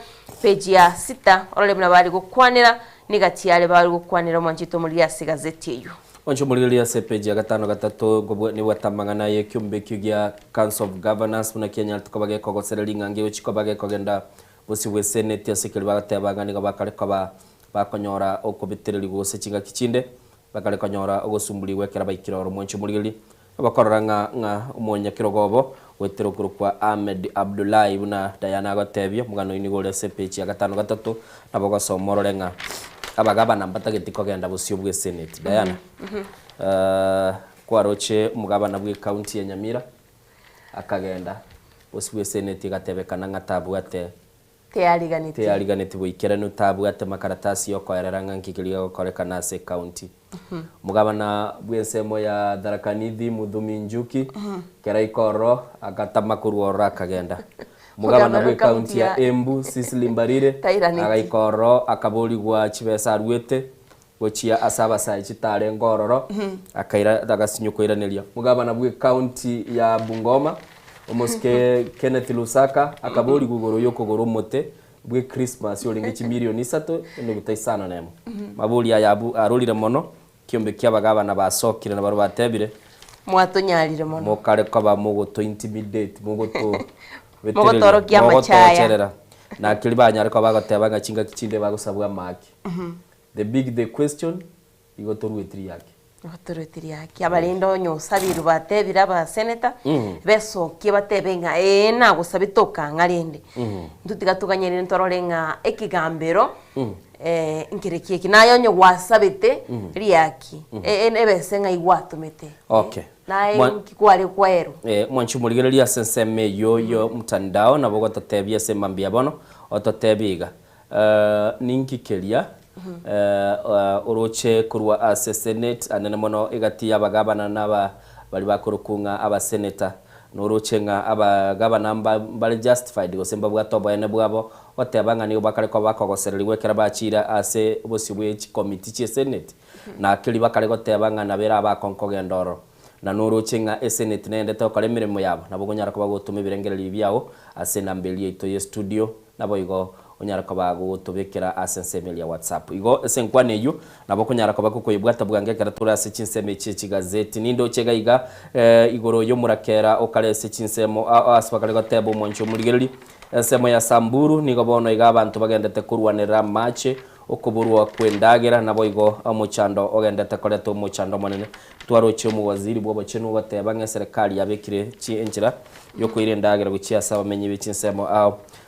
page ya 6 orale mna bari gokwanira nigatiale bari gokwanira manchito muligiri ase gazeti yo oncho muligiri ase page ya 5 gobwe ni watamangana ye kyumbe kigya Council of Governance muna Kenya tukabage kogosereri ngange uchikobage kogenda bosi we senate asekeli bagatebagani gabakare koba bakonyora okobitereri gose kinga kicinde bakare konyora ogosumbuli wekera baikiroro mwencho muligiri abakoranga nga umonya kirogobo wetero kwa Ahmed Abdullahi buna Diana Gotebyo mugano ini gole ase page ya 5 nabogo somororenga abagabana mbatageti kogenda busyo bwe senate Diana kwaroche umugabana bwe county ya Nyamira akagenda busyo senate gatebekana ngatabu ate tealiganiti bwikera no tabu ate makaratasi yo koereranga nkikiliga korekana ase county mugabana bwensemo ya Tharaka-Nithi Muthumi Njuki kera ikoro akatamakurwa akagenda mugabana bwe county ya Embu Cecily Mbarire agaikoro akaboli gwa Chibesa Rwete gochia asaba sai chitare ngororo akaira dagasinyo iraniria mugabana bwe county ya Bungoma omoske Kenneth Lusaka akaboli gugoro yokogoro mote bwe Christmas yolingi milioni 3 ndo gutaisana nemo mabuli ya arolire mono kiombe kyabagabana basokire na baro batebire mwatonyarire mono mokare kaba mugoto intimidate mugoto mogotorokia machaya na kilibanya ariko bagoteba nga kinga kicinde bagusabwa maki the question igotorwe 3 yake Otoretiria ki abalindo nyosabiru batebira ba senator beso ki batebenga na gusabitoka ngarinde ndutigatuganyire ntororenga ekigambero nkirekie kinayo nyo wasabite riaki ebese ngai watumete okay naye kikwale kwero mwanchu muligereria senseme yoyo mtandao na bogo totebia semambia bono ototebiga ninkikeria uroche kurwa ase senate anene mono igati abagabana naba bali bakurukunga aba senator nuroche nga abagabana bali justified gosemba bwatobo ene bwabo otebanga ni bakare ko bakogosereri gwekera bachira ase bosibwe committee che senate na kili bakare gotebanga nabera abakonkogenda ndoro na nuroche nga senate nende to kare mirimo yabo nabo gonyara ko bagotuma birengereri byabo ase nambeli ito ye studio nabo igo onyara ko bagotubekera ase nseme ya WhatsApp igo ese nkwane yo nabo konyara ko bakukoyibwata bwange kera turase chinseme che gazeti nindo chega iga igoro yo murakera okarese chinsemo asbakale gotebo moncho murigereri nsemo ya Samburu nigo bono iga abantu bagendete kurwanira mache okuburwa kwendagera nabo igo amuchando ogendete koleto muchando manene twaroche mu waziri bwo bachenu bateba nge serikali yabekire chi enchira yo kwirendagera guchia saba menye bichinsemo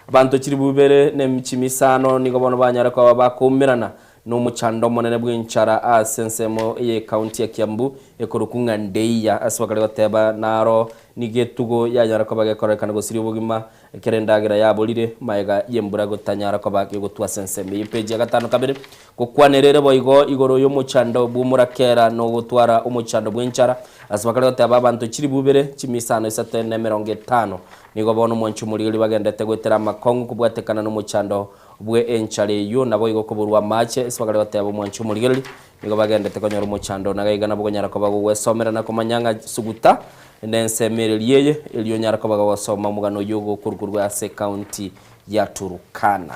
abantu kiri bubere ne michimisano nigo bono banyara ko bakumirana no muchando monene bwinchara asensemo ye county ya Kiambu ekorukunga ndeya aswakale bateba naro nigetugo yanyara ko bagekorekana gusiri bugima kerendagira yabolire maega yembura gotanyara ko bage gotwa senseme ipeje gatano kabere kokwanerere boigo igoro yo muchando bumurakera no gutwara umuchando bwinchara aswakale bateba abantu kiri bubere chimisano isatene 50 nigo bono mwanchu muri bagendete gwetera makongo kubwatekana no muchando bwe enchare yo nabo igo kuburwa mache iswagale bateba mwanchu muri nigo bagendete konyora muchando nagaiga nabo gonyara ko bagwesomera na komanyanga suguta nensemereriye eliyo nyara ko bagawasoma mugano yogo kurukurwa ase county ya Turukana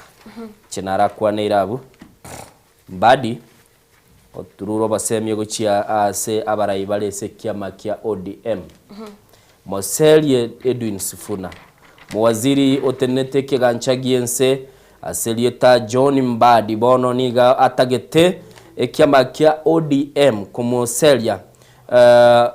chenara kwa neirabu mbadi otururo basemye guchia ase abarayi balese kiama kia ODM Moselie Edwin Sifuna muwaziri otenete keganchagiense aselieta John Mbadi bono niga atagete ekiama kia ODM kumuselia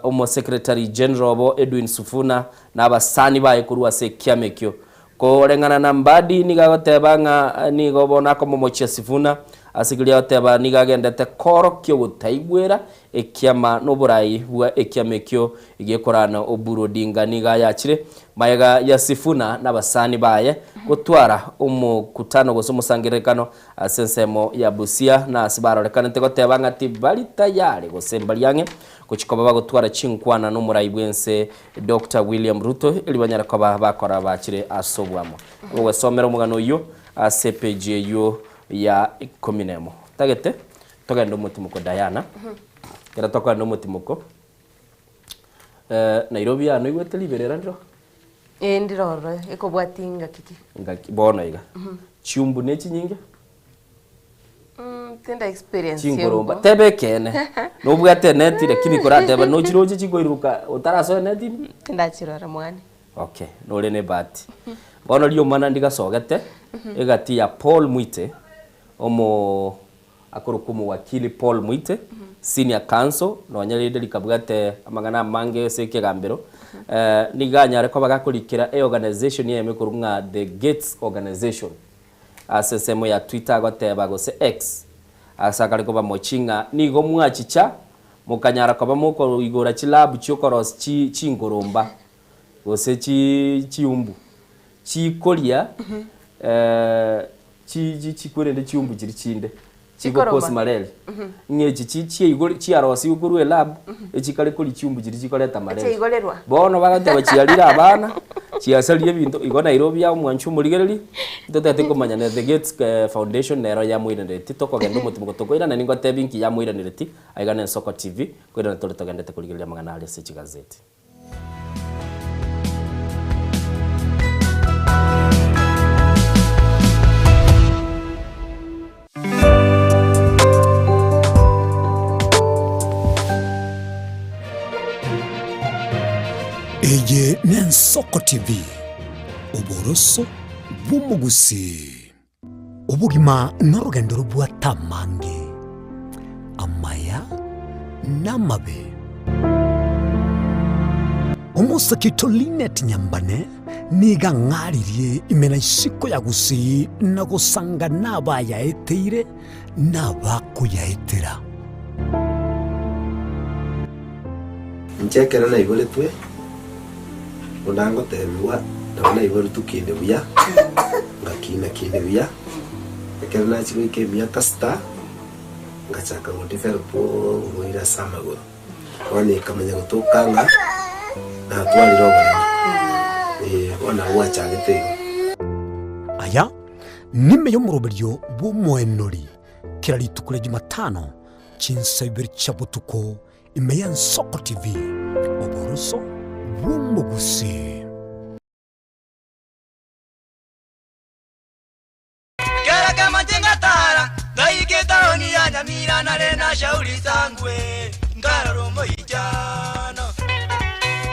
omo secretary general bo Edwin Sifuna na abasani baye kurwa se kiamekyo ko rengana na Mbadi niga gotebanga nigo bona ko momochia Sifuna asigilia oteba niga gendete korokyo gutaigwera ekiama noburayi bwa ekiamekyo igekorana Oburu Odinga niga yachire mayega ya Sifuna n'abasani baye gutwara umukutano gosomusangirekano asensemo ya Busia na asibarorekana tegotebanga ati bali tayari gosemba lyange kuchikoba bagutwara chinkwana n'umurayi bwense Dr. William Ruto elibanyara ko bakora bachire asobwamo wowe somero mugano yo ACPGU ya kominemo tagete togenda umutimuko Diana kera tokanda umutimuko Nairobi ano igwete liberera ndo ndiroro ekobwatinga kiki ngaki bona iga chumbu nechi nyinge tenda experience chingoromba tebe kene no bwate net lakini korateba no chiroje chigoiruka utaraso net ndachirora mwani okay no rene bati bono liyo mana ndigasogete egati ya Paul Mwite omo akurukumu wakili Paul Mwite senior counsel no nyalide likabwate amagana mange seke gambero niganya reko bagakurikira organization yeme kurunga the Gates organization asesemo ya Twitter goteba gose X asakari ko bamochinga nigo mwachicha mukanyara ko bamoko igora chilabu chyokoros chingoromba gose chiumbu chikolia chikurende chiumbu chiri chinde chiko kosmarel ngechi igore chiarosi ukurwe lab echikale kuri chiumbu chiri chikoleta marel bono bagate bachialira abana chiasalie bintu igona Nairobi ya mwanchu murigereri ndotate komanya na the Gates Foundation nero ya muireneti tokogenda umutima tokoira na ningo tebinki ya muireneti aigana Soko TV kwenda tolitogendete kurigereria magana ali se gazeti Eye Soko TV uboroso bw'umugusi ubugima n'urugendo rubwa tamange amaya n'amabe. Umusakito Linet Nyambane niga ng'aririe imena isiko ya Gusii na gusanga n'abayaeteire n'abakuyaetera. Nchekera na ibole twe unango tebiwa ndabona ibole tukinde buya ngakina kinde buya ekera na chiko ikemia kasta ngachaka ngotifero po muira samagoro wani kamenya gutokanga na twali roba wana wacha gete aya nime yo muroberio bumwenori kirali tukule Jumatano chinsabiri chabutuko imeya Nsoko TV oboroso bumugusi kera kama tingatara daiketa oni ya nyamira na rena shauri sangwe ngararombo ijana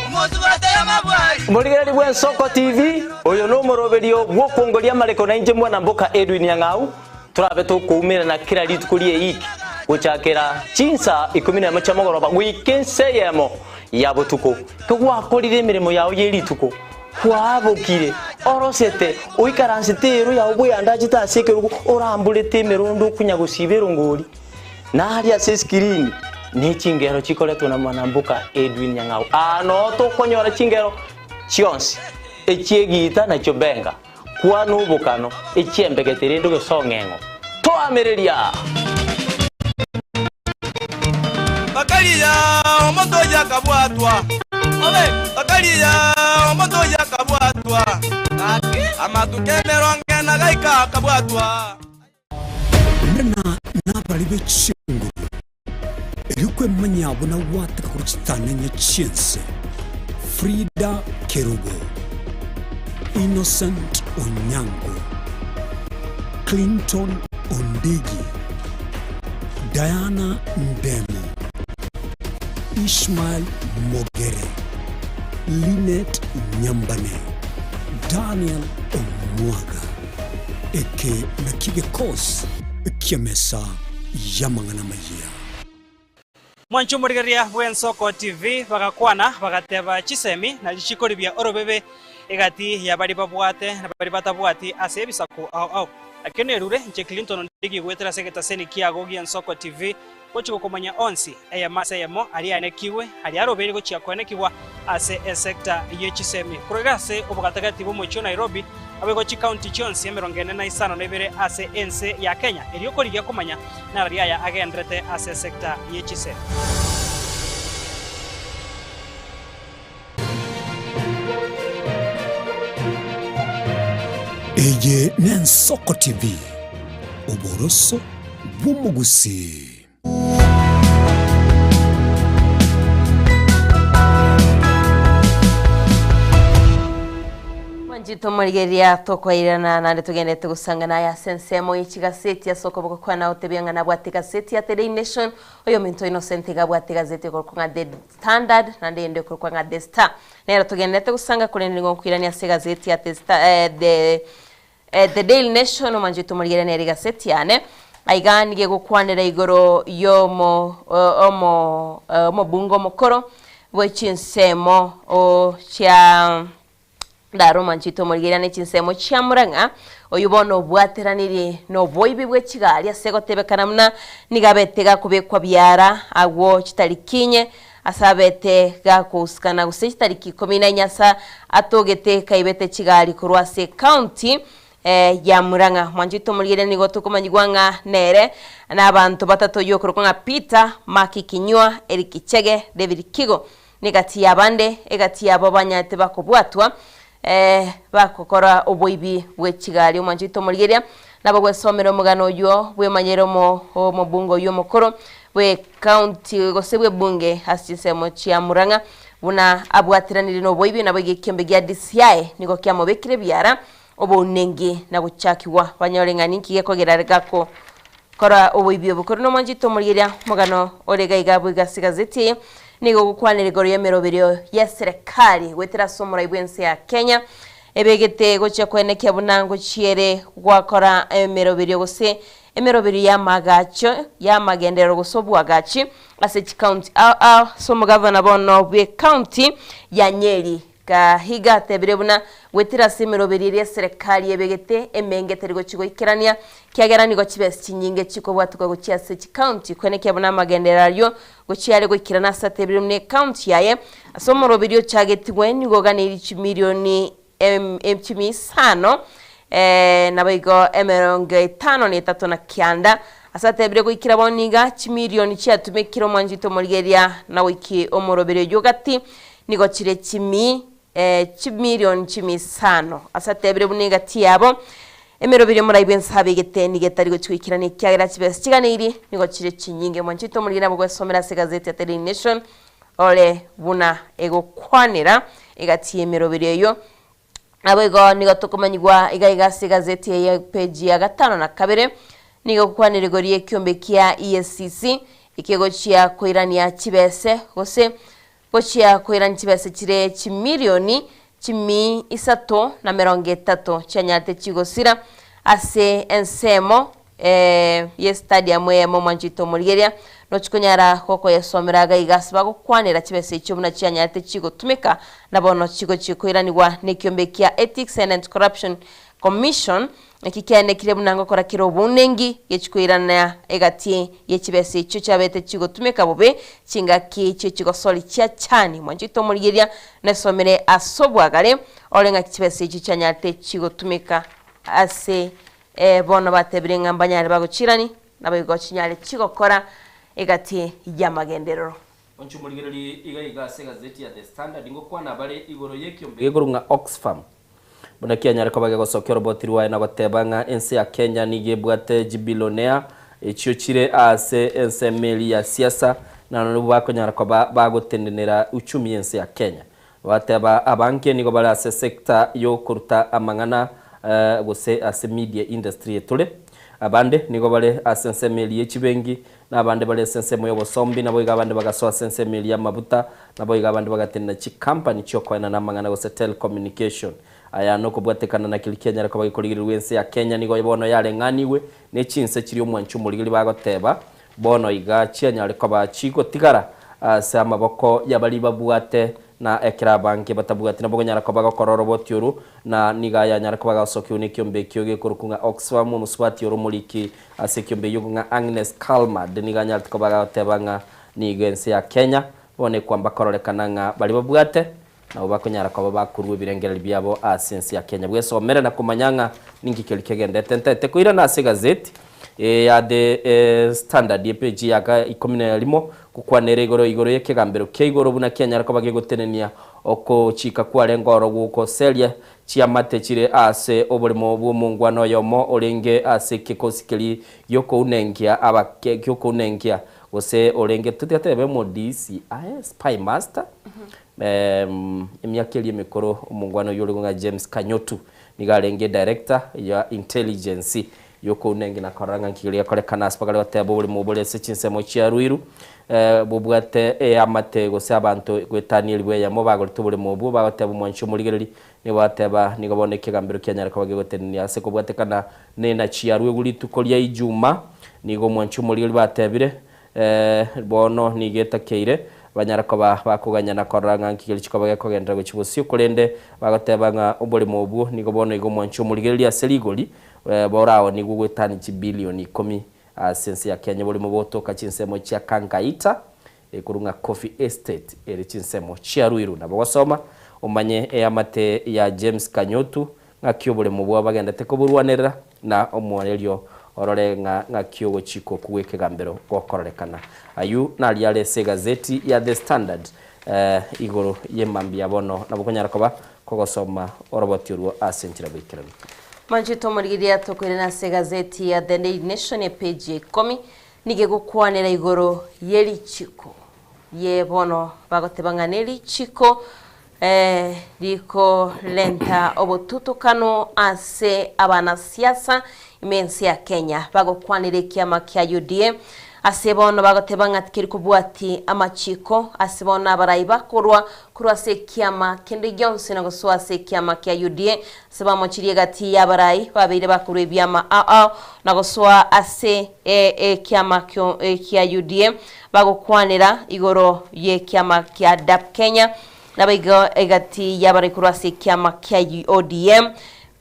umozu bataya mabwari Murigeri bwa Nsoko TV oyo no muroberio gwokongoria mareko na inje mwana mboka Edwin Yang'au turabe tukumira na kira litukulie iki guchakira chinsa 11 cha mogoroba wikenseyemo yabo tuko kugwakorire mirimo yawo yerituko kwabokire orosete uikaransitero yawo buyanda chitasekeruko orambulete mirondo kunyagusibero ngori na hali ya screen ni chingero chikoleto na mwanambuka Edwin Yang'au ano to konyora chingero chionsi echiegita na chobenga kwa nubukano echiembegetere ndo gesongengo to amereria Bakalia omoto yakabwatwa obe bakalia omoto yakabwatwa amatukemero ngena gaika kabwatwa n'abari b'Kingo erikwe manyabo na wataka kurutana nyachiense Frida Kerubo, Innocent Onyango, Clinton Ondigi, Diana Ndemo, Ishmael Mogere, Linet Nyambane, Daniel Omwaga, eke nakige kos kiamesa yamangana maya. Mwanchu murigeria bwa Nsoko TV bagakwana bagateba chisemi na chikori bya orobebe egati ya bari babwate na bari batabwati ase bisako au akene rure nche Clinton ndigi gwetera seketa seni kiago gya Nsoko TV kochiko komanya onsi eya masayemo ali anekiwe ali arobere ko chiakwanekiwa ase sector yechisemi kurogase obugatagati bo mucho Nairobi abego chi county chonsi emerongene na isano nebere ase ense ya Kenya elioko ligia komanya na ria ya agendrete ase sector yechisemi. Eye ni Nsoko TV oboroso bumugusi. Jito murigeria tokwairana na tugendete gusangana ya sensemo ichigaseti ya soko boko kwa na otebyanga na bwati gaseti ya The Nation oyo minto Innocent ga bwati gazeti ko kwa The Standard na ndende ko kwa The Star nero tugendete gusanga kuleni ngokwirani ya gazeti ya The Star The Daily Nation manjito murigeria ne gaseti yane aiganige gukwanira igoro yomo omo bungo mokoro bwechinsemo o cha Daro manchito murigeria ne chinsemo cha Murang'a oyubono bwateraniri no boibi bwe kigali asego tebekanamna nigabete gakubekwa byara agwo kitalikinye asabete gakuskana guse kitaliki 14 atogete kaibete kigali kurwase county ya Murang'a manchito murigeria nigo tukumanyigwanga nere n'abantu batatu yokorwa Peter Makikinywa Eric Chege David Kigo nigati yabande egati yabo banyate bakobwatwa bakokora oboibi bwe kigali manjito murigeria nabo gwesomero mugano yo bwe manyero mo bungo yo mokoro bwe county gosebwe bunge hasisemo chia Murang'a buna abwatiranire no boibi nabo gikembe gya DCI niko kyamo bekire byara obonenge na buchakiwa banyorengani kigekogera gako kora oboibi obukoro no manjito murigeria mugano orega igabwe gasigazeti nigo gukwanira igoro yemeroberio ya serikali wetera somora ibwense ya Kenya ebegete gocha kwenekia bunango chiere gwakora emerobiri gose emerobiri ya magacho ya magendero gosobwa gachi ase county somo governor bono bwe county ya Nyeri kahiga tebirebuna wetira semerobiri ya serikali ebegete emengete rigo chigoikirania kiagerani go chibes chinyinge chiko bwatuko gochia se county kwenekia buna magendero alyo gochiare goikirana sa tebirumne county yaye somo robirio chagetigwe ni goganiri milioni M5 nabigo M53 na kianda asate bire guikira boniga chimilioni chiatume kiro mwanjito moligeria na wiki omorobere yogati nigo chire chimilioni 5 asate bire buniga tiabo emerobere muraiben sabe geteni getari go chwikira ni kyagira chibes chiganiri nigo chire chinyinge mwanjito moligeria bwo somera se gazeti ya Daily Nation ole buna ego kwanira igati emerobere yo abego nigo tukumanyigwa igaiga gazeti ya page ya 5 na 2 nigo kwanirigorie kiombe kia ESCC ikigochia koirania chibese gose gochia koirania chibese chire chimilioni 330 chanyate chigosira ase ensemo ye stadium ya Mwanjito Moligeria no chikunyara koko yasomeraga igasiba gukwanira chibese icho buna chanyate chigotumika nabono chigo chikoiranirwa nekiombe kia Ethics and Anti-Corruption Commission ekikene kire bunango kora kiro bunengi yechikoirana egati yechibese icho chabete chigotumika bobe chingaki icho chigosoli chia chani Mwanjito Moligeria nasomere asobwagare olenga chibese icho chanyate chigotumika ase bono batebirenga mbanyare baguchirani nabigo chinyale chigokora egati ya magenderero onchumuligereri igaiga se gazeti ya The Standard ngokwana bare igoro yekiombe igorunga Oxfam buna kianyare ko bagego sokero botirwa na batebanga ense ya Kenya nigebwate jibilonea echo chire ase ense meli ya siasa na no bakonyara ko bagotendenera uchumi ense ya Kenya bateba abanke nigo bala ase sector yo kuruta amangana gose ase media industry etule abande nigo bale asense meli yechibengi nabande bale sense moyo bosombi nabo igabande bagasoa sense meli ya mabuta nabo igabande bagatenna chi company cyo kwana namangana gose telecommunication aya no kubwatekana na kilikenya rako bagikoligira wense ya Kenya nigo bono yale nganiwe ne chinse kiri omwanchu muligiri bagoteba bono iga chianyare ko bachiko tigara asa maboko yabali babwate na ekira banki batabwate na bogonyara ko bagakororo botiuru na nigaya nyara ko bagasokiyo ne kiombe kyoge kurukunga Oxfam muswati yoro muliki asekiombe yugunga Agnes Kalma de niganya ko bagatebanga nigense ya Kenya bone kwamba kororekananga bali babwate na ubakonyara ko bakurwe birengereri byabo asense ya Kenya bwesomere na kumanyanga ningikeli kegende tente kuira na se gazeti ya The Standard yepeji yaga ikomine limo kukwanere igoro yekegambero keigoro buna Kenya ko bagegotenenia oko chika kwale ngoro guko selia chiamate chire ase obolimo bwo mungwano yomo olenge ase kikosikeli yoko unengia abake yoko unengia ose olenge tutetebe mo DCI spy master emyakeli emikoro mungwano yolenga James Kanyotu nigalenge director ya intelligence yoko unengi na koranga nkilia kole kanas pagale watebo buli mubole sechinse mo chiaruiru bubwate amate gose abantu gwetanieli bwe ya mobago tubule mubu bagatebo mwanchu muligereri ni bateba nigaboneke gambiro kyanyara ko bagegotenni ase ko bwatekana ne na chiarwe guli tukolia ijuma nigo mwanchu muligereri batebire bono nigeta keire banyara ko bakuganya na koranga nkigeli chiko bagekogenda go chibusio kulende bagatebanga obole mubu nigo bono igo mwanchu muligereri aseligoli borao ni gugwetani chibilioni 10 sense ya Kenya boli muboto kachinsemo cha Kankaita kurunga Coffee Estate eri chinsemo cha Ruiru na bawasoma umanye amate ya James Kanyotu ngakyo boli mubwa bagenda tekoburwanera na omwelyo orore ngakyo go chiko kuweke gambero gokororekana ayu nali yale se gazeti ya The Standard igoro yemambia bono na bukonyara koba kogosoma orobotiruo asentira bikirana Mwanjito Moligeria tokwire na se gazeti ya The Daily Nation ya page 10 nige gukwanira igoro yeli chiko ye bono bagotebanganeli chiko liko lenta obotutukano ase abana siasa imensi ya Kenya bagokwanire kiama kya UDA asebono bagoteba ngatikiri kubwati amachiko asebono abaraiba kurwa se kiama kende gyonse na guswa se kiama kya UDA seba mochirie gati yabarai babeire bakurwe byama na guswa ase kiama kya UDA bagokwanira igoro ye kiama kya DAP Kenya nabigo egati yabarai kurwa se kiama kya ODM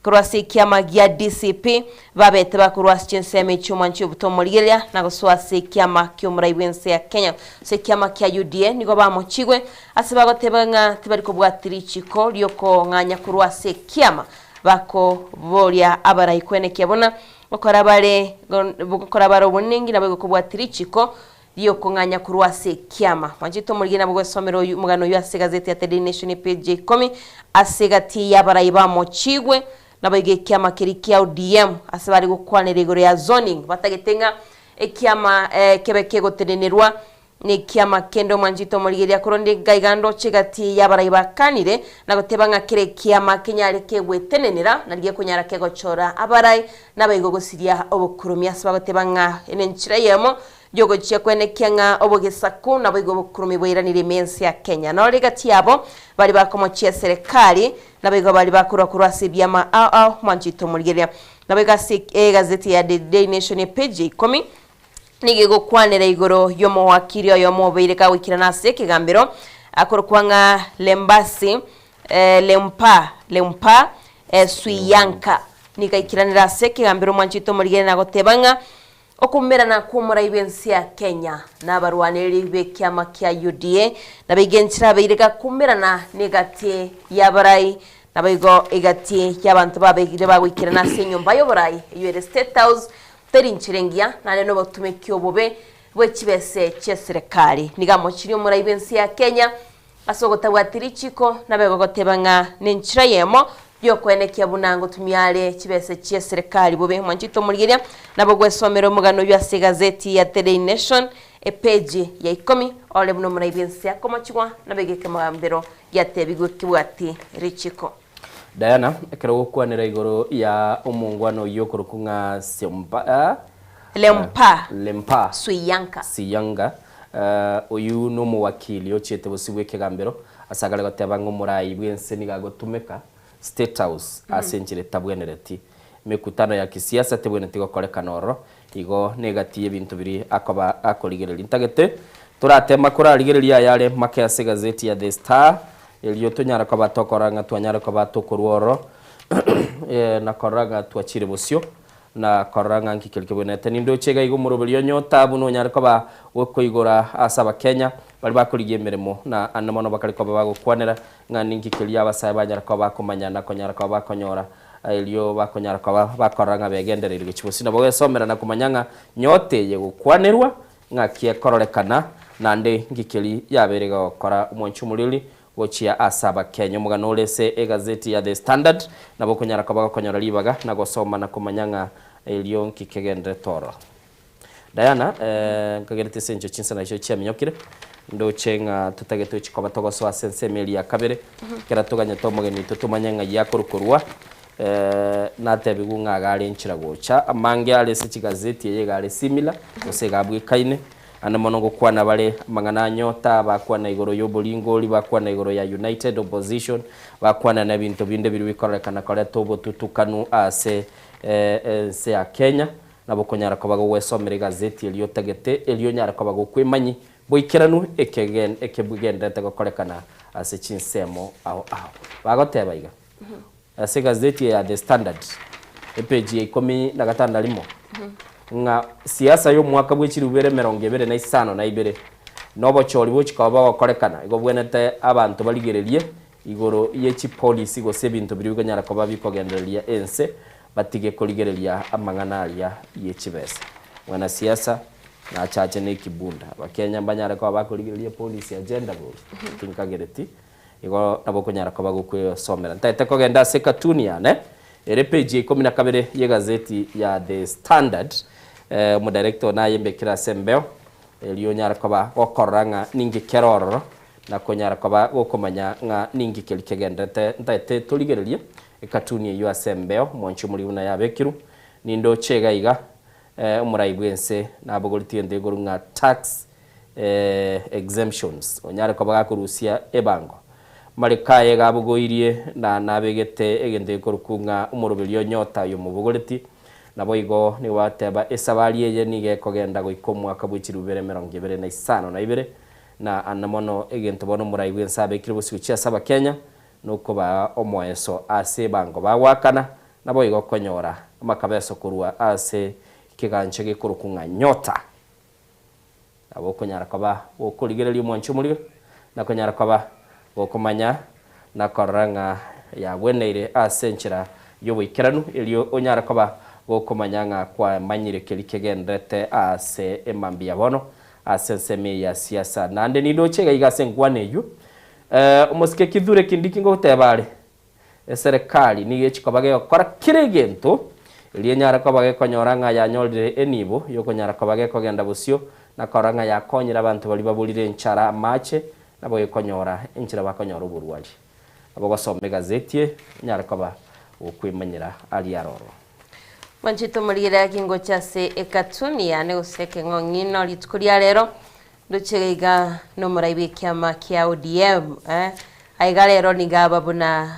kurwasi kiama gya DCP babete bakurwasi chinseme chuma nchi butomoligeria na guswasi kiama ky'umuraibense ya Kenya se kiama kya UDA nigo bamochigwe asibagotebanga tibari kubwatiri chiko lyoko nganya kurwasi kiama bako bolia abarai kwene kebona bakora bare ubunengi nabo kubwatiri chiko lyoko nganya kurwasi kiama manjito muligina bwo somero mugano yase gazeti ya The Daily Nation page 10 asegati yabarai bamochigwe nabage kiama kirikia ODM asabari gukwanira igoro ya zoning batagetenga ekiama kebeke gotenerwa ni kiama kendo manjito murigeria kuronde gaigando chigati yabarayibakanire nagotebanga kire kiama kenyare kegwetenenera nariye kunyara kegochora abarai nabayigo gosiria obukurumya asabagotebanga enenchira yemo yogo chiakwene kenga obogesaku nabayigo obukurumi bwiranire mensi ya Kenya no regati yabo bali bakomochia serikali nabayigo bali bakura sibyama manjito murigeria nabayiga gazeti ya The Daily Nation page 10 nigego kwanera igoro yomo wakiri yomo beireka wikira nase kigambiro akorokwanga lembasi lempa suyanka nikaikiranira se kigambiro manchito murigene nagotebanga okumera na kumura ibensi ya Kenya nabarwaniri bekyama kya UDA nabigenchira beireka kumera na negati yabarai nabigo igati yabantu babegire bagwikira nase nyumba yoborai UR State House terinchirengia nane no batumekyo bobe bwekibese cyeserekali nigamo kiri muri ibensi ya Kenya asogota watirichiko nabego gotebanga nenchira yemo byokwenekya bunango tumyale kibese cyeserekali bobe manjito murigeria nabo gwesomero mugano bya gazeti ya The Daily Nation page ya 10 ole buno muri ibensi ya komachwa nabegeke magambero yatebigwe kibwati richiko Diana ekero kwanira igoro ya omungwano yokurukunga lempa suyanka uyu no muwakili ochete busibwe kegambero asagale gotebanga umurai bwense nigagotumeka State House asenjire tabwenereti mekutano ya kisiasa tebweneti gokorekana oro igo negatiye bintu biri akoba akoligereri ntagete turatema kuraligereria yale makya gazeti ya The Star eliyo tunyara kwa batokoranga twanyara kwa batokorworo na koranga twachire bosyo na koranga nkikelekebonete nindo chega igo murobelyo nyota buno nyara kwa wokoigora asaba Kenya bali bakoligie meremo na anamono bakali kwa bagokwanera ngani nkikelia abasaya banyara kwa bakomanyana konyara kwa bakonyora eliyo bakonyara kwa bakoranga begenderere gichibosi nabo gesomera na kumanyanga nyote ye gukwanerwa ngakie kororekana nande nkikeli yaberega gukora umonchu mulili wochia asaba Kenya mugano lese egazeti ya The Standard nabo kunyara kabaga konyora libaga na gosoma na kumanyanga elion kikegende toro Diana kagerete senjo chinsana icho chia minyokire ndo chenga tutageto chikoba togoso asense meli ya kabere kera tuganya tomogeni tutumanyanga yakorukorwa na tebigunga gari nchira gocha amange alese chigazeti ye gari similar osegabwe kaine ana monongo kwana bale mangana nyota bakwana igoro yobolingoli bakwana igoro ya United Opposition bakwana na bintu binde biri bikorekana kale tobo tutukanu ase se ya Kenya nabo konyara ko bago wesomere gazeti eliyo tagete eliyo nyara ko bago kwemanyi boikiranu ekebugenda tagokorekana ase chinsemo ao bagoteba iga ase gazeti ya The Standard page 10 limo nga siasa yo mwaka bwechiri ubere 2025 na ibere nobo chori bochikaba bakorekana igo bwenete abantu baligererie igoro yechi policy go sebintu biri biganyara ko babikogendereria ense batige koligereria amanganaria yechibesa wana siasa na chache ne kibunda bakenya banyara ko bakoligereria policy agenda go tinkagereti igo nabo konyara ko bagokwe somera ntete kogenda se katunia ne ere page 12 ye gazeti ya The Standard mu director na yembe kira sembeo eliyo nyara koba okoranga ningi keroro na konyara koba okomanya nga ningi kelikegendete ntete tuligerelie ekatuni yo sembeo monchi muri una yabekiru nindo chega iga umurai bwense nabogoritie ndeguru nga tax exemptions onyare ko bagakurusia ebango marikaye gabugoirie na nabegete egende korukunga umurubirio nyota yo mubugoriti nabo igo ni wateba esabari eye nige kogenda goikomwa kabuchiru bere 2025 na ibere na anamono egento bono murai bwensabe kiribusiku chia saba Kenya nuko ba omweso ase bango bagwakana nabo igo konyora makabeso kurua ase kiganche gikurukunga nyota abo konyara koba okurigereria mwancho muri na konyara koba okumanya na koranga ya weneire asenchira yowikeranu elio onyara koba okumanya nga kwa manyire kelikegendete ase emambia bono ase seme ya siasa nande ni dochega igasengwane yu umuske kidhure kindiki ngo tebare serikali ni yechikobage kora kiregento elio nyara koba konyoranga ya nyolire enibo yokonyara koba kogenda busio na koranga ya konyira abantu bali babulire nchara mache nabo yekonyora enchira bakonyora uburwali abo basome gazeti nyara koba okwimanyira ali aroro Manchito murira kingo chase ekatuni ane useke ngongino litukuria rero nduchega no muraibe kyama kya ODM aiga rero nigaba buna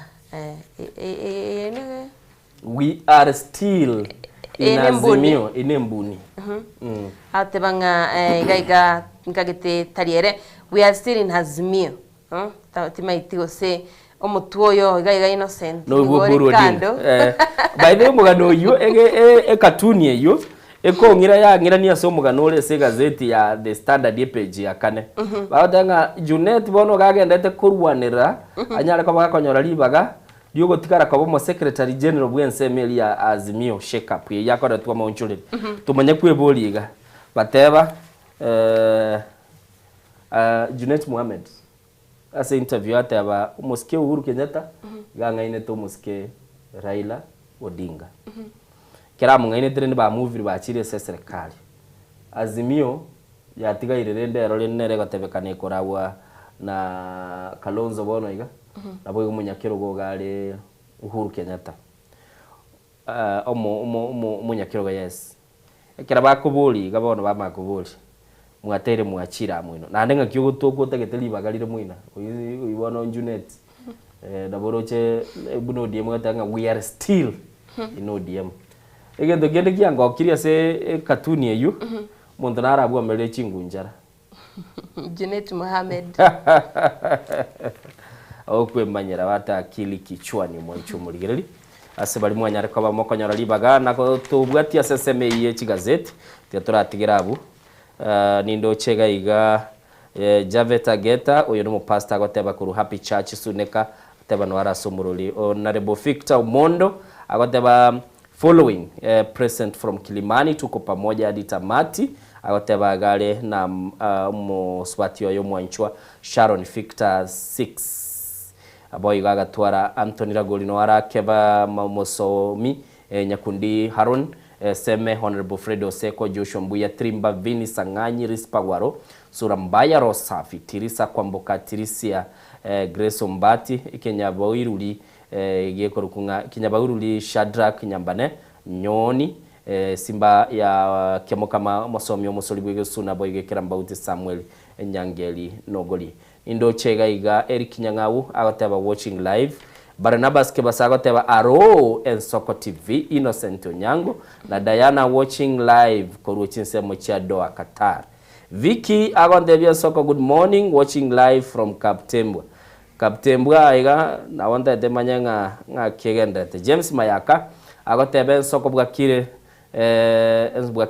we are still in Azimio inembuni atebanga gaiga nkagete tariere we are still in Azimio timaiti ose omutuoyo gaiga innocent no buru kando by the mugano yo ekatuni eyo ekongira ya ngira ni aso mugano ole se gazeti ya The Standard page ya kane baadanga Junet bono gagendete kurwanira anyara ko bakonyora libaga Diogo tikara kwa bomo secretary general bwense meli ya Azimio shake up ye yakora twa maunchule tumanye kweboliga bateba Junet Mohamed ase interview ataba umuske Uhuru Kenyatta ganga ine to muske Raila Odinga kera mungaine trend ba movie ba chire serikali Azimio yatiga irerende role nere gatebekane korawa na Kalonzo bono iga nabo umunyakero gogale Uhuru Kenyatta umunyakero yes kera bakubuli gabono bamakubuli mwatere mwachira mwino nandenga kyo toko tageteli bagalire mwina uyibona Junet daboroche buno DM gatanga we are still in ODM egendo gende kyango kiria se katuni eyu muntu narabu amele chingunjara Junet Mohamed okwe manyera bata akili kichwani mwancho murigereri ase bali mwanyare kwa bamokonyora libaga nako tubwatia seseme ye chigazeti tyaturatigira abu nindo chega iga Javeta Geta uyo no pastor agoteba kuru Happy Church Suneka teba no arasumuruli Honorable Victor Mondo agoteba following present from Kilimani tuko pamoja hadi tamati agoteba gale na muswati yo mwanchwa Sharon Victor 6 aboy gaga twara Anthony Ragolino arakeba mamosomi nyakundi Haron Seme Honorable Fredo Seko Joshua Mbuya Trimba Vini Sanganyi Rispagwaro Surambaya Rosafi Tirisa Kwamboka Tirisia Grace Mbati Kenyabairuli Gekorukunga Kenyabairuli Shadrack Nyambane Nyoni Simba ya Kemokama Mosomi Omusolibwe Suna Boyge Kerambauti Samuel Nyangeli Nogoli Indo Chega iga Eric Nyangau agateba watching live Barnabas Kebasago teba Aro Ensoko TV Innocent Onyango na Diana watching live koruchinse mocha doa Qatar. Vicky agondebia Soko good morning watching live from Kaptembwa aiga na wanda demanya nga kegenda James Mayaka agotebe Ensoko bwakire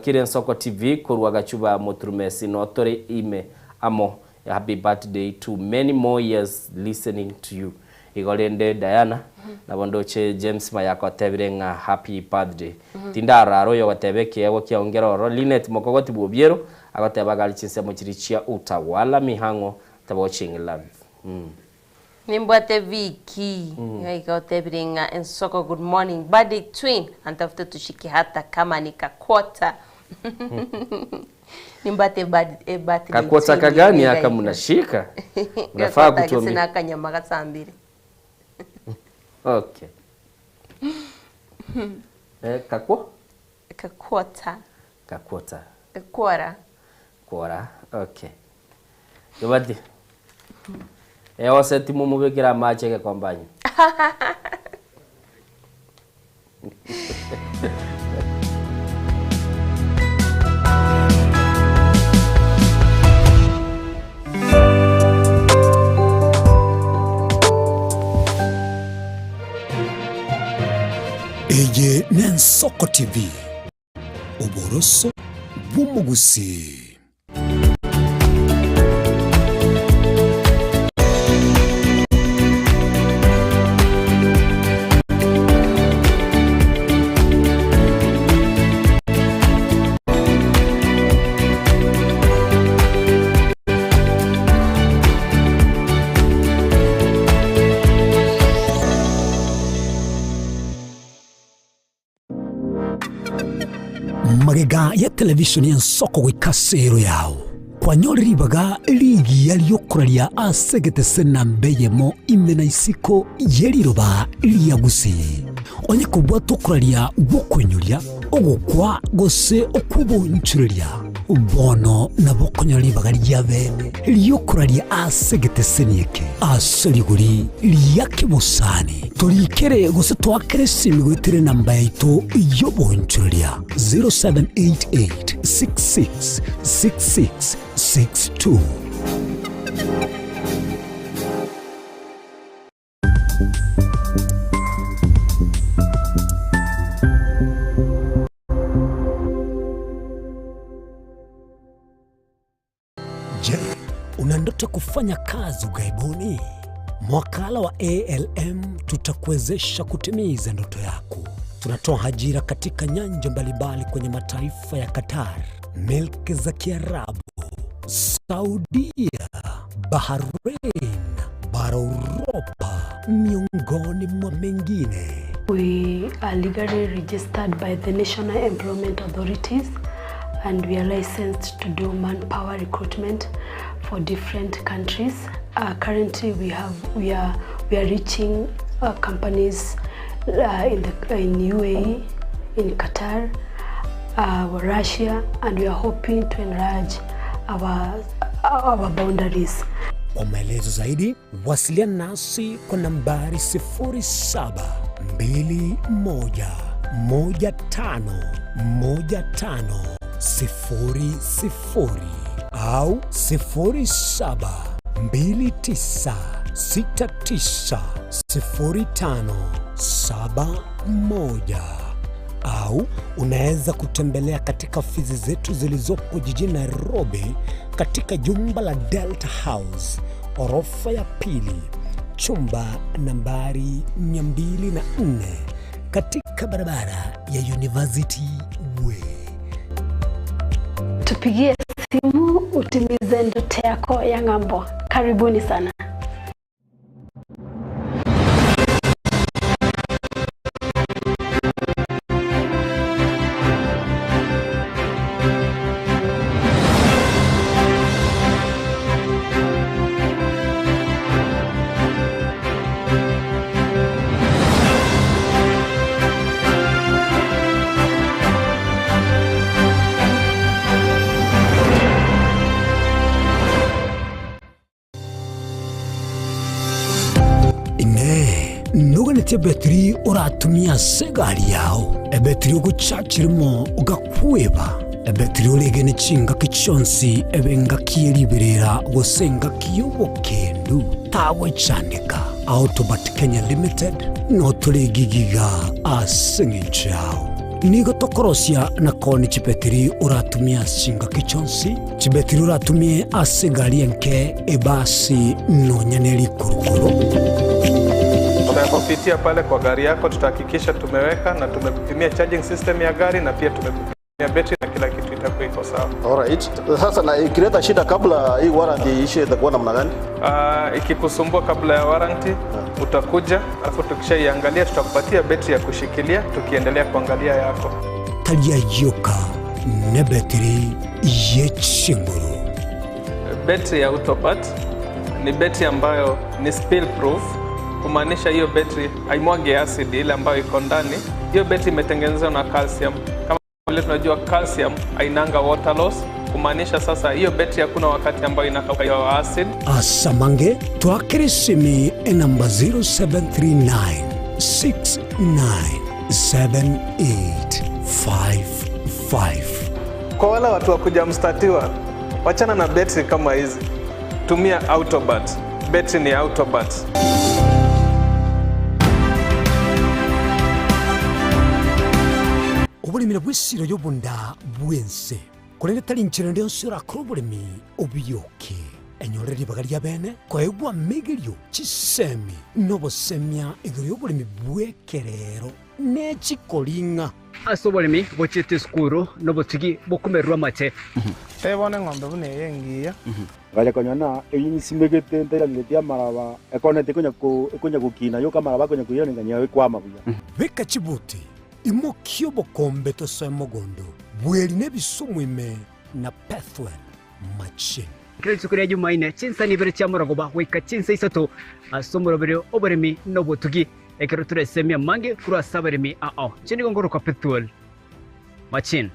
Ensoko TV koruaga chuba motrumesi notore ime amo happy birthday to many more years listening to you. Igolende Diana na bondoche James Mayako tebirenga happy birthday tindara royo watebeke yabo kiongero ro Linet Mokogoti Bobiero agateba galichinse mochirichia utawala mihango taba watching live Nimbwate Viki yaiga tebirenga Ensoko good morning body twin antafuta tushiki hata kama nikakota Nimbate badi kakota kagani aka munashika unafaa kutuambia sina kanyama gasambire okay kakwa kakota Kakwota. Kwara. Okay. Gabati. Ose timu mubekira mache ke kombanyi. Eye Nensoko TV. Uboroso bw'umugusi. Magega ya televishoni Nsoko gwikasero yao kwanyoribaga ligi yaliyokuralia asegete sena mbeyemo imena isiko yeriroba liyagusi onye kubwa tokuralia bokwenyuria ogukwa gose okubonchuria bono na bokonyoribaga lyabene liyokuralia asegete senieke aseriguri liyakibusani turikere gose twakere simigwitere namba yaito yobonchuria 0788666662. Je, una ndoto kufanya kazi ughaibuni? Mwakala wa ALM tutakuwezesha kutimiza ndoto yako. Tunatoa ajira katika nyanja mbalimbali kwenye mataifa ya Qatar, Milki za Kiarabu, Saudia, Bahrain, bara Europa, miongoni mwa mengine. We are legally registered by the National Employment Authorities and we are licensed to do manpower recruitment for different countries. Currently we are reaching companies in UAE, in Qatar, Russia, and we are hoping to enlarge our boundaries. Kwa maelezo zaidi, wasiliana nasi kwa nambari 0721151500 au 0729690571 au unaweza kutembelea katika ofisi zetu zilizopo jijini Nairobi katika jumba la Delta House, orofa ya pili, chumba nambari 204 katika barabara ya University Way. Tupigie simu utimize ndoto yako ya ng'ambo. Karibuni sana. Nuganete betri uratumia segari yao ebetri uguchachirimo ugakweba ebetri ulegene chinga kichonsi ebenga kieriberera gosenga kiyobokendu tawe chanika Autobat Kenya Limited no tulegigiga asengichao nigo tokorosia na koni chipetri uratumia chinga kichonsi chibetri uratumie asegari enke ebasi no nyaneli kurukuru. Tunapopitia pale kwa gari yako tutahakikisha tumeweka na tumekutumia charging system ya gari na pia tumekutumia battery na kila kitu itakuwa iko sawa. Alright. Sasa na ikileta shida kabla hii warranty ishe itakuwa namna gani? Ikikusumbua kabla ya warranty utakuja, alafu tukishaiangalia tutakupatia battery ya kushikilia tukiendelea kuangalia yako. Talia yoka na battery yechinguru. Battery ya Autobat ni battery ambayo ni spill proof. Kumaanisha hiyo battery haimwagi acid ile ambayo iko ndani. Hiyo battery imetengenezwa na calcium. Kama Vile tunajua calcium hainanga water loss, kumaanisha sasa hiyo betri hakuna wakati ambayo inakauka hiyo acid. Asamange twakirisimi namba 0739 697855. Kwa wale watu wakuja mstatiwa, wachana na betri kama hizi. Tumia Autobat. Betri ni Autobat. Obulimira bw'essiro y'obunda bwense kulenge tali nchero ndio sura krobulimi obiyoke enyorere libaga lya bene kwaegwa megelyo chisemi nobosemya igoro y'obulimi bwekerero n'ekikolinga ase obolimi bochete skuru nobotigi bokumerwa mache tebone ng'ombe bune yengiya gaja konyana eyinsimegete nterangetia maraba ekonete konya kukina yo kamaraba konya kuyana nganya kwama buya beka chibuti imokyo bokombe tosemogondo bweli nebisumwime na pathway machine kile sukuri ya Jumaine chinsa ni bere chamorogoba weka chinsa isato asomorobere oboremi nobotugi ekero turesemia mange kura saberemi chini gongoro kwa pathway machine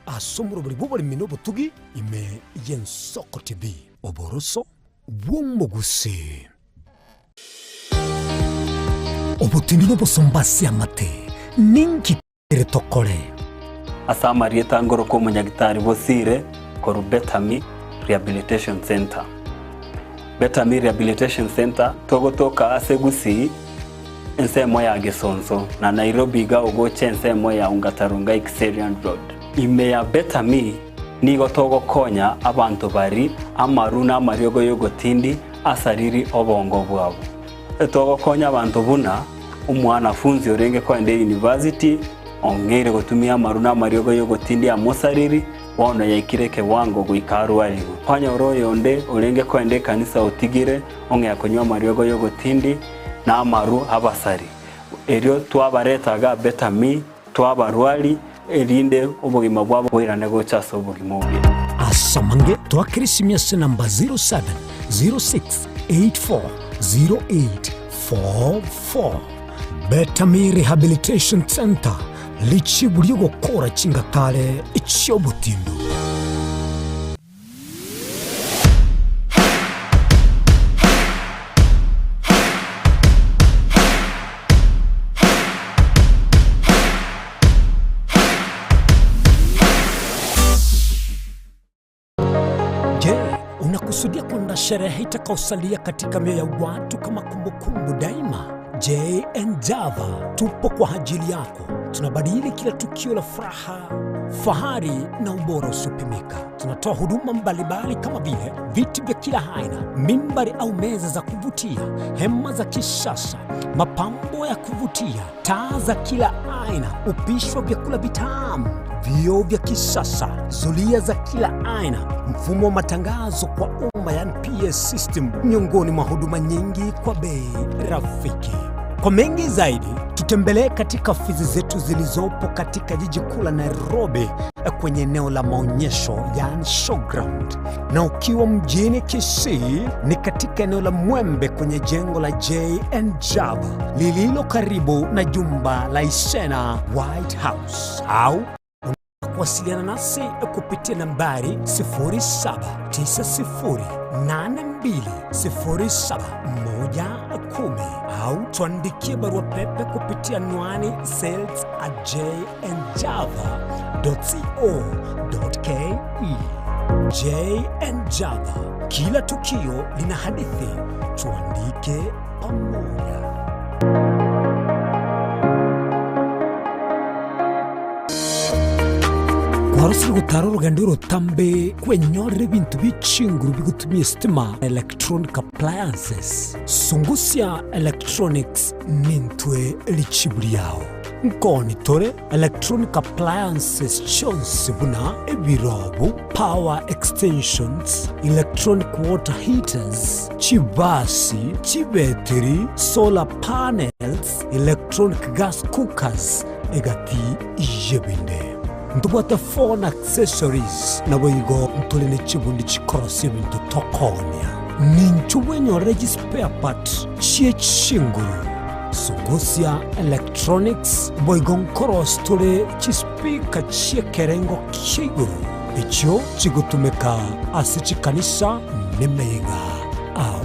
asomorobere boboremi nobotugi ime Yensoko TV oboroso bwomoguse obutindi nobosombasi amate ninki tokole Asama rieta ngoro ko munyagitari bosire koru Betami Rehabilitation Center. Betami Rehabilitation Center togotoka asegusi ensemo ya Gesonso na Nairobi ga ogoche ensemo ya Ungatarunga Xerian Road. Ime ya Betami nigo togo konya abantu bari amaruna mariogo yogotindi asariri obongo bwabo. Togo konya abantu buna umwanafunzi orenge kwende university ongere gutumia maruna mariogo yogotindi amosariri wona yaikireke wango guikaru aligo kwanya oroyo onde orenge kwende kanisa utigire onge yakonywa mariogo yogotindi na amaru abasari erio twabaretaga Betami twabarwali erinde obugima bwabo bwirane gochaso obugima obi asamange twakirisimya se namba 0706840844 Betami Rehabilitation Center lichibulyo gukora chingatale ichyobutindu unakusudia kwenda sherehe itakaosalia katika mioyo ya watu kama kumbukumbu daima? J&J Java tupo kwa ajili yako. Tunabadili kila tukio la furaha, fahari na ubora usiopimika. Tunatoa huduma mbalimbali kama vile viti vya kila aina, mimbari au meza za kuvutia, hema za kisasa, mapambo ya kuvutia, taa za kila aina, upishi wa vyakula vitamu, vioo vya kisasa, zulia za kila aina, mfumo wa matangazo kwa umma yani PS system, miongoni mwa huduma nyingi kwa bei rafiki. Kwa mengi zaidi, tutembelee katika ofisi zetu zilizopo katika jiji kuu la Nairobi kwenye eneo la maonyesho yani showground. Na ukiwa mjini Kisii ni katika eneo la Mwembe kwenye jengo la J&J Java lililo karibu na jumba la Isena White House. Au kuwasiliana nasi kupitia nambari 0790820710 au tuandikie barua pepe kupitia anwani sales@jnjava.co.ke. J&J Java, kila tukio lina hadithi, tuandike pamoja. Warusiri gutara urugendo rutambe kwenyorere bintu bicinguru bigutumye stima electronic appliances Sungusia Electronics nintwe lichibuli yao nkoni tore electronic appliances chonsi buna ebirobu power extensions electronic water heaters chibasi chibeteri solar panels electronic gas cookers egati ijebinde ntubwate phone accessories na boyigo ntulene chibundi chikorosi bintu tokonya ninchu wenyorere spare part chie chinguru Sungusia Electronics Boigon Koros tole chispika chiekerengo kiguru icho chigutumika asichikanisha nemega au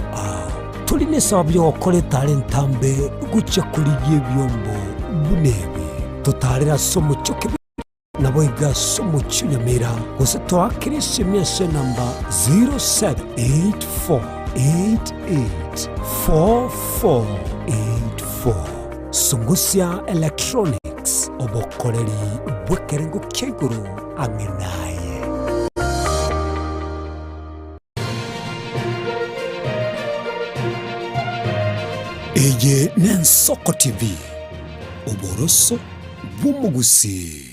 tuline sabyo kole talentambe gucha kuligie byombo bunebi tutarira somo choke na boiga somo chunyamira usato akirisi miase namba 0784884484 Sungusia Electronics obokoreri bwekerengo keguru amenaye Eye Nensoko TV oboroso bumugusi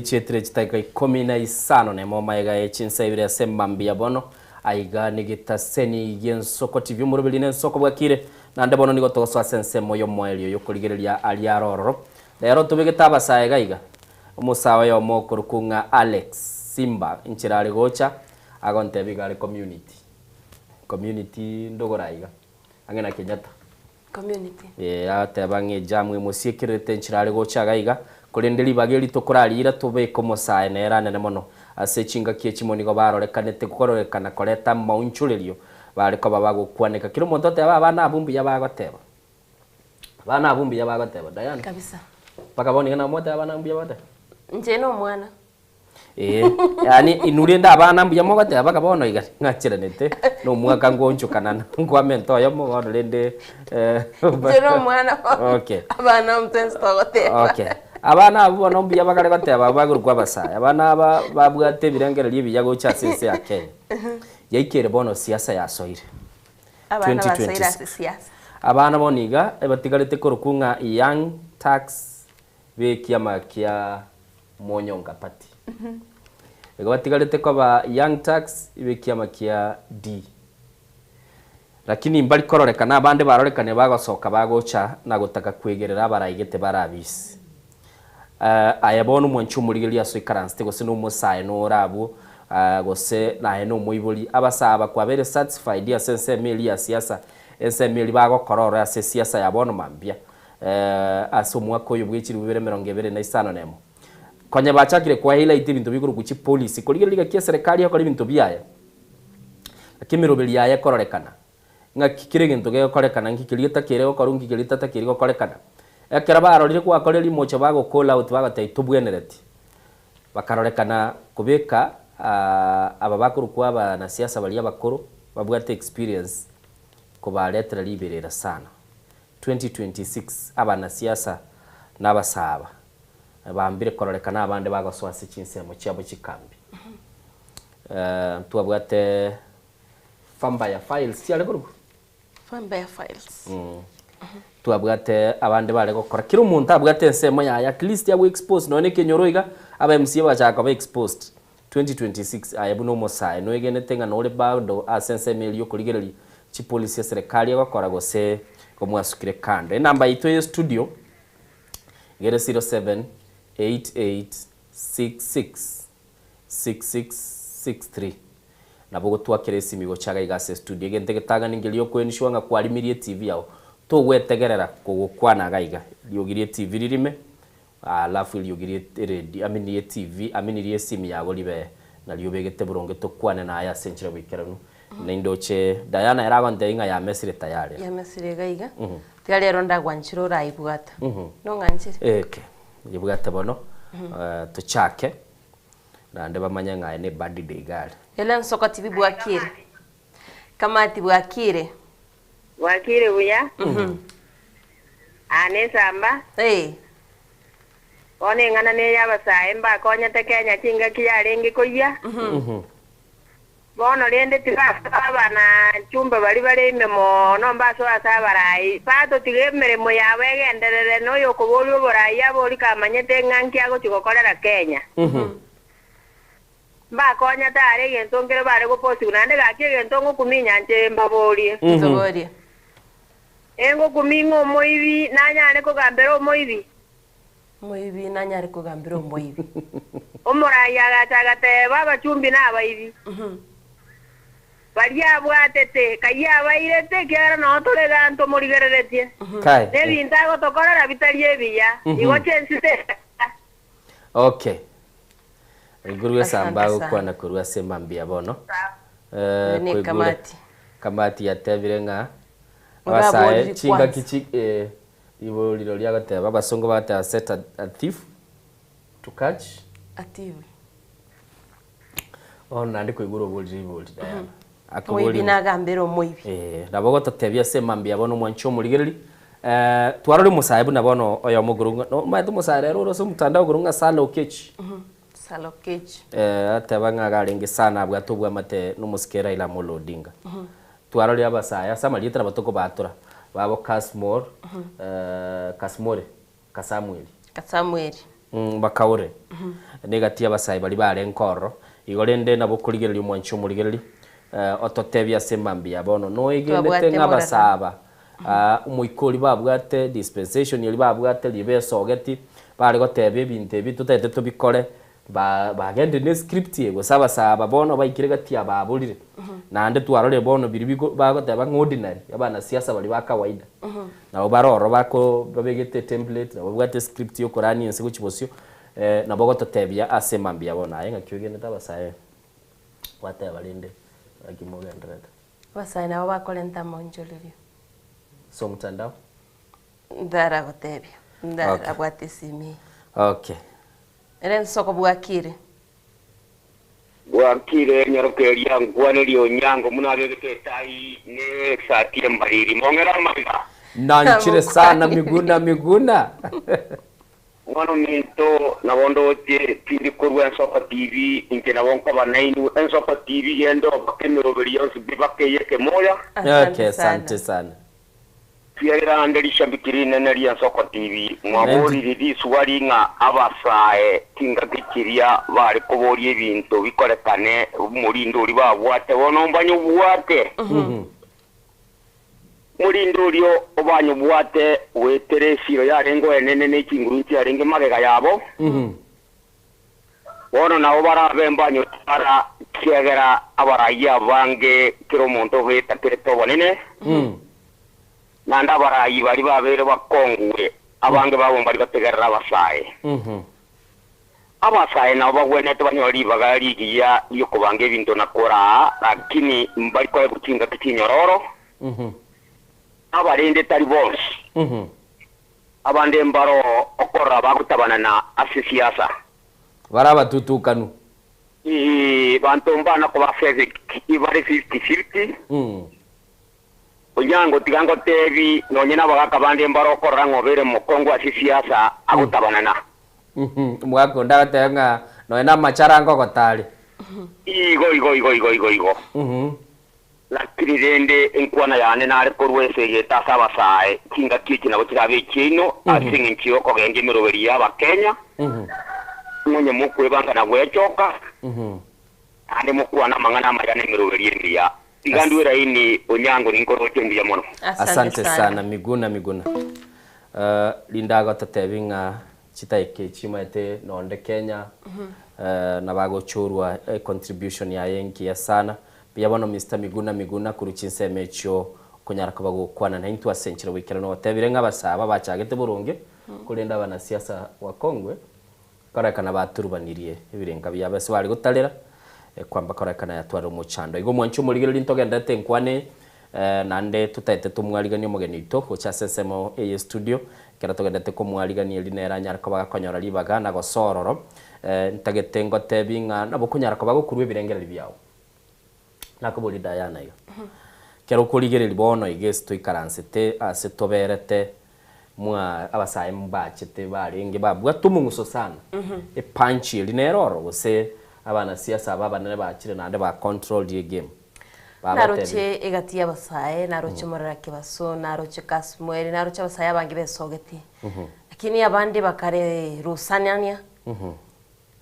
Chetire chitaika 15 nemo maiga echinsaibire asembambia bono aiga nigita seni Gensoko TV murubili Nensoko bwakire nande bono nigo toso asense moyo moelio yokoligereria aliaroro lero tubigita basaye gaiga umusawa yo mokurukunga Alex Simba inchirali gocha agonte bigale community ndogoraiga angena Kenyatta community atebange jamwe musiekirete inchirali gocha gaiga kurindiri bageri tukurarira tubeko mosaye nera nene mono asechinga kiechimoni go barorekanete gukororeka koreta maunchurerio bariko babagukwaneka kiro muntu te abana abumbi yabagoteba abana abumbi yabagoteba Diana kabisa bakaboni kana mote abana abumbi yabagoteba nje no mwana yani inurenda abana abumbi yamogoteba bakabono iga ngachiranete no mwaka ngoncho kanana ngwamento yo mogono rende nje no mwana okay abana mtensto goteba okay abana abo no mbiya bakare bateba bagurwa basaya abana babwate birengererie biyago cha sense ya Kenya yaikere bono siasa ya soire abana basoira siasa abana boniga ebatigarete korukunga young tax be kiama kia monyonga party ego batigarete ko ba young tax be kiama kia D lakini mbali kororekana abande barorekane bagosoka bagocha na gutaka kwegerera baraigete barabisi ayabona umuntu umurigeria so ikaranste gose no musaye no rabu gose nahe no muibuli abasaba kwa bere satisfied ya sense mili ya siasa ense mili bago kororo ya siasa yabona mambia asomwa ko yubwikiri bibere 25 nemo konye bachakire kwa hila iti bintu biguru kuchi police kuligerika kia serikali yakora bintu byaya akimirobeli yaya kororekana ngakikire gintu ge korekana ngikirita kirego korungi kirita takirigo korekana ekera barorire kwa koreri mocho bago call out bagate tubwenereti bakarorekana kubeka aba bakuru kwa aba na siasa bali abakuru babwate experience ko baletera liberera sana 2026 aba na siasa nabasaba bambire kororekana abande bagoswase chinse mu cyabo kikambi tuabwate Fambaya Files yale guru Fambaya Files tuabwate abande bale gukora kiri umuntu abwate nsemo ya at least yabo expose none kenyoroiga aba MC bachaka ba exposed 2026 ayabuno mosaye no egene tenga no le bado asense melio kuligereri chi police ya serikali yakora gose ko mwasukire kande namba ito ye studio gere 0788666663 nabogo twakere simigo chaga igase studio gente getaga ningelio kwenishwanga kwalimirie TV yao to wetegerera kugukwana gaiga liogirie TV ririme alafu liogirie radio aminirie TV aminirie simi yago libe na liobegete buronge to kwane na aya senchira wikeranu nindoche Diana eragonde inga ya mesire tayari ya mesire gaiga tigali ronda gwanchiro raibwata no nganchire okay yibwata bono tuchake rande bamanya nga ne bad day gal Helen Soko TV bwakire kamati bwakire buya ane samba one ngana ne yabasaye mba konya te Kenya kinga kiyarengi koya bono rende abana chumba bali ime mono mbaso asabarai pato tigemere mo yawe genderere no yokobolyo borai abori kamanyete nganki ago chikokorera Kenya mbakonya tare gento ngere bare go posi unande gake gento ngo kuminya nje mbaborie nzoborie engo kumingo moivi nanyane ko gambero moivi nanyare ko gambero moivi omoraya gatagate baba chumbi na baivi baria bwatete kaya bairete kera no tole ganto morigereretie Kai. debi ntago tokora na bitarie biya igo chensite Okay. Iguru samba kwa na kurua sema mbia bono. Ni kamati. Kamati ya tebirenga. Wasae chinga kichi ibo lilo lya gate baba songo bata set a thief to catch a thief. Ona ndiko iguru bolji bolji Diana. Moibi na gambero moibi. Nabogo tatebya sema mbia bono mwancho muligereri. Twarore musaibu na bono oyo mugurunga no maitu musare rero so mutandao gurunga sala okechi sala okechi atebanga garingi sana abwatubwa mate no musikera ila molodinga twarore abasaya sama litera batoko batura babo Kasmore Kasamueli bakaure negati abasaya bali bare nkoro igorende nabo kurigereri mwancho muligereri ototebya sema mbia bono no igendete ngabasaba umuikori babwate dispensation yali babwate libesogeti bari gotebe ibintu bitutete tubikore bagende ne script yego saba bono bayikire gati ababulire nande twarore bono biri bigo bagoteba ordinary abana siasa bali bakawaida nabo baroro bako babegete template nabo bwate script yo korani ense kuchibosyo nabo gototebya asemambia bona ayenga kyogene tabasaye wate balinde akimogendreda basaye nabo bakolenta monjolero so mtandao ndara gotebya ndara bwate simi okay eren soko bwakire nyarokeria ngwanelio nyango munabegete tai ne satire mbariri mongera manga nanchire sana miguna Wano minto na wondo te tindi kurwa Ensoko TV inke na wonko banainu Ensoko TV yendo bakemero beriyo sibake yeke moya okay asante sana Fiera andeli shambikirine na Ensoko TV mwabori ridi suwari nga abasae kinga kikiria bari kubori ebintu bikorekane murindo uri babwate wono mbanyo bwate Murindo rio obanyo bwate weteresiro yarengo enene n'ikinguru cyarenge magega yabo wono nawo barabembanyo para kiagera abaraya bange kiro monto beta kereto bonene nanda barayi bari babere bakongwe abange babo bari bategerera abasaye abasaye nabo bagwene tubanyori bagarigiya yo kubange bintu nakora lakini mbari kwa gutinga kitinyororo abarinde tari bose abande mbaro okora bagutabana na asisiasa baraba tutukanu bantomba na ko bafeze ibare 50-50 onyango tigango tevi nonyena bagaka bande mbaro okora ngobere mukongo asisiasa agutabana na mwako ndatenga noena macharango gotali igo lakini rende enkwana yane nare korwese yeta sabasae kinga kiki na bukirabe kino asinga nkiyo ko genge miroberi yaba Kenya munye mukwe banga na gwechoka ande mukwana mangana mayane miroberi ndiya igandwira ini onyango ninkoroke ndiya mono asante sana miguna lindaga tatebinga chitaike chimete nonde Kenya na bagochurwa contribution ya yenki ya sana pia bono Mr Miguna kuruchinse mecho kunyaraka bagukwana na intu asenchira wikera no tebirenga basaba bacagete burunge kurenda bana siasa wa Kongwe karakana baturubanirie ibirenga byabase bari gutalera kwamba karakana yatwara umuchando igo mwancho muligero lintogenda tenkwane nande tutaite tumwaligani mugeni ito ucha sesemo e studio kera togenda te kumwaligani linera nyaraka bagakonyora libaga na gosororo ntagetengo tebinga nabo kunyaraka bagukurwe ibirengera libyawo nakoboli Diana yo kero kuligere libono igesto ikaransete asetoberete mwa abasaye mbachete barenge babwa tumunguso sana punchi lineroro gose abana siasa babana bakire nande ba control the game naroche egati abasaye naroche morera kibaso naroche Kasmweli naroche abasaye abangi besogeti lakini abandi bakare rusananya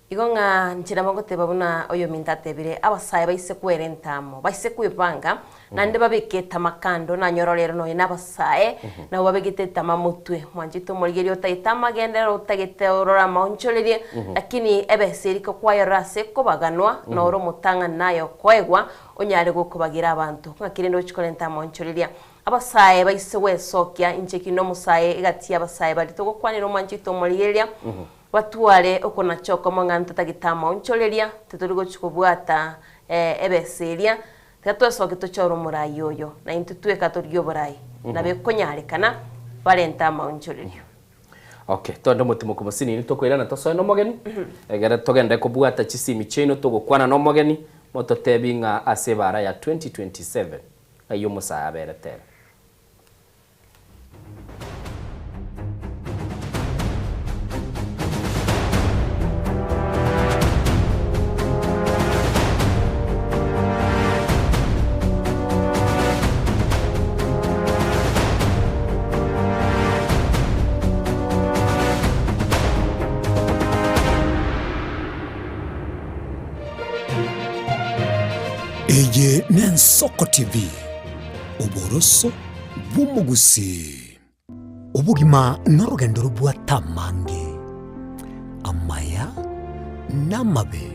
igonga nchira magoteba buna oyo mintatebire abasaye baise kwerentamo baise kwibanga nande babiketa makando na nyororero no nabasaye na babigiteta mamutwe mwanjito murigeri otayitama gendero utagete orora maoncholerie lakini ebesiriko kwayo rase ko baganwa no ro mutanga nayo kwegwa onyare gukubagira abantu ngakirendo chikolenta maoncholeria abasaye baise wesokia incheki no musaye igati abasaye bali to gukwanira mwanjito murigeria watuare okona choko manganta tagitama oncholeria teturigo chikubwata ebesiria tetwasoke tochoro murai yoyo na intutwe katoryo burai na bekonyarekana valentama oncholeria. Okay, tondo mutimo kumusini ni tokwirana tosoe no mogeni egera togenda kubwata chisimi chino tugukwana no mogeni moto tebinga asebara ya 2027 ayo musaya beretera. Eye Nensoko TV uboroso bw'umugusi ubugima n'urugendo rw'atamange amaya n'amabe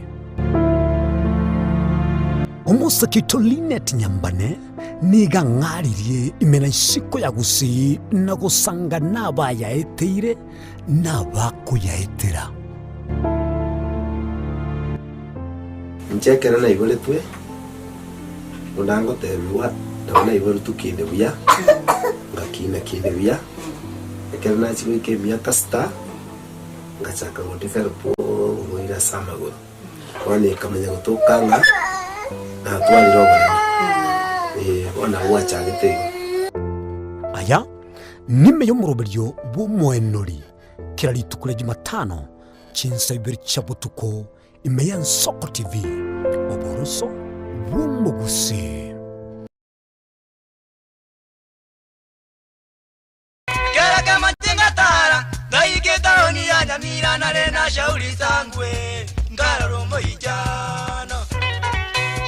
umusakito Linet Nyambane niga ngaririye imena ishiko ya gusi na gusanga nabayaeteire nabakuyaetera nchekera na igole twe undango tebiwa ndabona iboro tukinde buya ngakina kinde buya ekera na chibike myaka star ngachaka ngo develop ngoira samago wani kamenya gutokanga na twali robo ona wacha gitego aya nime yo muroberyo bumwenori kirali tukule Jumatano chinsa ibiri chabutuko imeya Nsoko TV oboroso bw'umugusi. Kera matinga tara naiketa oni ya nyamira na rena shauri sangwe ngararo moijana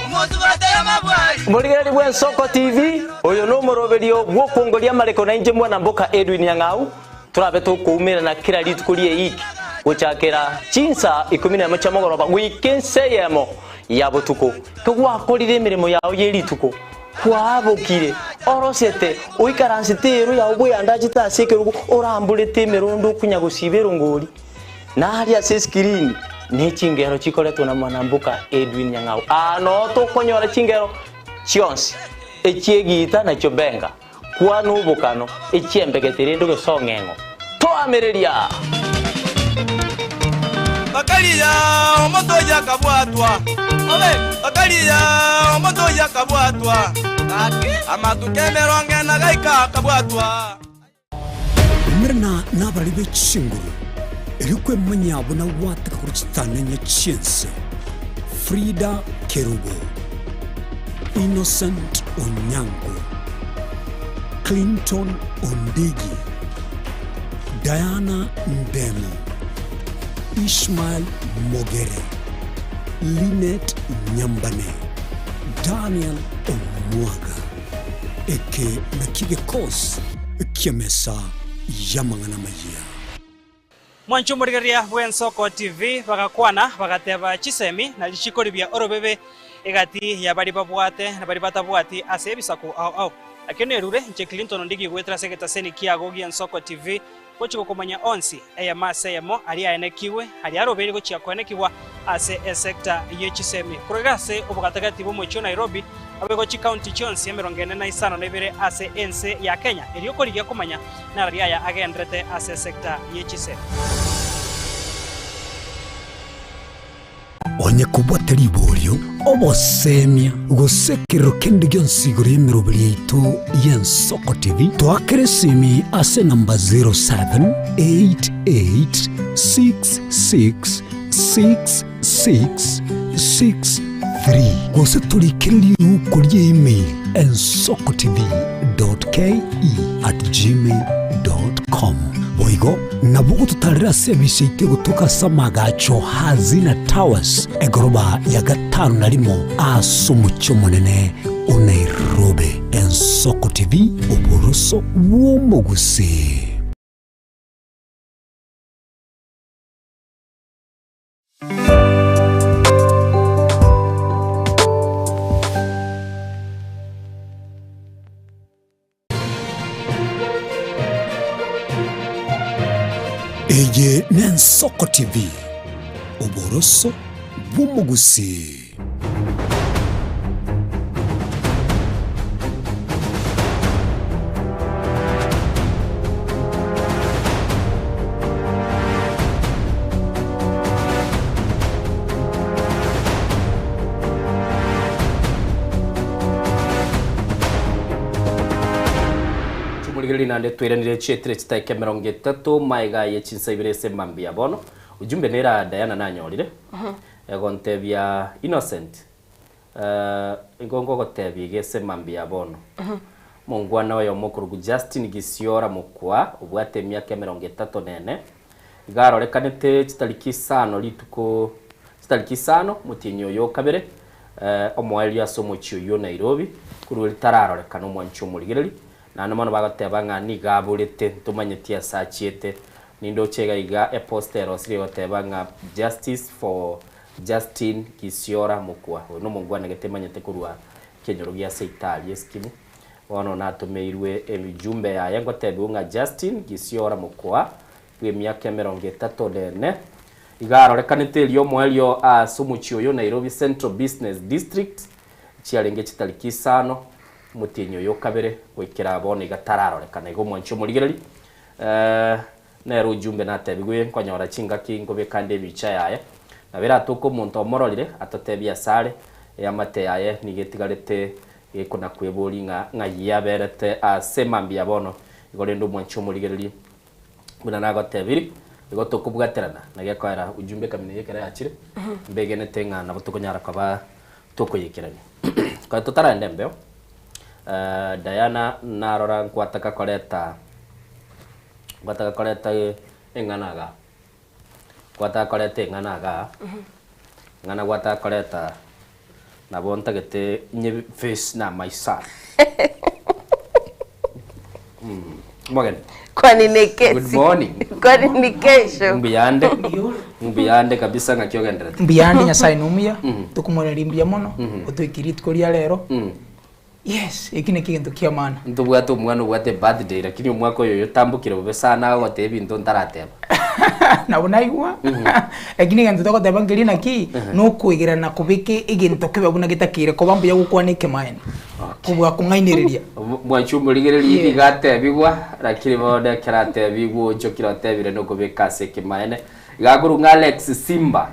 umotu batera mabwari Murigeri bwa Nsoko TV oyo no muroberio gwokongoria mareko na inje mwana mboka Edwin Nyang'au turabe tukumira na kira litukulie iki guchakira chinsa 11 cha mogoroba wikenseyemo ya butuko kugwakorire mirimo yawe yerituko kwabukire orosete uikaransitero ya ubwe andajita sekerugo orambulete merondo kunyagusibero ngori na hali ase screen ne chingero chikoleto na mwanambuka Edwin Nyang'au ano to konyora chingero chionsi echiegita na chobenga kwanu bukano echiembegetere ndo gesongengo to amereria Bakalia omoto yakabwatwa obe bakalia omoto yakabwatwa amatukemero ngena gaika kabwatwa Mirna nabalibe chinguru erikwe manyabo na wataka kuchitana nya chense Frida Kerubo Innocent Onyango Clinton Ondigi Diana Ndemu Ishmael Mogere, Linet Nyambane, Daniel Omwaga, eke nakige kos, kiamesa yamangana maya. Mwanchu murigeria bwa Nsoko TV bagakwana bagateba chisemi na lichikoribia orobebe egati ya bari babwate na bari batabwati ase ebisako au akene rure nche Clinton Ondigi gwetra segeta seni kiago gia Nsoko TV kochiko kumanya onsi eya maseyemo ali aenekiwe ali aroberi gochia koenekiwa ase sector yechisemi kurigase obugatagati bo mocho Nairobi abegochi county chonsi emerongene na isano nebere ase ense ya Kenya elioko ligia kumanya na riaya agendrete ase sector yechisemi onye kubwata libolyo obosemia gusekero kende gyonsigore emiroberi yaitu ya Nsoko TV twakere simi ase namba 0788666663 gose tulikiriri ukuri email ensokotv.ke@gmail.com boigo nabo tutarira sebishe ite gutuka samagacho Hazina Towers egoroba ya 5 asumucyo munene Nairobi. Ensoko TV uboroso w'umugusi. Eye n'Ensoko TV uboroso bw'umugusi. Nande tweranire chetre chitaike 30 maiga yechinsa ibirese mambi abono ujumbe nera Diana nanyorire egontebia Innocent ingongo gotebia gese mambi abono mungwana wayo mukuru Justin Gisiora mukwa ubwate myaka 34 igarorekanete chitariki 5 lituko chitariki 5 mutinyo yo kabere omwali asomochio yo Nairobi kuri litararorekana omwancho murigireri na no mano bagateba ngani gaburite tumanyetia sachiete nindo chega iga e postero siri goteba nga justice for Justin Gisiora mukwa no mungwana getemanyete kurwa kenyorugia seitali eskimu wono natumeirwe emijumbe ya yango tebe nga Justin Gisiora mukwa bwe myaka 34 igarorekanite lyo mwelyo asumuchio yo Nairobi Central Business District chiarenge chitariki 5 mutinyo yo kabere gwikira abone gatararoreka igo mwancho murigereri nero ujumbe natebigwe kwanyora chinga kingo bekande bicha yaye nabera tuko muntu omororire atatebia sare yamate yaye nigetigarete ekona kwebori nga yaberete asemambi abono igorendo mwancho murigereri buna nagotebiri igo tukubwaterana nagekwara ujumbe kamine yekera yachire mbegene tenga nabo tukonyara kaba tukoyekiranye kwa tutarande mbeo Diana narora kwataka koleta enganaga kwataka koleta enganaga ngana kwataka koleta na bonta gete nye face na maisa morgen kwani nekesi good morning kwani nikesho mbiyande kabisa ngakyogendera mbiyande nyasaye numia tukumuririmbia muno utwikirite kuri rero yes ikine kintu kia mana ntubwate umwana ubwate birthday lakini umwako yoyo tambukire ube sana wote bintu ntarateba nabona igwa lakini gantu toko tabangiri naki no kuigira na kubike igintu kebe buna gitakire ko bambu yagukwanike maene kubwa kungainiriria mwanchu murigereri igate bigwa lakini bode karate bigwo cyo kirate no kubika seke maene igaguru Alex Simba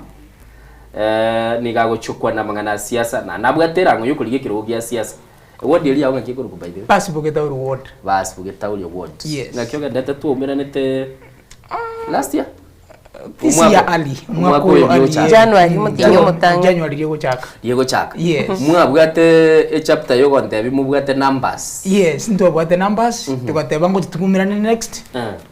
nigaguchukwa na mangana siasa na nabwatera ngo yukurige kirugia siasa what deal yawe ngikuru kubaide basi bugeta reward basi bugeta reward yes ngakyoga data tu umeranete last year this year ali mwako January mutinyo mutanga January yego chaka yes mwabwate e chapter yogo ndebi mubwate numbers yes ndo bwate numbers tukateba ngo tukumirane next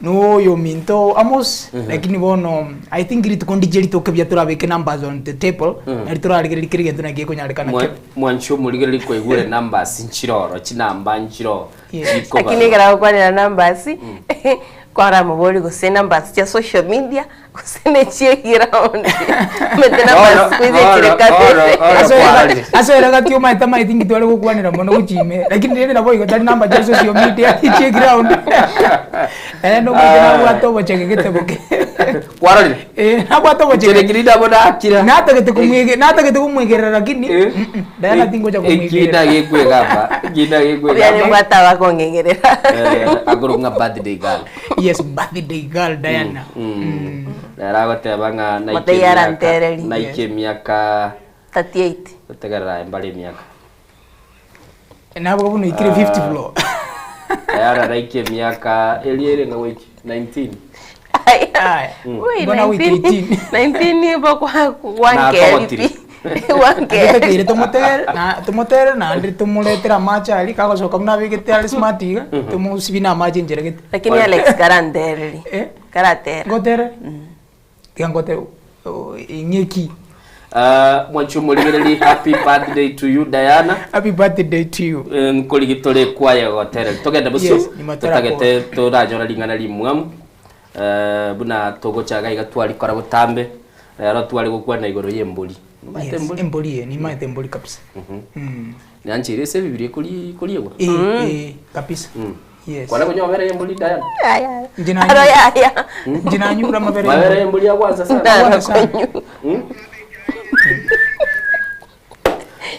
no yo minto amos lakini bono I think it kondijeri tokebya turabeke numbers on the table ari turarigeri kirigento na giko nyarikana mwancho murigeri ko igure numbers nchiroro chinamba nchiro lakini gara kwa na numbers kwara mubori gose numbers ya social media gose check around mete numbers kwizekire kate aso era gati uma etama itingi twale gukwanira mono guchime lakini ndende nabo igotari number ya social media check around no kwena bwato bocheke giteboke kwarari nabo to bocheke kirida boda akira natagete kumwegerera lakini ndana tingo cha kumwegerera kida yekwe gaba yani mbata bakongengerera agurunga birthday girl yes birthday girl Diana Naragoteba nga naike miaka 38 utegara mbali miaka nabo buno ikire 50 floor yara naike miaka eliere nga wiki 19 19 ibo kwa wanke Wanke. Kire tumutere na ndi tumuletera macha ali kagocoka muna bigite ali smart iga tumusibina maji njere gite. Lakini Alex karanderi. Karatere. Ngotere. Ngotere inyeki. Mwanchu muligereri happy birthday to you Diana. Happy birthday to you. Nkuligitore kwaye gotere. Togenda buso. Tutagete turanyora lingana limwamu. Buna togo chaga igatwali kora butambe. Rero twali gukwa na igoro yembuli. Emboli ni maite emboli kabisa. Nanchire se bibiri kuri yego. Kabisa. Yes. Kwana kunyo mabere yembuli Diana. Ya. Njina nyura mabere. Mabere yembuli ya kwanza sana.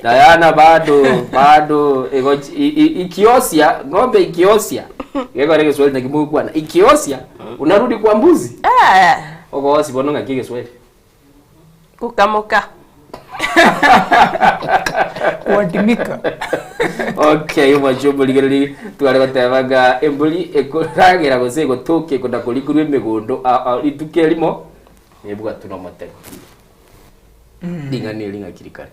Diana bado ikiosia ng'ombe ikiosia. Yego rege swali na kibugu bwana. Ikiosia unarudi kwa mbuzi? Ogo wasi bono ngakige swali. Kukamoka. Kuandimika. Okay, umajumbo ligereri twari batebaga embuli ekuragira gose gotoke kudakulikuru emegondo itukelimo nebuga tunomotego. Linga kirikare.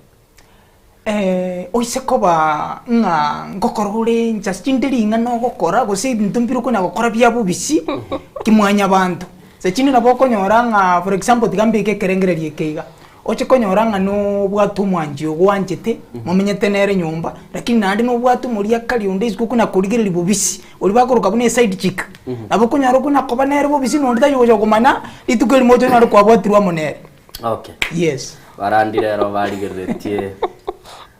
Oise koba nga ngokorore njastindiri nga no gokora gose ntumpiru kuna gokora bya bubisi kimwanya abantu. Sechini naboko nyora nga for example tigambe kekerengererie keiga. Oche konyora nga no bwatu mwanji ogwanjete mumenyete nere nyumba lakini nandi no bwatu muri akali onde isiko kuna kuligereri bubisi oli bakoroka bune side chick naboko nyora kuna koba nere bubisi no ndita yojo kumana litukeli mojo nari kwa bwatirwa monere. Okay. Yes. Barandi rero baligeretie.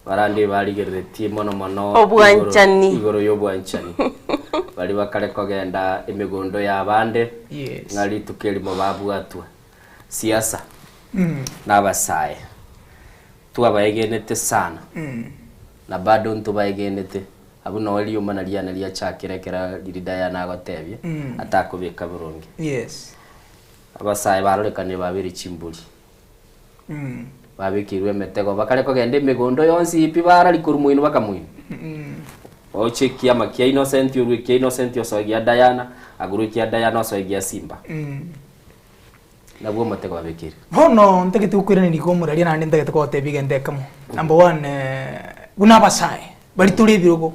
Barandi baligeretie mono obwanchani igoro yobwanchani. Bali bakare kogenda emigondo ya bande. Yes. Ngali tukeli mo babwatwa. Siasa. Nabasaye tubayegenete sana na bado ntubayegenete abu no wali yumana liana liya chakirekera liridaya nagotebye atakubika burungi. Yes. Abasaye barorekane babiri chimbuli babikirwe metego bakare kogende migondo yonsi ipi bararikuru muino bakamuino oche kiama kia innocent yurwe kia innocent osogia Diana aguru kia Diana osogia Simba nabwo matego babikire hono ntegete ukwirana ni komuraria nandi ntegete ko tebiga ndekamo number 1 buna basaye bali tuli birogo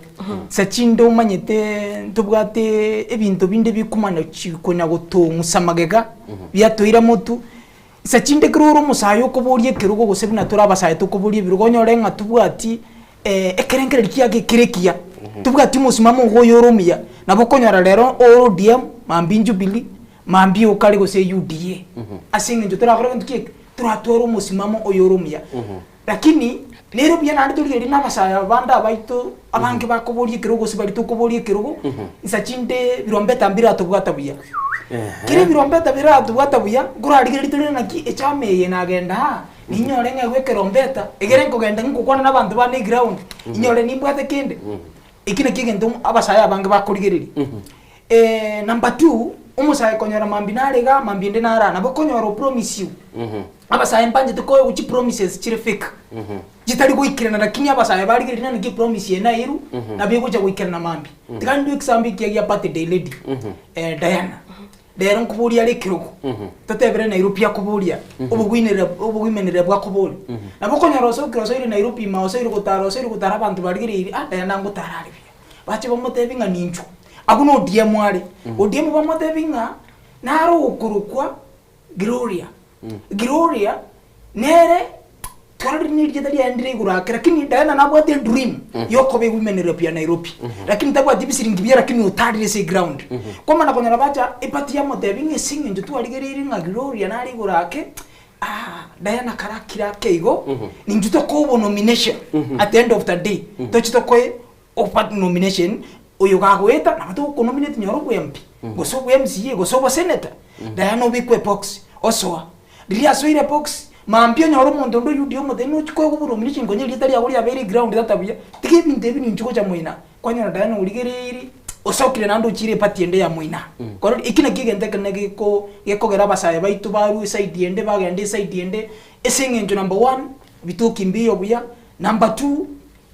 sachindo manyete tubwate ebintu binde bikumana chikonya gotungusamagega byatoira mutu sachinde kiruru musayo koborie kirugo gosebuna turabasaye tukoborie birogo nyore nga tubwati ekerenkere kiage kirekia tubwati musimamo goyoromia nabokonyara rero ODM mambinju bili mambi ukali gose UDA asinge njo turakora ntukie turatoro musimamo oyoromia lakini lero bya nandi tuli nabasaya banda baitu abange bakoborie kirugo sibali tukoborie kirugo isachinde birombe tambira tubwata buya kire birombe tambira tubwata buya gurarigiri tuli naki echameye nagenda ninyore ngwe kerombeta egere nkogenda nkukwana nabantu ba ground inyore nimbwate kende ikine kigendo abasaya abange bakorigiriri number 2 umusaye konyora mambi narega mambi ende narana bokonyora promise you abasaye mpanje tukoye uchi promises chire fake jitari guikirana lakini abasaye bari girina ngi promise yena iru nabiye kuja guikirana mambi tikandi example kiya birthday lady Diana dero nkuburia lekiruko tatebere Nairobi akuburia ubugwimenere bwa kuburi nabokonyora so kiro so iri Nairobi ma so iri gutara abantu bari giriri Diana ngutarari bache bamutebinga ninju akuno ODM wale ODM bamutebinga naro ukurukwa Gloria nere twari nirigeta lyandire gurakira lakini Diana nabwate dream yokobe women rep ya Nairobi lakini tabwate bisiringi byara lakini utari se ground koma nakonyara bacha ipati ya mutebinga singe njo twarigerire nga Gloria nari gurake Diana karakira keigo ninjuto ko nomination at the end of the day tochito ko opat nomination oyo gagweta na batu ko nominate nyoro MP goso MCA goso senator Diana obikwe box osoa dilia soire box mampio nyoro mondo ndo yudio mo deno chiko ko buro milishin gonye litali aburi aberi ground databia tike binde bini nchiko cha moina kwanya Diana uligereri osokire nando chire pati ende ya moina koro ikina kigende kenege ko gekogera basaye baitu baru side ende bagende side ende esenge njo number 1 bituki mbio buya number 2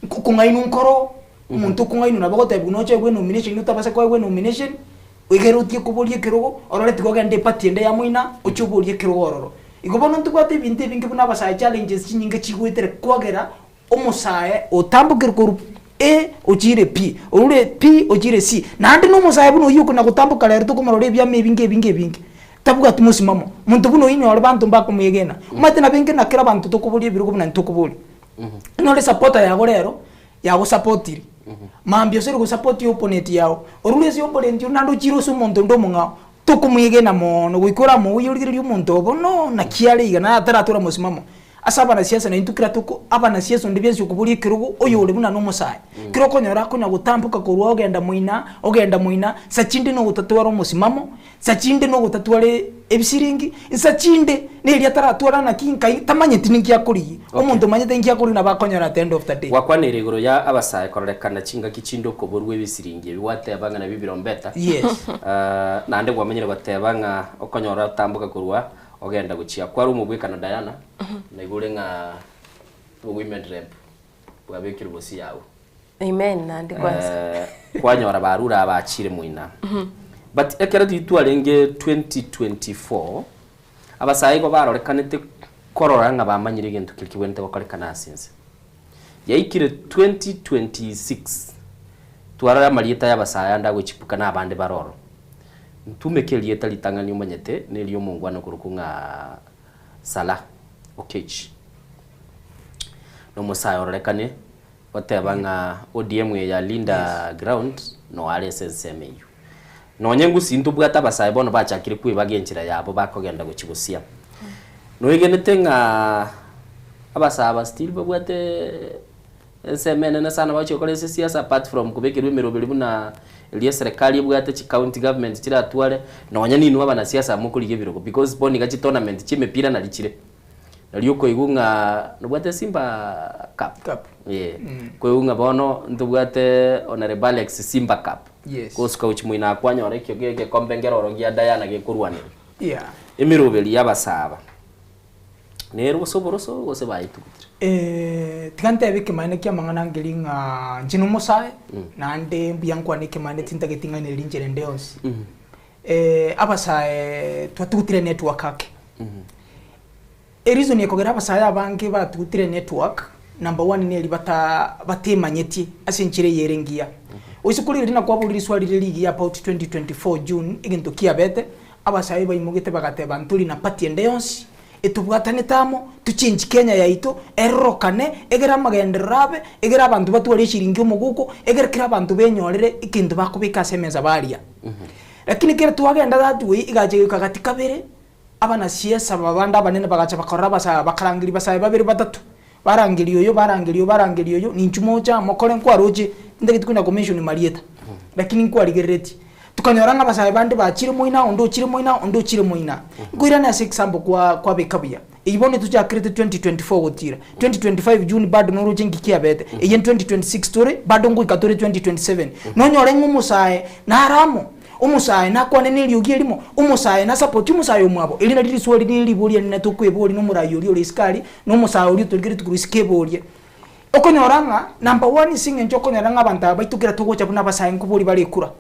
kungainu nkoro umuntu kungainu nabagote bunoche gwe nomination utabase kwa gwe nomination wegerutie kuburie kirogo orore tikogende pati ende ya moina uchuburie kirogo ororo Ikobono ntugwate ibintu ebingi buna abasae challenges chinyinge chigwetere kwagera omusae otambukira koru A ojire P orure P ojire C nandi no musae buno yuko na gutambuka lero tukumara ebya ebingi tabuga tumusimamo muntu buno inyora bantu mbakumuyegena umate na bingi nakira bantu tukubuli ebirugo buna ntukubuli nole supporter yago rero yago supportiri mambio sero go support opponent yao orure si opponent yo nando chiro su muntu ndo munga tukumuyegena mono gwikora mu uyurigiri umuntu obono na kiale igana ataratura musimamo asaba na siasa na intukira tuko abana siasa ndibyensi kubuli kirugo oyo ule buna no musaye kiroko nyora kunya gutambuka ko ruo ogenda muina sachinde no gutatwara musimamo sachinde no gutatware ebisiringi sachinde ne iri ataratwara na kinka tamanye tiningi yakuri omuntu manye tingi yakuri na bakonyora at end of the day wakwanire iguru ya abasaye korekana chinga kichindo ko burwe ebisiringi biwate abanga na bibirombeta yes nande gwamenyere batebanga okonyora utambuka kurwa ogenda guchia kwari umugwikana Diana na igure nga women rep bwabekira bosi yawo amen nandi kwanza kwanyora barura abachire muina but ekera ditwarenge 2024 abasayi go barorekanete korora nga bamanyire gento kikiwente bakorekana asinze yaikire 2026 twarara marieta y'abasaya ndaguchipuka na abande baroro ntumekelie talitangani umanyete neliyo mungwana kurukunga sala okech no musayo rekane otebanga ODM ya Linda ground no RSSMU no nyengu sintu bwata basaye bono bachakire kwibagenchira yabo bakogenda guchibusia no igenete nga abasaba still babwate semene na sana bacho kole siasa apart from kubekirwe merobeli buna eliye serikali bwate chi county government chira atwale no nyani nuwa bana siasa mukulige biruko because boni gachi tournament chimepira na lichire naliyoko igunga nubwate Simba Cup yeah ko igunga bono ndubwate honorable Alex Simba Cup yes koska uchimwina kwanya orekyo gege kombengero rongia Diana gekurwanira yeah emirobeli yabasaba nero soboroso gose bayitukutire tikante bike mane kya mangana ngelinga njino musae nande byankwa nike mane tintagetinga ne linjere ndeos abasae twatutire network ake reason yekogera abasae abange batutire network number 1 ne li batemanyeti asenchire yerengia osikuri rina kwa buri swali ligi ya about 2024 June igento kiabete abasae bayimugete bagateba ntuli na party ndeos etubwatane tamo tuchinji Kenya yaito erokane egera magenderabe egera abantu batwari shiringi umuguko egera kira abantu benyorere ikintu bakubika semeza baria lakini kera tuwagenda datwe igaje kagati kabere abana siasa babanda banene bagacha bakora basa bakarangiri basa babiri batatu barangiriyo ninchumocha mokore nkwaroje ndege tukuna commission marieta lakini nkwarigereti tukanyoranga basaye bandi bachire moina ondo chire moina ngwira na example kwa bekabya ibone tuja create 2024 gotira 2025 June bado no roje ngikia bete eyen 2026 story bado ngo ikatore 2027 nonyore ngumusaye naramo umusaye nakwane niliyogie limo umusaye na support umusaye omwabo elina lili swali nilibolia nina tukweboli no murayo oli iskali no musaye oli tugire tukurisikebolye okonyoranga number 1 singe njokonyoranga abantu abaitukira tugocha buna basaye nkuboli balekura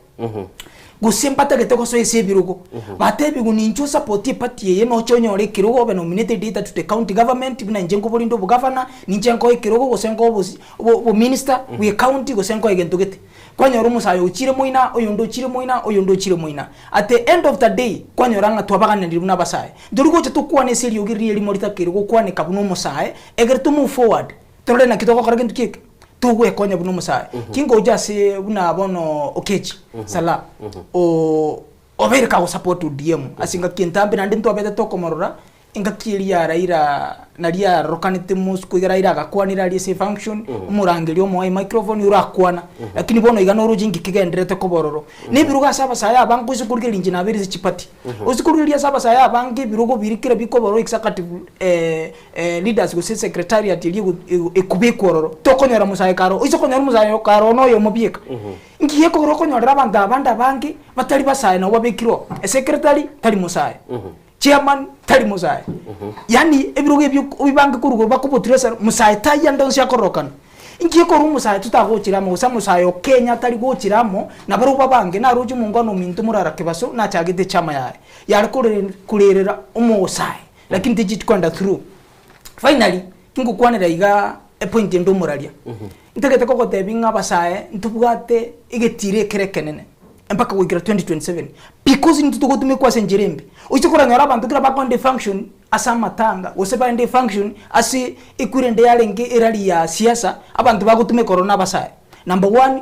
gusempata getoko so esebirugo batebi gunincho support party ye no chonyore kirugo be nominated data to the county government bina njengo bolindo bu governor ninjengo ikirugo gosengo bo minister we county gosengo igentugete kwanyoro musayo uchire moina oyondo chire moina at the end of the day kwanyoranga twabagana ndi buna basaye ndurigo chetukwa ne seri ogiri eli morita kirugo kwane kabuno musaye eger to move forward tole na kitoko karagentu kike tuwe konya buno musaye kingo jase buna bono okechi sala o overka go support DM asinga kintambe nandi ntwabete tokomorora inga kilia raira naria rokanite musku raira gakwanira ali se function umurangeli omo ai microphone urakwana lakini bono igano rujingi kigenderete kobororo ni biruga saba saya abangu isikurike linje na beri chipati usikurike saba saya abangi birugo birikira bikoboro executive leaders go secretariat ili ekubekororo tokonyora musaye karo isokonyora musaye karo no yo mobieka ngiye ko rokonyora abanda bangi batari basaye na wabekiro secretary tari musaye chairman tari musaye yani ebirugo ebyo ubibange kurugo bakubutiresa musaye tayanda nsya korokana ingiye ko rumusaye tutagokiramo gusa musaye Kenya tari gokiramo na baruba bange na ruji mungano mintu murara kebaso na cyagete chama yaye yari kurerera umusaye lakini tiji kwenda through finally kingo kwanira iga a point ndo moralia ntegete koko tebinga basae ntubwate igetire kerekenene mpaka wigira 2027 because nitutugotume kwa senjerembe uchikora nyara abantu kira bakonde function asa matanga useba ende function asi ikurende yalenge irali ya siasa abantu bagutume corona basae number 1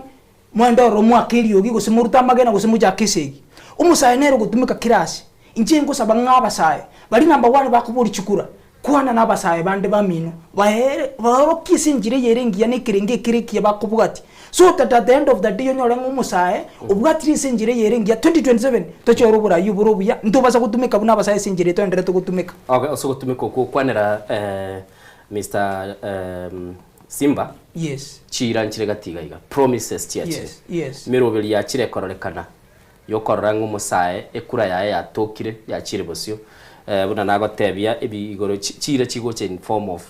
mwendo romu akili yogi gusimuruta magena gusimuja kisegi umusae nero gutumika kirasi injengo sabanga basae bali number 1 bakuburi chukura kwana nabasaye bande bamino bahero kisinjire yerengiya nekirenge kiriki bakubwati so at the end of the day nyore ngumusaye ubwatiri sinjire yerengiya 2027 tochoro burayi burobuya ntobaza gutumika buna basaye sinjire to ndere to gutumika okay so gutumika ko kwanera Mr Simba yes chira nchire gatiga iga promises tiache yes mirobeli ya chire kororekana yokorora ngumusaye ekura yae yatokire ya chire bosio buna nagotebia ebi igoro chira chigoche in form of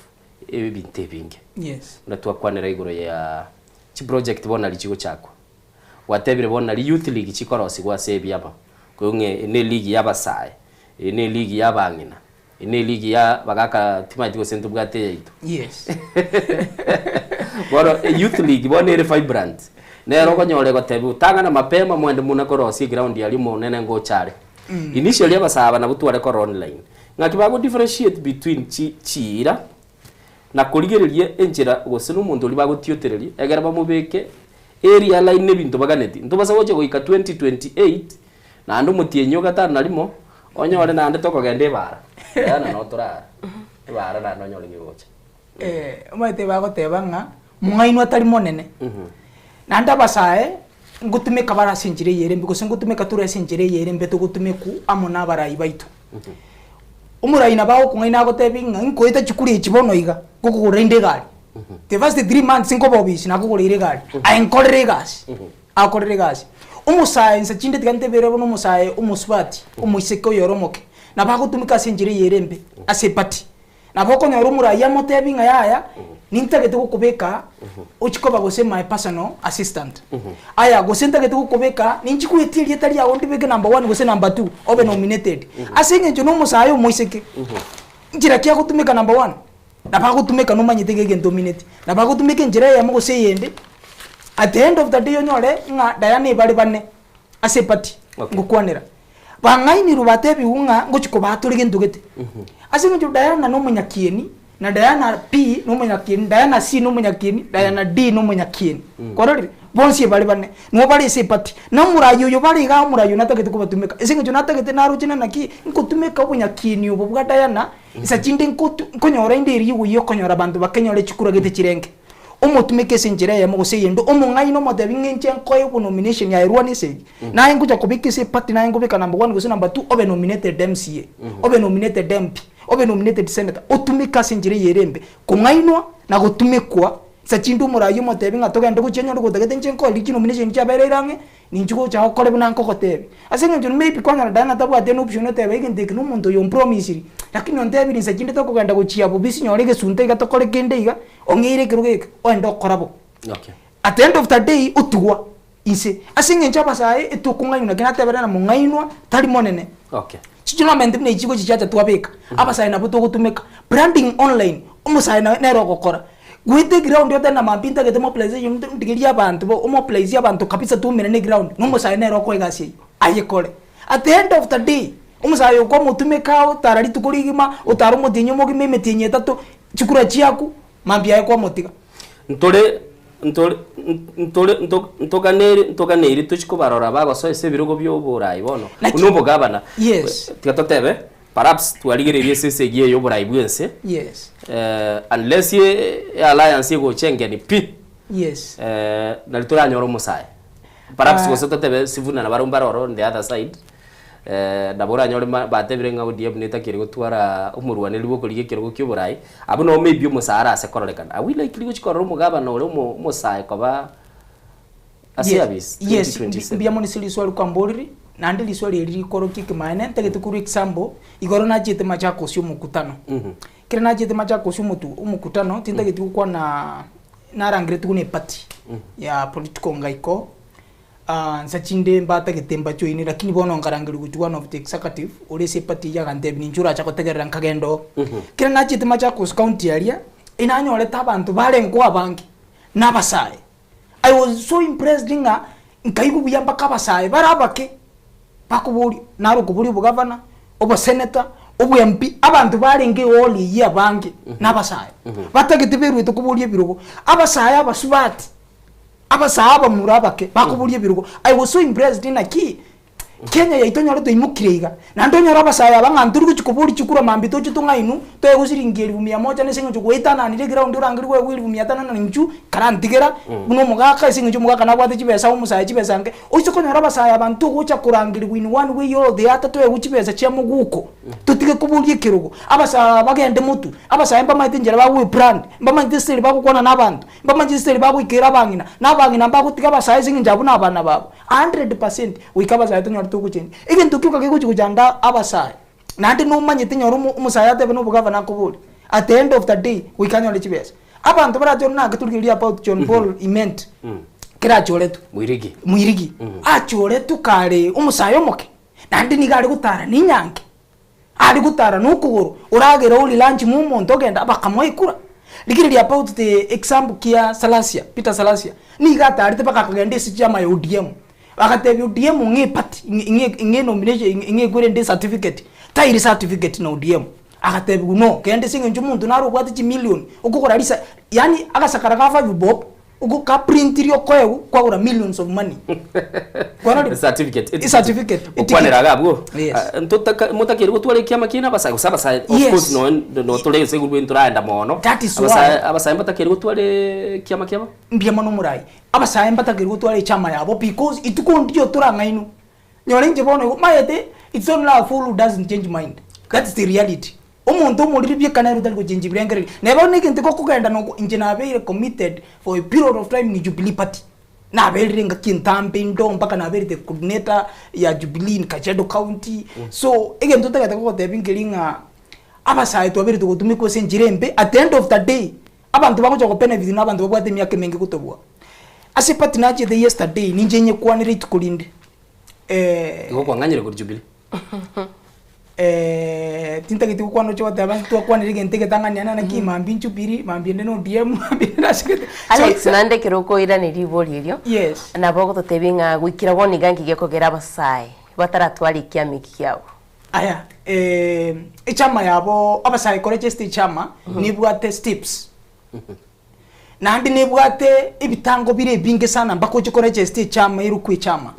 ebi bintebinge yes na twakwanera igoro ya chi project bona lichigo chakwa watebire bona li youth league chikorosi gwa sebi aba kunge ne league yabasaye ne league yabangina ne league ya bagaka timatiko sentu bwate yito yes boro youth league bona ere vibrant nero konyole gotebi utangana mapema mwende muna korosi ground ya limo nene ngo chare initially abasaba na butware ko online ngakibago differentiate between chira na kurigererie enjera gosenu mundu libago tiotererie egera bamubeke area line nebintu baganeti ntobasa goche goika 2028 na ando mutienyo gata nalimo onyore na ande toko gende bara yana no turara bara na no nyole ngigocha omate bago tebanga mungaino atari monene na ndabasae ngutumeka barasinjire yerembe gusa ngutumeka turasinjire yerembe tugutumeku amona barayi baitu umurayi nabaho kungaina gotebinga nkoita chikuri ichibono iga gukugura inde gari the first 3 months inko bobisi nakugura ire gari ainkorere gas akorere gas umusayense chinde tigante berebo no musaye umuswati umuiseko yoromoke nabagutumika sinjire yerembe asepati naboko nyoro umurayi amotebinga yaya nintagete gukubeka uchikoba gose my personal assistant aya gose ntagete gukubeka ninchikuetirie tari yawo ndibeke number 1 gose number 2 obe nominated asinge njo no musayo moiseke njira kya gutumika number 1 nabagutumika no manyitege ge dominate nabagutumika njira ya mugo seyende at the end of the day yonyore nga dayane bali bane asepati ngukwanira bangaini rubatebi unga ngochikoba aturige ndugete asinge njo dayana no munyakieni na Diana P no munyakieni Diana C no munyakieni Diana D no munyakieni korori bonsi bali bane no bali sepati na murayo yo bali ga murayo natagete kubatumeka esinga jo natagete naruchina naki nkutumeka bunyakieni ubo bwa Diana isa chinde nkonyora indiri yuyo konyora bantu bakenyore chikura gete chirenge umutumeke sinjire ya mugose yendo umungai no modebinge nko yo nomination ya irwani se na nguja kubikise party na ngubika number 1 gose number 2 obe nominated MCA obe nominated MP obe nominated senator otumika sinjire yerembe kungainwa na gutumikwa sachindu murayo motebinga togende guchenyo gutagete nchenko liki nomination cha bererange ninjugo cha okole buna nko kotebe asenga njo maybe kwanga dana tabu ateno option otebe igende kino muntu yo promise lakini ontebi ni sachinde to kugenda guchia bubisi nyorege sunte igatokole kende iga ongire kirugeke oendo korabo okay at the end of the day utugwa ise asenga nchapa sae etukungainwa kina tebera na mungainwa tali monene okay chichuna mende bine ichigo chichacha tuwabeka aba sae na buto gutumeka branding online umusae na nero gukora gwete ground yote na mapinta gete mobilization ndigiria abantu bo mobilize abantu kabisa tu mene ground no musaye nero ko igasi ayekole at the end of the day umusaye ko mutumeka utarari tukurigima utaru mutinyo mogime metinye tatu chikura chiaku mambia ko motiga ntokaneri tuchiko barora bago so ese birugo byo burayi bono unumbo gabana yes tikatotebe perhaps twaligererie sese giye yo burayi bwense yes unless ye alliance go chenge ni pi yes nalitora nyoro musaye perhaps go sototebe sivuna na barumbara oro on the other side dabura nyoro batebire nga odiem neta kiri gutwara umurwane libo ko ligekero go kyoburayi abo no maybe umusara ase kororekana awi like ligo chikoro mugaba no le musaye koba asiabis yes bia monisili swali kwa mboriri nandi liswali eri koro kike maene tegete kuri example igoro na jete machako sio mukutano kire na jete machako sio mutu umukutano tindagete kwa na rangire tukune party ya political ngaiko nsachinde mbata getemba choini lakini bono ngarangiri gutu one of the executive ore sepati ya kantebi ninjura cha kotegerera nkagendo kira nachite macha ku county area inanyole tabantu bare nkwa bangi nabasaye. I was so impressed nga nkaigu biyamba kabasaye barabake bakuburi naro kuburi bugavana obo senator obo MP abantu barenge oli ya bangi nabasaye batagitiberu tukuburiye birugo abasaye abasubati abasaba murabake bakuburiye birugo. I was so impressed in aki Kenya yaitonyora to imukirega nandonyora abasaya banganturi kuchikuburi chikura mambito chitunga inu to egusiringeri 100 nesengo chikuitana ni ground urangiri we 500 na ninju karantigera buno mugaka isingo chumugaka nabwate chibesa umusaya chibesa nke uchikonyora abasaya abantu gucha kurangiri win one way all the other to eguchibesa chia muguko tutige kuburiye kirugo abasaya bagende mutu abasaya mbamaitenjera bawe brand mbamaiteseri bakukona nabantu mbamaiteseri bakukira bangina nabangina mbakutiga abasaya singinjabu nabana babo 100% wikabasaya tonyo tukucheni igen tukiuka kujanda abasaya nandi no manyite nyoro umusaya tebe no bugavana kuburi at the end of the day we can only chibesa abantu barajo na gatulgiria about John Paul iment kira choretu muirigi achoretu kare umusaya omoke nandi ni gari gutara ni nyange ari gutara no kuguru uragera uli lunch mu muntu genda bakamoikura ligiri about the example kia Salasia Peter Salasia ni gatari te bakakagende si chama ya ODM akatebi ODM ngepati nge nomination nge kurende certificate tairi certificate na ODM akatebi no kende singe njumuntu naro bwati chi million ukukora lisa yani akasakara ka 5 bob ukuka print rio kweu kwa ura millions of money kwa certificate certificate ukwanera gabwo ntotaka mutakiri gutware kiama kina basa of course no tole seguru nturanda mono abasa mbatakiri gutware kiama kiama mbia mono murai abasa mbatakiri gutware chama yabo because itukondio turanga inu nyorenje bono mayete it's only a fool who doesn't change mind. That's the reality. Umuntu umuribye kanari utari kujenji birengere neba nikinte ko kugenda no injina abe committed for a period of time ni Jubilee party na aberenga kintambe ndo mpaka na abere the coordinator ya Jubilee in Kajiado County so again tutaka ko tebingelinga abasaye to abere to tumiko senjirembe at the end of the day abantu bakoja ko benefit n'abantu babwate myaka mengi kutobwa ase party na the yesterday ninjenye kwanire tukulinde ngo kwanganyire ku Jubilee tinta kitu kwano chote abantu twakwanire gente tanganyana na kimambi nchupiri mambi ndeno DM ndashikete Alex nande kiroko ira ni rivoli iryo yes na bogo totebinga gwikira woni gangi gekogera abasai bataratwari kiamiki kyabo aya ichama yabo abasai college state chama nibwate steps nandi nibwate ibitango bire binge sana mbako college state chama irukwe chama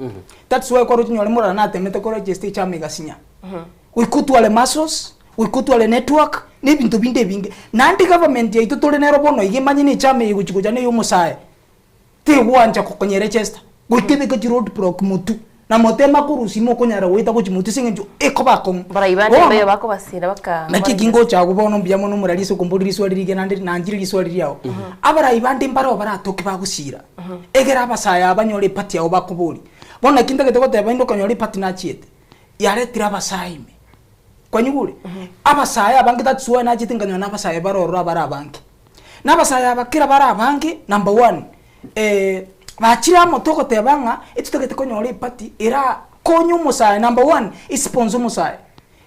that's why kwa nyole mura na temete college state chama igasinya wikutwale muscles wikutwale network ni bintu binde binge nandi government ya itutole nero bono igimanye ni chame yiguchikuja ne yomusaye ti wanja kokonyere Register gwikebe ke road block mutu na motema kurusi mo konyara wita ko chimutu singe eko bako barayibande bayo bako basira baka na kigingo cha kubono mbiyamo no muraliso kumbuliri swalirige nandi nanjiri swaliri yawo abarayibande mbaro baratoke bagusira egera abasaya abanyore party yawo bakuburi bona kinta keteko tebaindo konyore party na chiete yare tirabasaime kwanyugure abasaya abangita tsuwa na chitinganya nabasaya barorora barabanki nabasaya bakira barabanki number 1 bachira motoko tebanga etutagete konyore party era konyu musaya number 1 sponsor musaya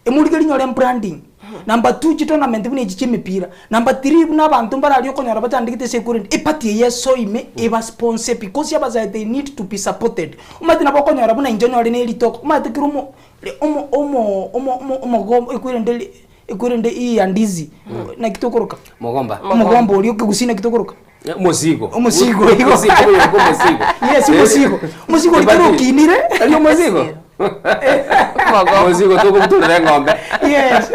emuligeri nyore branding number 2 tournament bune chichimipira number 3 buna abantu baraliyo konyora batandikite security party yeso ime eba sponsor because yabasaya they need to be supported umatina bokonyora buna injonyore ne litoko umatikirumo omo ikurende iyi andizi na kitokoroka mogomba uri ukugusina kitokoroka Musigo musigo litero kinire ariyo musigo musigo to kumutulira ngombe yes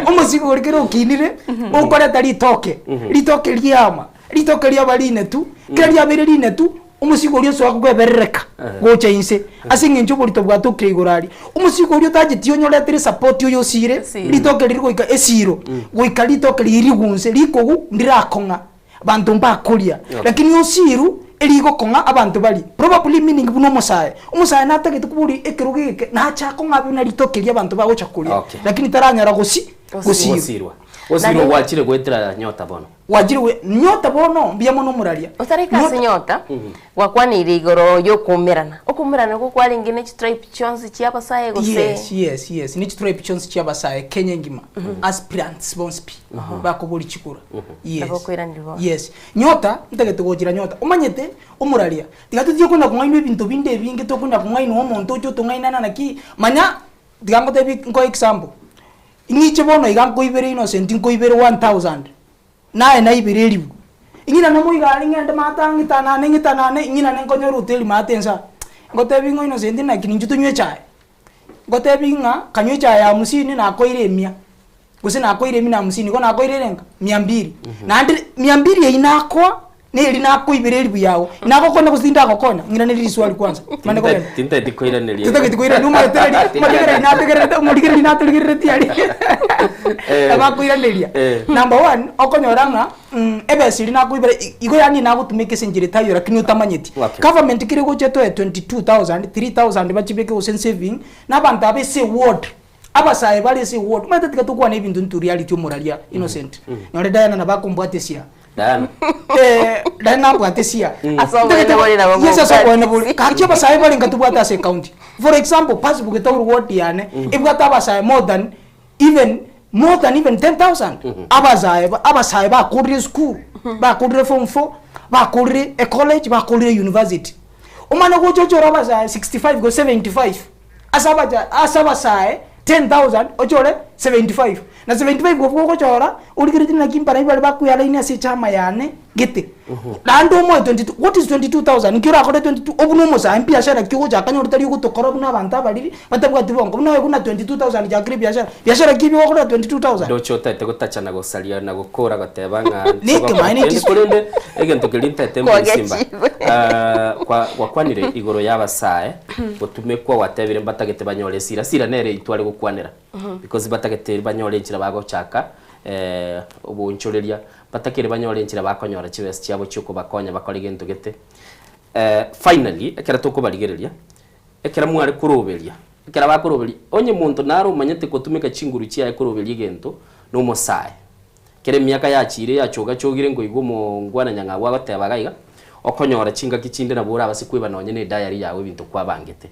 umusigo litero kinire ukora tari litoke lyaba line tu kya bere line tu umusigo uri so akugweberereka gocha inse asinge ncho bolito bwato kirigorari umusigo uri tajitiyo nyora tiri support yo sire litoke liriko ika esiro goika litoke lirigunse likogu ndirakonga bantu mbakulia lakini osiru eligo konga abantu bali probably meaning buno umusaye natagete kuburi ekirugike na cha konga bina litoke lya abantu bawo chakulia lakini taranyara gusirwa Osiro wachire gwetera nyota bono. Wajiri nyota bono mbia mono muraria. Utarika nyota. Wakwanire igoro yo kumirana. Okumirana ko kwali ngine stripe chonzi chiapa sae gose. Yes. Ni stripe chonzi chiapa sae Kenya ngima. Aspirants bonspi. Bakobuli chikura. Yes. Nyota ntegete gojira nyota. Umanyete umuraria. Tigatu tiyo kuna kungaino ibintu binde binge to kuna kungaino omonto cyo tungaina naki manya digango tebi ko example. Ingiche bono igango ibere innocent ngo ibere 1000. Nae na ibere libu. Ingina namo igali ngende matangitana nengitana ingina nenkonyo ruteli matensa. Ngotebi ngo innocent na kininju tunywe chai. Ngotebi nga kanywe chai ya musini na koire mia. Guse na koire mina musini ko na koire renga 200. Na 200 inakwa ni linako ibere libu yao. Nako kona kuzinda kokona. Ngina nili swali kwanza. Mane koina. Tinta dikoira neli. Tinta dikoira numa teri. Madigere inategere tiari. Aba kuira nelia. Number 1 okonyoranga ebesiri nako ibere igo yani nako tumeke senjire tayo rakini utamanyeti. Government kire go cheto 22000 3000 bachibeke usen saving nabantu abese ward. Abasaye bali se ward. Mata tikatuko na ibintu ntu reality moralia innocent. Nyore Diana na bakombwatesia. Diana bwatesia. Kachi abasaye bali ngatubwata se county. For example, passbook etauru ward yane ibwata abasaye more than even 10,000. Abasaye ba kudre school, ba kudre form 4, ba kudre a college, ba kudre university. Umana go jojo abasaye 65 go 75. Asabasaye 10,000 ochore 75. Na 75 go chora ulikiriti na kimpara ibali bakuyala ina se chama yane gete. Dando mo 22. What is 22,000? Nkira akode 22 obuno mo sa biashara kyo jakanya urutari go tokora buna banta bali batabwa tibongo buna kuna 22,000 jakri biashara kibi go 22,000. Docho tate go tachana go salia na go kora go tebanga. Nike mine it kolende egento kelinta tembo simba. Kwa kwanire igoro yabasae botumekwa watebire batagete banyole sira nere itwale go kwanira. Because batagete banyole nchira bago chaka obunchoreria batakire banyole nchira bakonyora chibesi cyabo cyuko bakonya bakora igento gete. Finally ekera toko baligereria ekera mware kuroberia ekera bakuroberia onye muntu naro manyete kotumeka chinguru cya kuroberia igento no mosae kere myaka yachire yachoga chogire ngo igumo ngwana nyanga wa batebagaiga okonyora chinga kichinde na bura basikwiba nonye ne diary yawe bintu kwa bangete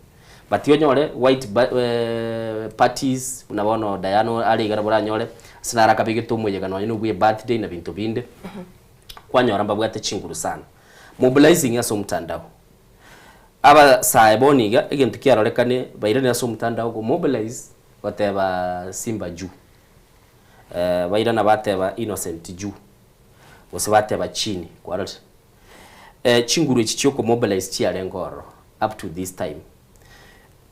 bati onyore white parties unabono Diana ali gara bura nyore sinara kabige tumuyega nonye nubuye birthday na bintu binde kwanyora mbabwate chinguru sana mobilizing yaso mtandao aba saiboniga egento kiarorekane bairene yaso mtandao go mobilize bateba Simba juu bairana bateba Innocent juu bose bateba chini kwarate chinguru chichoko mobilize chiarengoro up to this time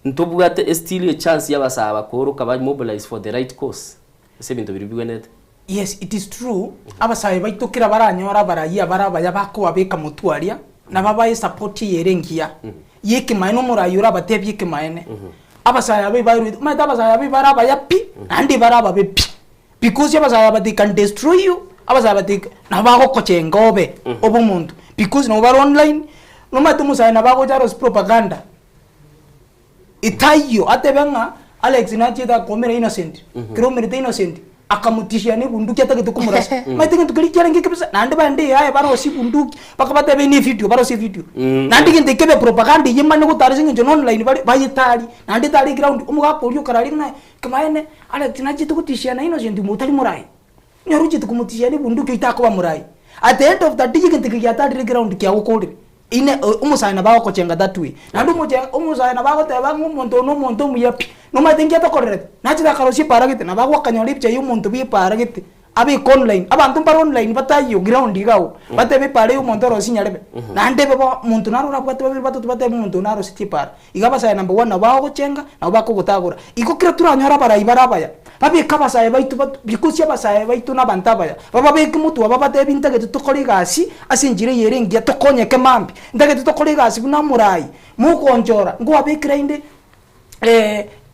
ntobugate still a chance yabasaba koro kaba mobilize for the right cause ese bintu biribwenete. Yes, it is true. Abasaye baitokira baranyora baraya barabaya bako abeka mutwaria na babaye support yerengia. Yeke maino murayura batebye ke maene. Abasaye abe bayiru mata abasaye abe barabaya pi andi baraba be pi. Because abasaye abati can destroy you. Abasaye abati na bako kochengobe obumuntu. Because no bar online no mata musaye na bako jaros propaganda. Itayo atebanga Alex Nachida komera Innocent. Kero merite Innocent. Akamutishia ni bunduki atake kumurasa maitenga tukalikyara ngeke pesa nande bande haya baro si bunduki bakabata be ni video baro si video nande ngende kebe propaganda yimane ko tarisinga jono online bari bayitari nande tari ground umuga polio karali na kamaene ala tinaje tukutishia na Innocent mutali murai nyaruji tukumutishia ni bunduki itakuba murai at the end of the day ngende kiyatari ground kya ukode ine umusana bawo ko chenga that way nando umusana bawo teba umuntu no muntu muyapi no matengia to correct nachida karosi paragite na bawo kanyolipche yumuntu bi paragite abi online abantu par online batayo ground igao batebe pare umuntu rosi nyarebe nande baba muntu naro rapatebe batebe muntu naro sitipara igabasa number 1 na bawo chenga na bako gutagura iko kira turanyora bara ibarabaya babi kabasa baitu bikusi abasa baitu na bantabaya baba beki mutu baba batebe intage tukori gasi asinjire yerengia tokonye kemambi ndage tukori gasi buna murai mukonjora ngo abekira inde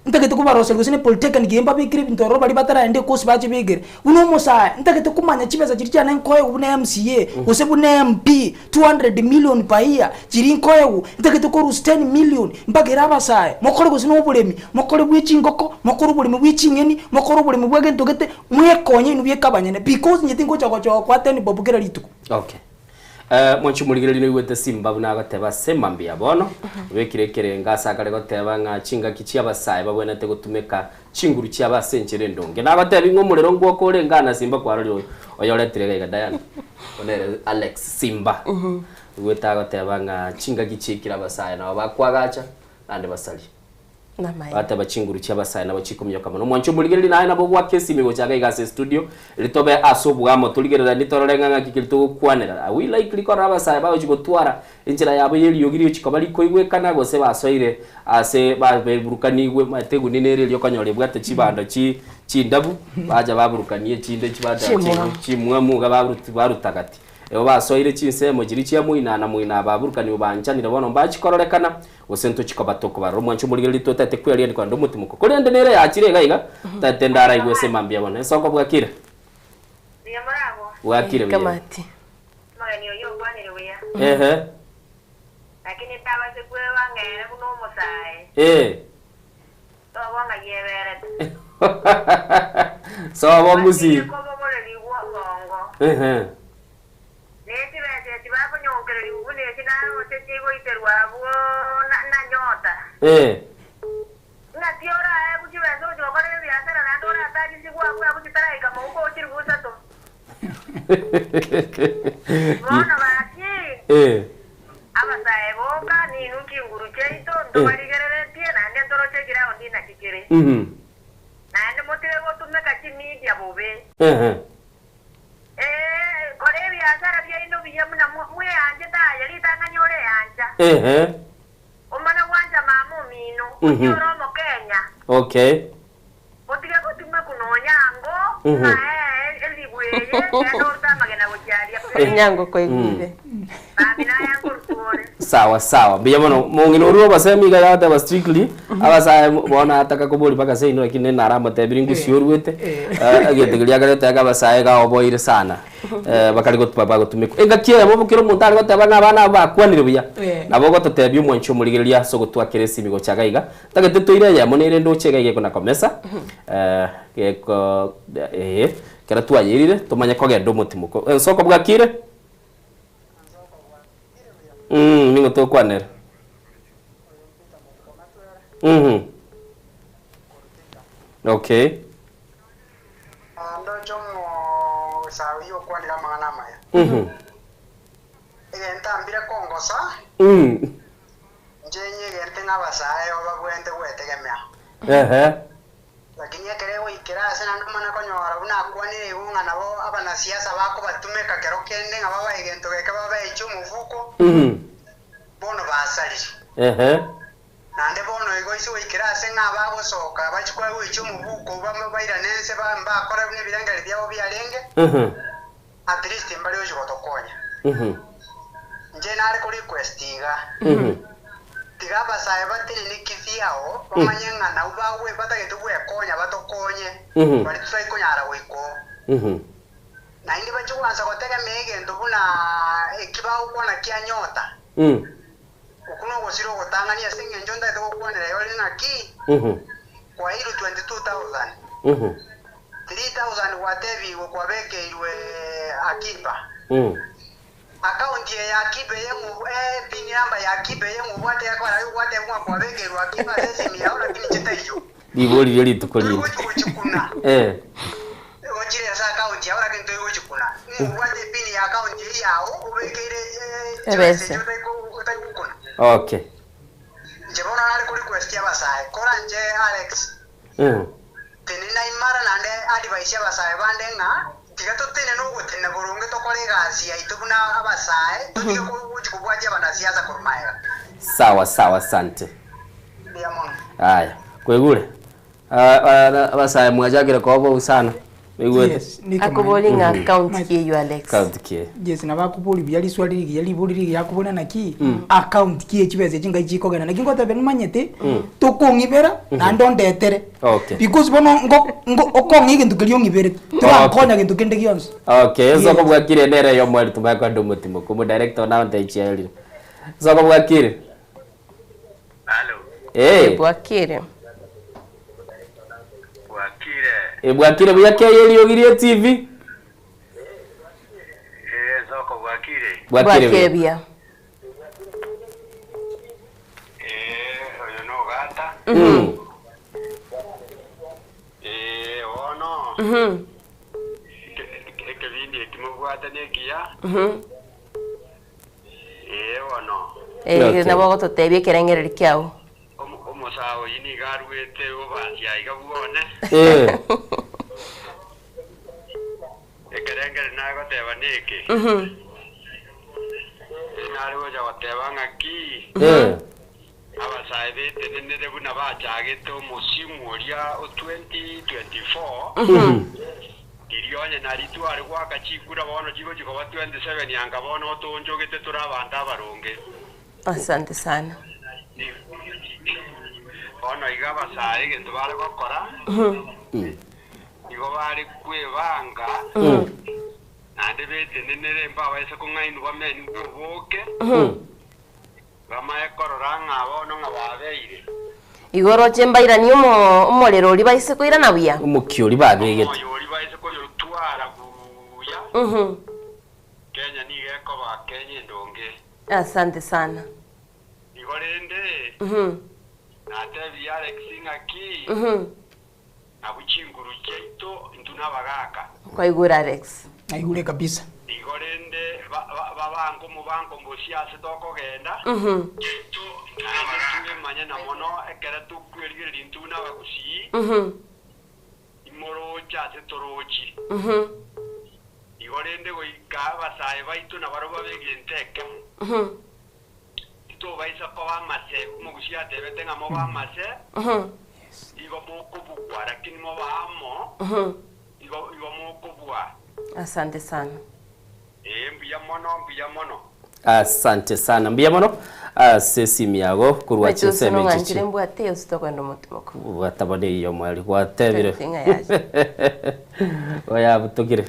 ntakete kubarose gusine polytechnic yemba bikire bintoro bari bataraende kosi baje bigere uno musa ntakete kumanya chibeza kiri cyane nkoye ubune MCA use bune MP 200 million per year kiri nkoye ntakete ko 10 million mbagera abasaye mokore gusine ubulemi mokore bw'ikingoko mokore ubulemi bw'ikingeni mokore ubulemi bw'egento gete mwekonye ibintu byekabanyene because nyiti ngo cyako kwa 10 bobugera lituko. Okay. Mwanchu muligere lino iwete simba buna gateba semambi abono wekirekere ngasa kale goteba nga chinga kichi abasaye babonete gutumeka chinguru chi abasenchere ndonge nabateba ingomurero ngwoko rengana simba kwaryo oyoletere ga Diana onere Alex Simba weta goteba nga chinga kichi kira abasaye na bakwagacha nande basali bata bachinguru chi abasaye na bachikumyo kamano mwanchu muligere lina na bogwa kesi migo chaga igase studio litobe asobwamo tuligerera nitororenga nga kikirito kwanera we likely ko abasaye bawo chigotwara injira yabo yeliyogiri chikobali ko igwekana gose basoire ase baburukaniwe mategu ninere lyo kanyore bwate chibanda chindabu baja baburukaniye chinde chibanda chimwamu barutagati ebo basoire chinsemo giri chiamuina muina baburukaniwe banjanira bono mbachikororekana osento chikobatoko baro mwanchu muligere litotete kweli ndi kwando mutimuko kuri ende nere yakire gaiga tate ndara igwese mambia bona soko bwakira wakire kamati magani yo kwanire weya lakini tabaze kwe wangere kuno musaye to wanga yebere so wa muzi ko bobole liwo bongo neti bete tibapo nyongere liwo ne tinaro tetigo iterwa bo na nyota na tiora kuchibenzo jobale biasara na dora taji sigwa kwa kuchitara ikama uko chirubusa to bona baki abasaye boka ni nuki nguru cheito ndobaligerere tiena ande toro chekira ondina chikire na ande motire gotumeka chimidi abobe kore biasara bya ino biyamuna mwe anje taya litanga nyore anja omana wanja mamu mino oromo Kenya okay motire gotumeka kunonyango na elibweye ndota magena gocharia nyango kwegire sawa biyamono mongino ruo basemiga yata ba strictly abasa bona ataka kubuli baka sei no lakini naramba tebiringu siorwete agetegelia gareta ga basaye ga oboire sana bakali gotupapa gotumiko engakie mo bukiro muntari gotabanga bana bakwanire buya nabo gototebi mwancho muligeria so gotwakire simigo chagaiga tagete toire ya monere ndo chegaiga kuna komesa geko kera twayirire tumanye ko gendo mutimuko soko bwakire mingo to kwanera okay ando chomo sawi yo kwanira mangana maya entambire kongosa njenye gerte ngabasaye obabwente gwetegemea lakini yakerewo ikirase nandu mana konyora buna kwanire ibunga nabo abana siasa bako batumeka kero kende ngababa igento geke baba echo mufuko bono basali nande bono igoisi ikirase ngaba gosoka bachikwa echo mufuko bamwe baira nense bamba kora bune birangale byabo byalenge at least mbali ojo botokonya nje nare ko requestiga tigaba sae batiri nikithiao omanyenga na ubawe batagete gwekonya batokonye bali try konyara wiko na indi bacho kwanza gotega megendo buna ekibao kwana kya nyota okuno gosiro gotangania singe njonda ito kwanera yoli na ki kwa hilo 22,000 3,000 watevi kwa beke iwe akiba account ya akibe yemu pin namba ya akibe yemu wate yakora wate kwa beke iwe akiba sisi miao lakini cheta hiyo bigori yeli tukolini ojire sa account ya ora kinto yojikuna wate pin ya account yao ubekere ebese okay jebona nale ku request ya basaye kora nje Alex tenina imara nande advice ya basaye bandenga tigato tene no gutene burunge tokore gasi ya itubuna abasaye tutige kubwaje banasiasa kurumaya sawa asante haya kwegure abasaye mwajagira kobo usana Yes, akuboli nga account ye you Alex. Account ke. Yes, na bakuboli byali swali ligi yali boli ligi yakubona naki account ki ekibeze kinga ikikogana naki ngota ben manyete to kongibera na ndondetere. Okay. Because bono ngo okongi kintu kiliyo ngibere. Twa konya kintu kende kiyonse. Okay, eso ko bwakire nere yo mwali tumaka ndo mutimo kumu director na ndaicheli. Eso ko bwakire. Hello. Bwakire. Bwakire buyake yeli yogirie TV. Zoko bwakire. Bwakire bia. Oyo no gata. Ono. Kevindi ekimubwata nekia. Ono. Nabo gototebie kerengereri kyao. Omusawo yini garwete obasya igabone. Ekerengere nago teba neke. Nari goja goteba ngaki. Abasabe tenene buna bachagete musimu oria 2024. Irionye nari twari gwakachikura bono chigo chiko 27 yanga bono otonjogete turabanda baronge. Asante sana. Ono igaba sae que tubale gukora igo bari kwebanga ande bete nenere mbawa ese kungainu bameni ngoboke bamaye kororanga abono ngababeire igoro chembaira ni umolero uri baise koira nabuya umukyo uri babegete uri baise ko yotwara buya Kenya ni geko ba Kenya ndonge. Asante sana igorende Natevi Alex ngaki. Nabuchinguru cheito ntuna bagaka. Kwa igura Alex. Aigure kabisa. Igorende babango mubango mbosiase toko genda. Cheito nabagaka manya na mono ekera tukwirigiri ntuna bagusi. Imoro chase torochi. Igorende goikaba sae baitu na baroba begenteke. Baisa ko bamase mugushia tebete ngamo bamase igo moko bugwa lakini mo bamo igo moko bugwa. Asante sana mbia mono asante sana mbia mono sesi miago kurwa chiseme chichi ngirembu ate usitokwenda mutimoko watabone iyo mwali kwatebire oya butugire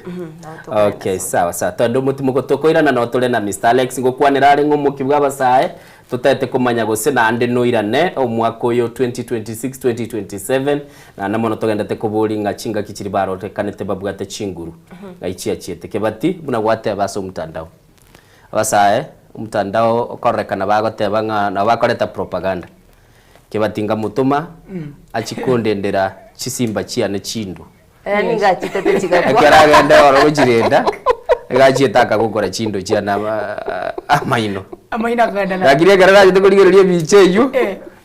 okay sawa tondo mutimoko tokoirana no tole na Mr Alex ngokwanira ari ngumuki bwabasae tutete kumanya gose na ande noirane omwako yo 2026 2027 na mono togendete kuburinga chinga kichiri barote kanete babwate chinguru ngaichia chiete kebati buna gwate baso mtandao abasae mtandao okorekana bagoteba na bakoreta propaganda kebatinga mutuma achikondendera chisimba chiane chindo yani ngachitete chikakwa akaragenda oro gujirenda gachitaka gukora chindo chiana amaino ganda na gakiria garara jite kurigereria bicheyu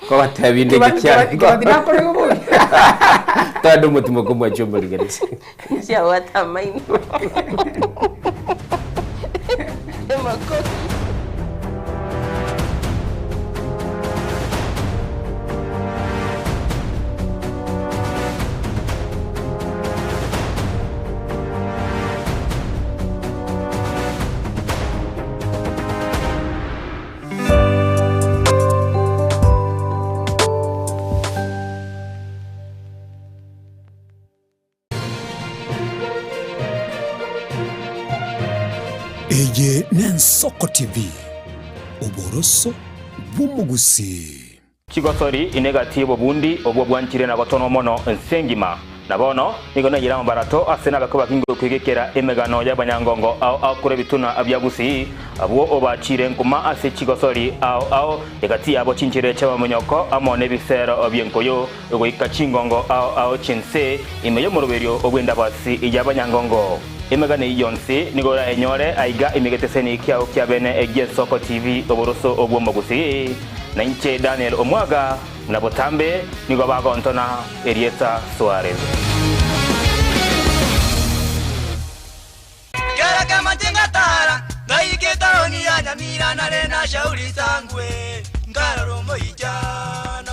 ko batebinde gikyana kibadina kore go tando mutimo ko mwacho murigerese cia wata amaino Eye Nensoko TV uboroso bumugusi Chigosori inegatibo bundi obwo bwanchire na batono mono nsengima nabono nigona yira mbarato asena gakuba kingo kwigekera emegano y'abanyangongo au kure bituna abyagusi abwo obachire nkuma ase Chigosori au egati abo chinchire chaba munyoko amone bisero obyenkoyo ego ikachingongo au chinse imeyo muruberio ogwenda basi y'abanyangongo emegane yonse nigora enyore aiga imigeteseni kyao kyabene Nensoko TV oboroso obwo mogusi na inche Daniel Omwaga na botambe nigo bagontona Eliesa Suarez Kera kama tingatara ngaiketa oni ya Nyamira na rena shauri sangwe ngara romo ijana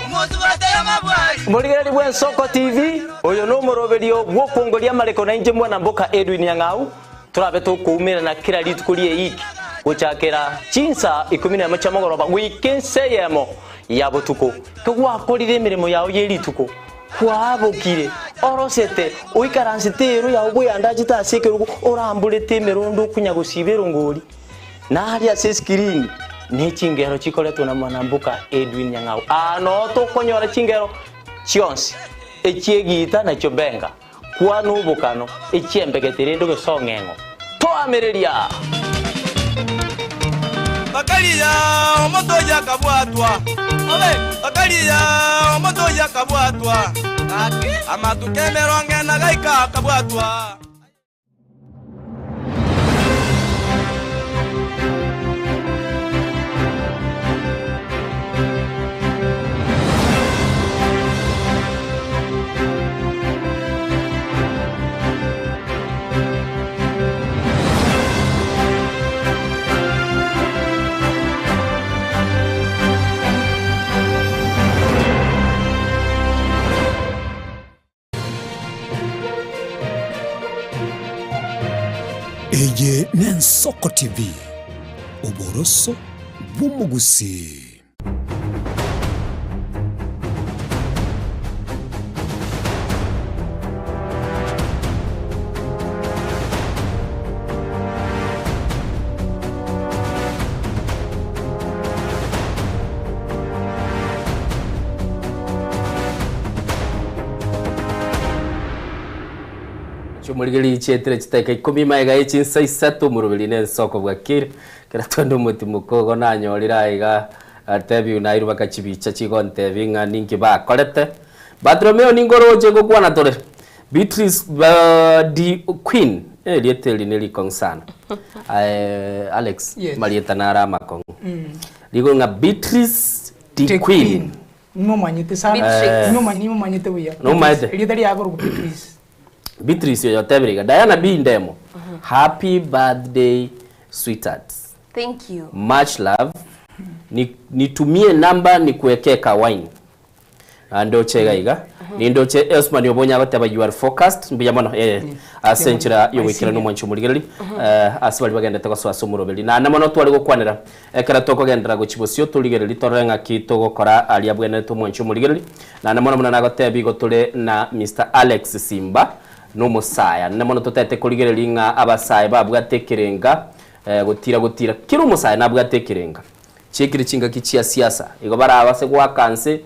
umozu wate ya mabwari Murigereri bwa Soko TV oyo no moroberio gwokongoria mareko na inje mwana mboka Edwin Yang'au turabe tukumira na kira litukurie iki guchakira chinsa 11 chamogoroba wikenseyemo ya butuko kugwakorire mirimo yawo yerituko kwabukire orosete uikaransitero ya ubuyanda chitasekerugo orambulete merondo kunyagusibero ngori na hali ya screen ne chingero chikoleto na mwanambuka Edwin Yang'au ano to konyora chingero chionsi echiegita na chobenga kwa nubukano echiembegetere ndo gesongengo to amereria Bakalia omotoya kabwatwa ole bakalia omotoya kabwatwa amatukemeronge na gaika kabwatwa Eye Nensoko TV Uboroso bw'umugusi. Chumurigeli chetre chiteka 10 maiga echinsa 3 murubili Nensoko bwakire kiratwendo mutimuko nanyorira iga atebi unairu bakachibicha chigonte binga ninki bakorete Bartolomeo ningoroje gukwana tore Beatrice di Queen lieteli neli kongsana Alex Yes. Marieta nara makong ligo nga Beatrice di Queen Nimo manyite sana nimo manyite buya No maite. Lieteli yagoro Beatrice Beatrice yo tebiriga Diana B ndemo Happy birthday sweetheart. Thank you. Much love. Nitumie namba nikuwekee ka wine. Ando chega iga. Nindoche Elsman yobonya bataba you are focused. Mbiya mono asenchira yo wikira no mwanchu murigeli. Asibali bagenda toko so murobeli. Na namono twali gukwanira. Ekara toko gendera guchibosio tuligereli torenga kito gukora ali abwene to mwanchu murigeli. Na namono muna nagotebi gotule na Mr. Alex Simba no musaya. Namono totete kuligereli nga abasaya babwatekerenga gutira kiro musaya nabwatekerenga. Chekire chinga kichia siasa. Igo bara abase gwa kanse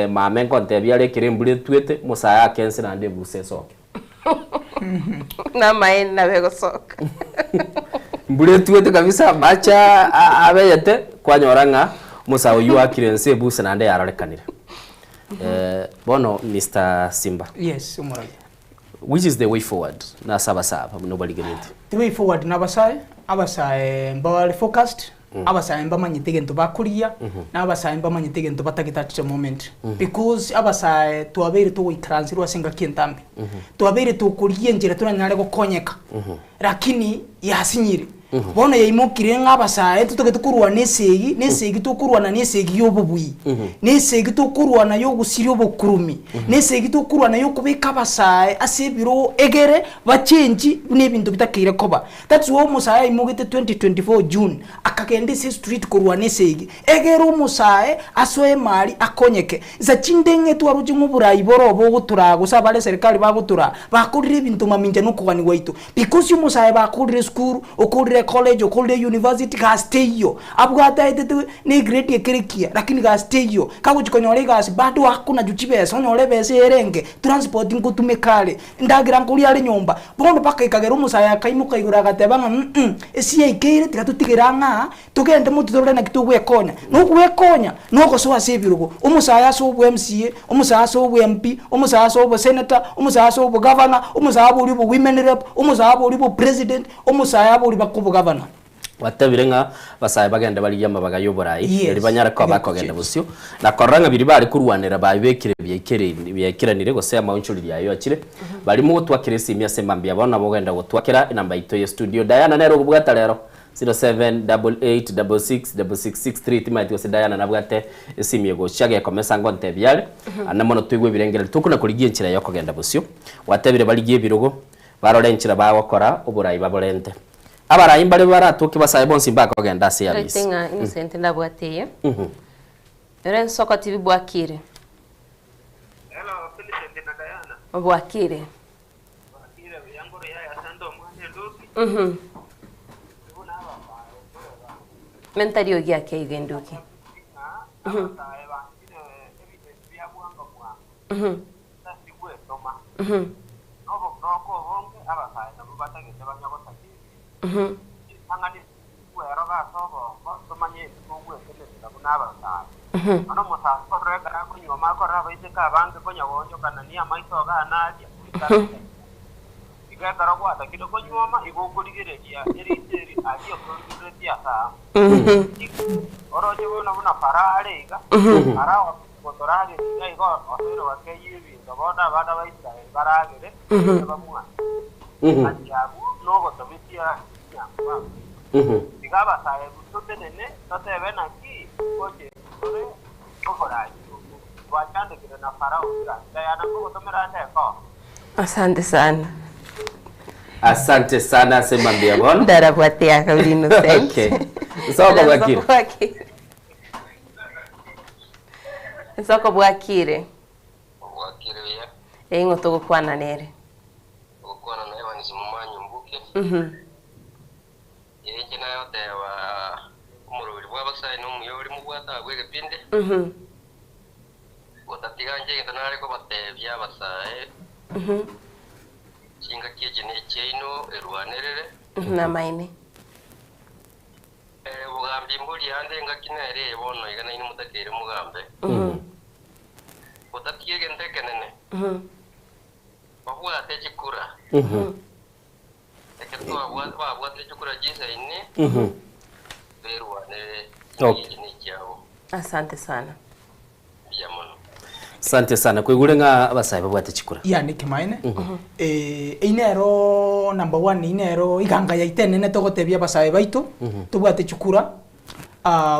mamen konte byale kirembule twete musaya akense na nde buse soke. Na main na bego soka. Mbule twete kabisa bacha abeyete kwanyoranga musaya yu akirense buse na nde yarolekanira. Bono Mr. Simba. Yes, umurage. Which is the way forward? Na saba nobody get it. The way forward nabasai mbawali focused abasai mbamanyite gento bakuria na abasai mbamanyite gento batagitacha moment because abasai tuabere to transfer singa kintambi tuabere to kurie njira tunanyare gukonyeka lakini yasinyire bona yimukire ngabasai tutogetukurwa nesegi tukurwana nesegi yobubui nesegi tukurwana yo gusiri obukurumi nesegi tukurwana yo kubeka abasai asebiro egere bachenji nebintu bitakire koba. That's why musai imugite 2024 June akagende se street kurwa nesegi egero musai asoe mali akonyeke za chindenge twaruji muburayi borobo guturago sabale serikali bagutura bakurire bintu maminja no kwani waitu because you musai bakurire school okurire college okurire university ga stay yo abwata ite ni grade yekerekia lakini ga stay yo kaguchikonyore gas bado hakuna juchibesa onyore bese erenge transport ngutumekale ndagira nkuri ari nyumba bondo paka ikagera musai akaimuka igura gatebanga esi ikere tikatutigiranga tugende mututorore na kitu gwekonya no gwekonya no gosoa sebirugo umusaya so bwe MCA umusaya so bwe MP umusaya so bwe senator umusaya so bwe governor umusaya bwe women rep umusaya bwe president umusaya bwe bakubu governor watabirenga basaya bagenda bali yama bagayoborayi eri banyara ko bakogenda busyo na koranga biri bari kurwanira babekire byekiranire gose amaunchuri yayo akire bali mu twakire simya semambia bona bogenda gutwakira inamba ito ye studio Diana nero kubwata rero 0788666663 timati ose Diana nabwate esimi ego chage komesa ngo ntebyale anamono twigwe birengera tukuna kuligie nchira yo kugenda busyo watebire baligie birugo barore nchira bagokora uburayi baborente abarayi mbale baratuke basaye bonsi mbaka kugenda service Tenga Innocent ndabwateye Eren Soko TV Bwakire Hello Felicent na Diana Bwakire yangu ya sando mwana ndoki Mentario yake igenduki Garagwata kidogo nyuma igokurigeregia eri agiye kurugiregia saa oroje bona pararega arawa kotorage igo osero wakeyibi ndabona bana baita baragere bamwa ajabu nogo tobitia nyamba digaba sae gutotenene totebe naki oje ore okoraji wachande kile na farao Diana ko tomera ndeko Asante sana Asante sana sema Biamon. Ndarabuatea kaulino thank. Okay. Soko Bwakire. Soko Bwakire. Bwakire ya. Ingo togo kwana nere. Okwana na ewa nisimumanyu mbuke. Yeje na yote wa umurubiri bw'abasai no muyori mu bwata bwege pinde. Otatiganje ntanare ko batebya abasai. Chinga kije ne cheino erwanerere na maine bugambi mbuli yande ngakinere bono igana ine mutakere mugambe otatiye gendeke nene babwa tejikura eketo babwa tejikura jisa ine berwanerere kije ne chao asante sana biamono Asante sana kwigure nga abasaye babwate chikura yani kimaine inero number 1 inero iganga ya itenene togotebia abasaye baitu tubwate chikura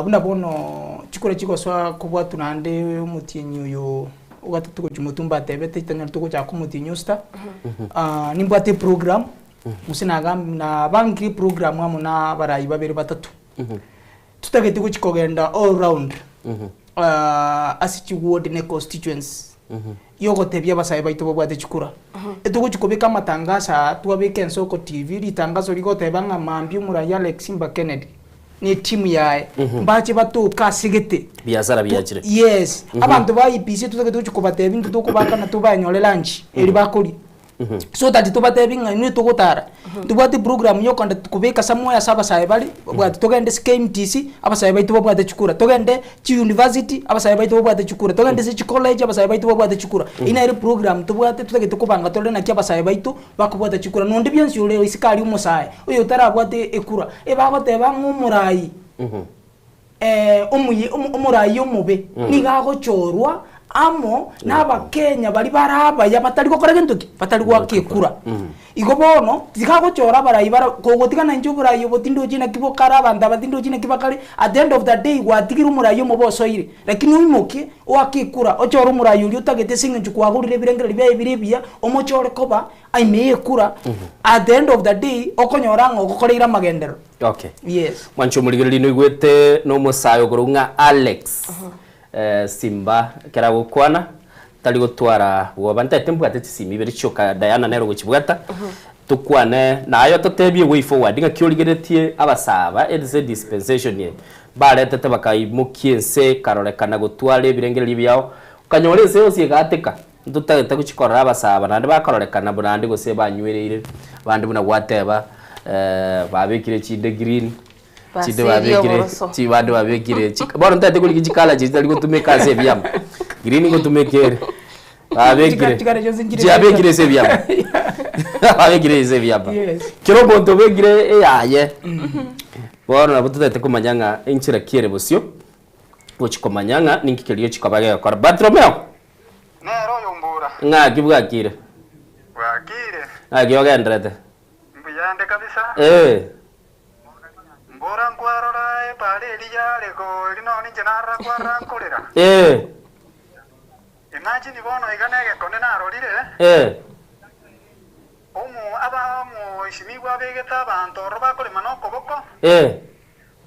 buna bono chikura chigoswa kubwatu nande mutienyi uyo ugatutuko chumutumba tebete itanya tuko cha kumutienyi usta nimbwate program musinaga na bangi program amu na barayi babiri batatu tutagete kuchikogenda all round asichi ward ne constituents yogo tebia basaye baitu babwate chikura etugo chikobeka matangasa tuwabeke Nsoko TV litangazo ligoteba nga mambi muraya Alex Mba Kennedy ni timu yae mbache batuka sigete biazara byakire yes abantu ba IPC tutagete chikobateba bintu tukubaka na tubanyole lunch eri bakuri so that tubatebinga ni tugutara tubwate program yo kanda kubeka samoya saba saye bali bwate togende SKMTC abasaye baitu babwate chikura togende chi university abasaye baitu babwate chikura togende chi college abasaye baitu babwate chikura ina iri program tubwate tutagete kubanga tole na abasaye baitu bakubwate chikura nondi byensi ule isikali umusaye uyo tarabwate ekura ebagoteba ngumurayi umurayi umube nigago chorwa amo naba Kenya bali baraba ya batali gukora gentuki batali gwakekura igo bono zikago chora barayi bara kogotikana njo burayi botindo jina kibokara banda batindo jina kibakari at the end of the day watigira umurayi mo bosoire lakini uimoke wakekura ochora umurayi uri utagete singe njukwagurire birengere bya ibiribia omochore koba aimeyekura at the end of the day okonyora ngo gukorera magendero okay yes mancho muligere lino igwete no musayo gorunga Alex Simba kera gukwana tali gutwara wabanta tempo atete simi beri choka Diana nero guchibwata tukwane nayo totebye way forward nga kyoligeretie abasaba edze dispensation ye barete tabakayimukiense karorekana gutware birengere byao kanyolese yose gateka tutageta guchikora abasaba nande bakarorekana bunande gose banywerere bandi buna gwateba babekire chide green chide babekire chibande babekire bora ntate kuli kichikala chitali gutumeka se byam green gutumekere babekire chibekire se byam babekire se byam kiro bonto begire yaye bora nabutete kumanyanga inchira kiere bosyo gochikomanyanga ninkikeliyo chikabage kwa Bartolomeo nero yombura nga kibwakire bwakire agyogendrete mbuyande kabisa Gora nkwarora pale liya lego lino ni jenara kwara nkolera. Imagine bono iganege konena rolire. Omu aba mu ishimigwa begeta abantu roba kole manoko boko.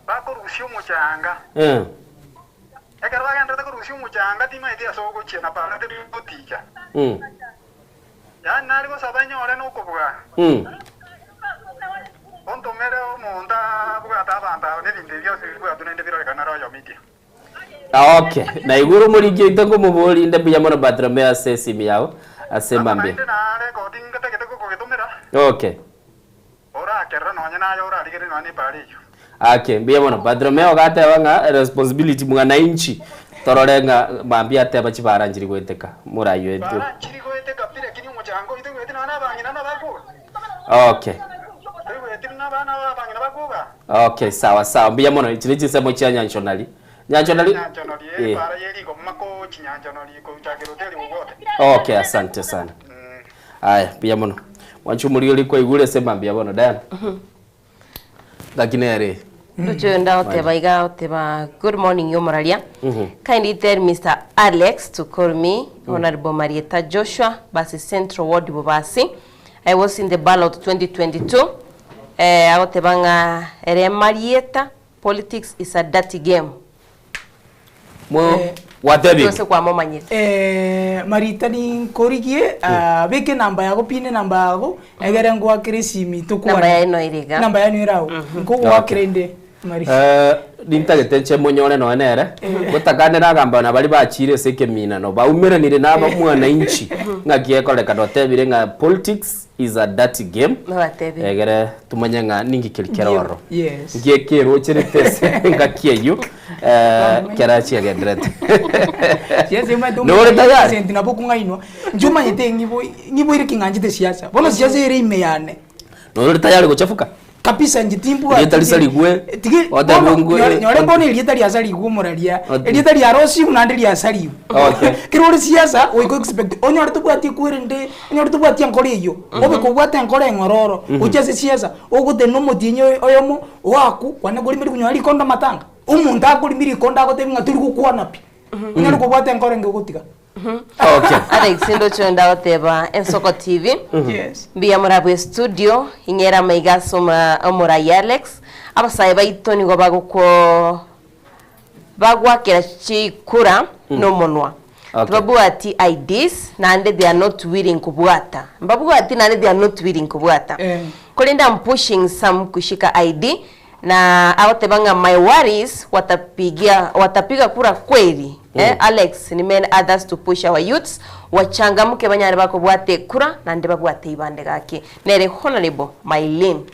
Bakorusha umucanga. Ekero bagenda takorusha umucanga tima idia sogo chena para de botica. Ya nari go sabanyore no kobuga. Onto mere omonda buga tabanda ne bindebyo sibwa tunende biro kanaro yo media. Okay, na iguru muri gyo itango muboli inde buya mono Bartolomeo asesi miao asemambe. Okay. Ora kerra no nyana yo ora digere no ni pali. Okay, buya mono Bartolomeo gata wanga responsibility mwana inchi tororenga mambia ate abachibaranjiri gweteka murayo etu. Baranjiri gweteka pire kini muchango ite gwete na bangina na baku. Okay. Okay, sawa sawa. Buya mono ichirichi semo cha nyanchonali. Nyanchonali. Para yeli ko mako chinyanchonali ko chakiro teli ugote. Okay, asante sana. Aya, buya mono. Wanchu muri liko igule sema buya mono Diana. Lakini are. Lucho ndao teba teba. Good morning yo moralia. Kindly tell Mr. Alex to call me Honorable Marieta Joshua, Basi Central Ward Bobasi. I was in the ballot 2022. Aotebanga ere Marieta, politics is a dirty game. Watebi. Tose kwa mama nyeti. Marieta ni korigie beke namba yago pine namba yago egere ngwa kirisimi tukwa. Namba ya ino iriga. Namba ya ino irao. Ngwa kirende. Nintageteche munyone no nere gutakanira gamba na bari bachire seke mina no baumira nire naba mwana inchi ngakie koleka dotebire nga politics is a dirty game egere tumanye nga ningi kirikero waro ngie kero chere tese ngakie yu kerachi agedret siasa imado no tayari senti na boku ngainwa njuma nyete ngibo iri kinganjite siasa bono siasa iri imeyane no tayari gochafuka kapisa njitimbu alitalisaligwe watabungwe nyore mbone litaliasaligwe moralia litaliarosi unande liasaliwe kirore siasa we go expect onyore tubati kwirende onyore tubati ankore iyo obe kubwata ankore ngororo uchase siasa ogute no mutinyo oyomo waku kwane gori miri kunyari konda matanga umuntu akuri miri konda agote ngaturi kukwana pi onyore kubwata ankore ngogotika. Okay. Alex ndo chonda oteba Ensoko TV. Yes. Bia murabwe studio ingera maiga soma omura Alex. Abasaye baitoni go bagwa kera chikura no monwa. Babu ati IDs nande they are not willing kubwata. Babu ati nande they are not willing kubwata. Kolinda I'm pushing some kushika ID na awatebanga my worries watapiga kura kweli. Alex ni men others to push our youths wachangamuke banyare bako bwate kura na ndeba bwate ibande gake nere honorable Maylin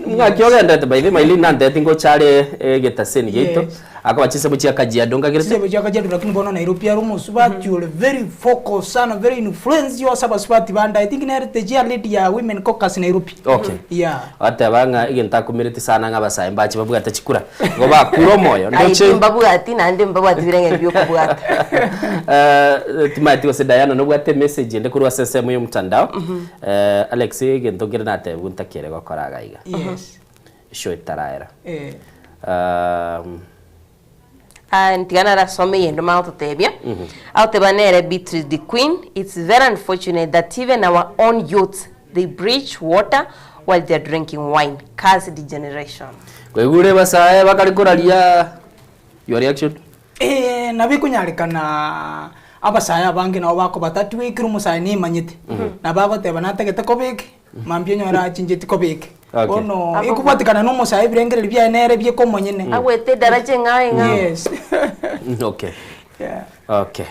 ngakyoga by the Maylin nande tingo chale getaseni geto akabachise muchi akajiado ngagirete muchi akajiado lakini bona Nairobi ya rumo subati very focus sana very influence yo saba subati banda I think nere tejia lead ya women caucus Nairobi. Okay. Yeah. Ate banga igenta kumiriti sana ngabasaye mbachi babuga tachikura ngoba kuro moyo ndoche mbabu ati nande mbabu ati birenge byo kubwata timati wase Diana no bwate message nde kurwa sese mu mtandao Alex igento ngira nate buntakire gukora gaiga. Yes. Show itaraera. Ntigana rasome yendo mauto tebia. Autebanere Beatrice the Queen. It's very unfortunate that even our own youth they breach water while they're drinking wine. Cause degeneration. Kwegure basaye bakalikoralia your reaction? Nabikunyarikana abasaya bangi nabo bako batatu ikiru musaye ni manyite. Nabako tebanatagete kobeke. Mambyo nyora chinjeti kobeke. Ono ikupatikana no musaye birengere bya nere bye ko monyene. Awete daraje ngawe ngawe. Yes. Okay. Yeah. Okay.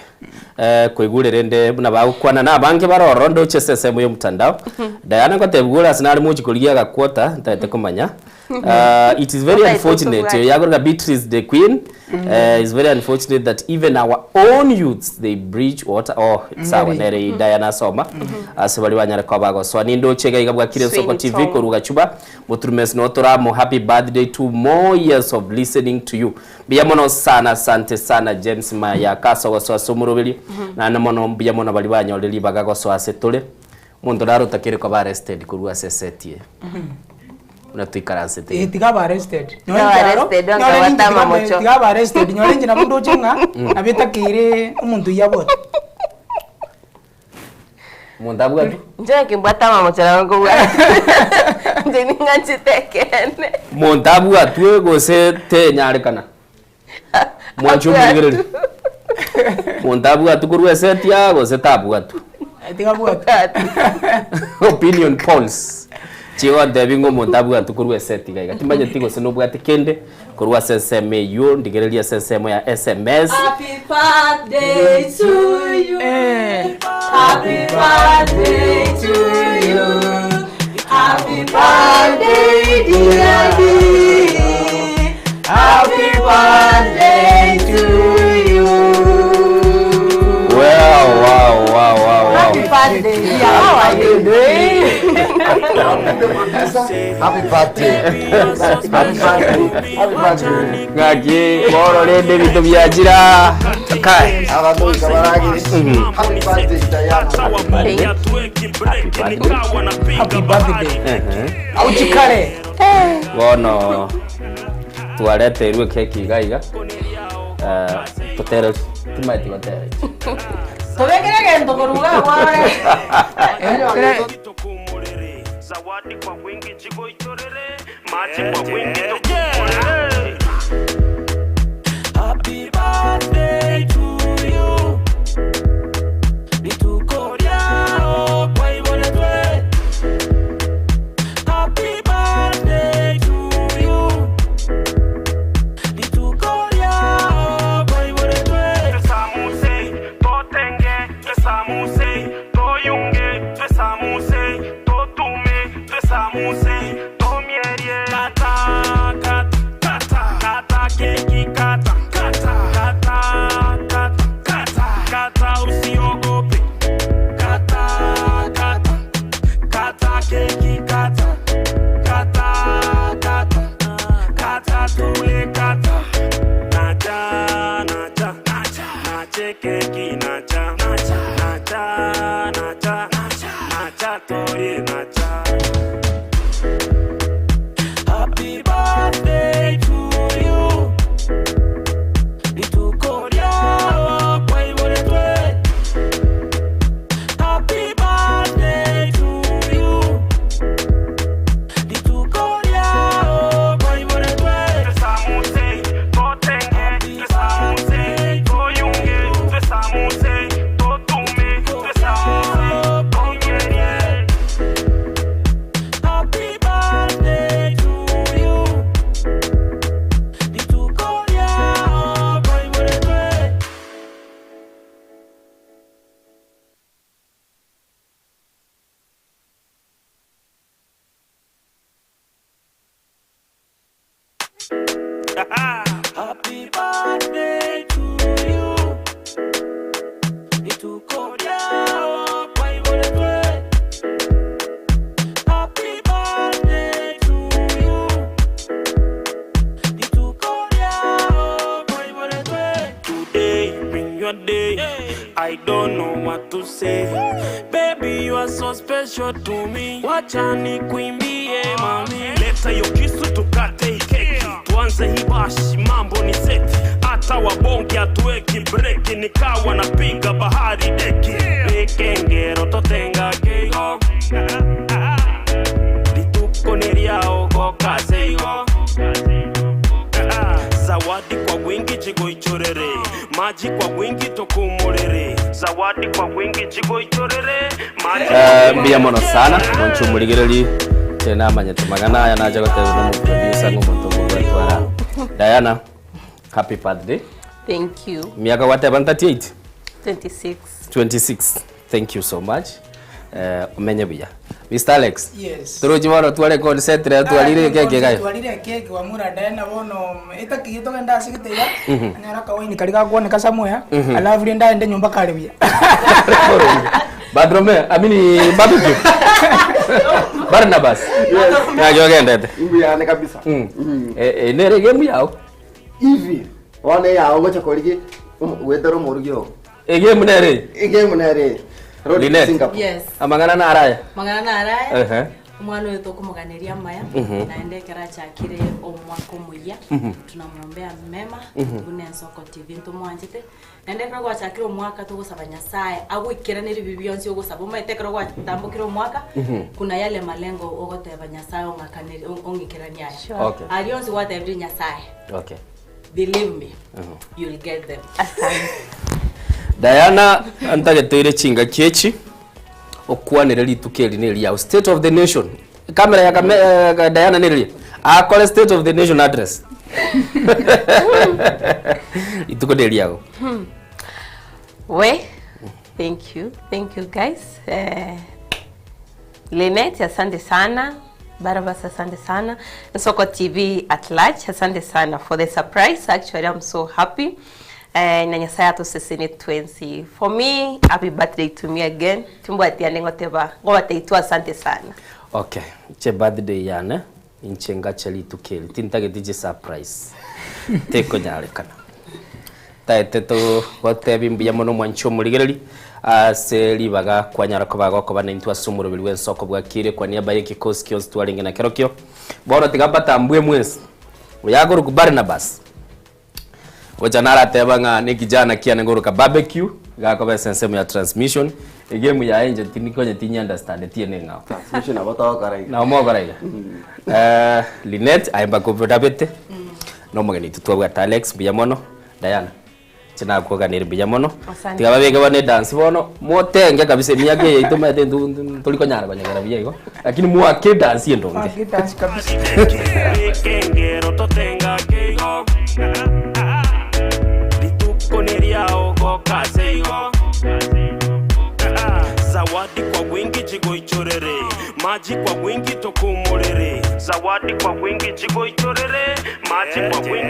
Kwegure rende buna bakwana nabange baroro ndo chesese mu mtandao. Diana kwatebugura sinari mu chikuliya gakwota ntate komanya. It is very unfortunate. Yagoga Beatrice the Queen. It's very unfortunate that even our own youths they breach water. Oh, it's our nere Diana Soma. Asabali wanyara kwa bago. So nindo chega igabwa kire Ensoko TV koruga chuba. Muturumes notora mo happy birthday to more years of listening to you. Biyamono sana sante sana James Maya kaso waswa somurobeli. Na namono biyamono bali banyoleli bagago so asetole. Mondo daro takire kwa arrested koruga sesetie. una tuikaranse tigaba arrested arrested tigaba arrested nyolenje na bundu chenga abita kire umuntu yabota mundabu atu nje kimbata mamochera wangu wa nje ninganchi tekene mundabu atu gose te nyarekana mwanchu mugireri mundabu atu kurwe setia gose tabu atu tigabu atu opinion polls chiwa debingo mundabu atu kurwe setia ga timanye tigo seno bwate kende kurwa SSM yo ndigerelia SSM ya SMS. Happy birthday to you. Happy birthday to you. Happy birthday dear me. Happy birthday to you. Wow. Happy birthday. How are you doing? Happy birthday. Ngaki boro rende bitu byajira kai abantu kabaragi. Happy birthday Diana. Happy birthday. Auchikare. Bono tuarete irwe keki gaiga. Tutere tumaiti batere. Tobekere gendo koruga wale. Zawadi kwa wingi jigo itorere, maji kwa wingi tokumorere. Happy birthday to you. Nitukoria kwa ibole twe. Happy birthday to you. Nitukoria kwa ibole twe. Twesamuse, totenge, twesamuse, toyunge, twesamuse. Samuse, tomierie, kata, keki, kata, usiogope, kata, keki, kata, tule, nache, keki, nacha, toye, nacha. Happy birthday to you. Nitukoria kwa ibole twe. Happy birthday to you. Nitukoria kwa ibole twe. Twesamuse, totenge, twesamuse, toyunge, twesamuse, totume, twesamuse, tomierie. Happy birthday to you. Nitukoria kwa ibole twe. Happy birthday to you. Nitukoria kwa ibole twe. Happy birthday to you. Nitukoria kwa ibole twe. Today bring your day. I don't know what to say. Baby, you are so special to me. Wacha nikuimbie mami. Leta yo kisu tukate hii keki. Tuanze hii bashi, mambo ni seti. Hata wabonge hatuweki breki. Nikawa napiga bahari deki. Pekengero totenga kego. Litukoneria ogo kaseigo. Zawadi kwa wingi jigo ichorere, maji kwa wingi tokumorere. Zawadi kwa wingi jigo ichorere, maji mbia mono sana mwanchu muligireli tena manyatumagana ya naja gote no producer ngo mutongo gwetwara. Diana, happy birthday. Thank you. Miaka wate 38? 26. Thank you so much. Umenye buya. Mr. Alex. Yes. Turuji waro tuwale concentrate tuwalire keke gayo. Tuwalire keke wa mura Diana bono eta kiyito kenda sikitira. Anyara kawaini kalika kuone kasamoya. Alafu linda ende nyumba kale buya. Badrome, amini barbecue. Barnabas. Ya jogende. Mbuya ne kabisa. Nere game yao. Hivi. Wane yao gocha koligi wedero morugyo. Game nere. Game nere. Linet. Yes. Amangana na araya. Mangana na araya. Mwana wetu kumuganiria maya naende karacha kire omwako muya tunamwombea mema Bune Nsoko TV ntumwanjite naende kro kwa chakire omwaka tugusaba Nyasaye agwikira niri bibionsi ogusaba umetekero kwa tambukira omwaka kuna yale malengo ogoteba Nyasaye ongakaniri ongikirania Okay. alionzi what every Nyasaye Okay. believe me you'll get them. Diana antagetoire chinga kiechi okwanira litukeli neli ya State of the Nation. Kamera ya Diana neli akole State of the Nation address. Ituko neli yao. Thank you guys. Lynette, asante sana. Barabas, asante sana. Nsoko TV at large, asante sana for the surprise. Actually, I'm so happy. Na Nyasaye atusesene 20. For me, happy birthday to me again. Tumbo atiane ngoteba. Ngwateitu asante sana. Okay. Che birthday yana. Inchenga chali tukeli. Tintage DJ surprise. Teko nyalekana. Taeteto watebi mbiya mono mwancho muligereli. Seli baga kwanyara ko baga ko banintwa sumuro bilwe Nsoko bwakire kwa niaba y'ikikosi cyose twaringe na kerokyo. Bora tigapata mbwe mwese. Uyagoro ku Barnabas. Wajanara tebanga ni kijana kiana ngoro ka barbecue gako ba sensemu ya transmission game ya enje tiniko nyetinya understand tiene ngao transmission abata karai na mo karai Lynette aimba kovodabete no magani tutwa Alex biyamono Diana china ko ganira biyamono tiga babega bane dance bono motenge kabisa miyage yeito mate tuliko nyara banyagara biyego lakini muwa ke dance ndonge ke dance kabisa kengero totenga kego Koneria ogo kaseigo Zawadi kwa wingi jigo ichorere Maji kwa wingi tokumorere Zawadi kwa wingi jigo ichorere Maji kwa wingi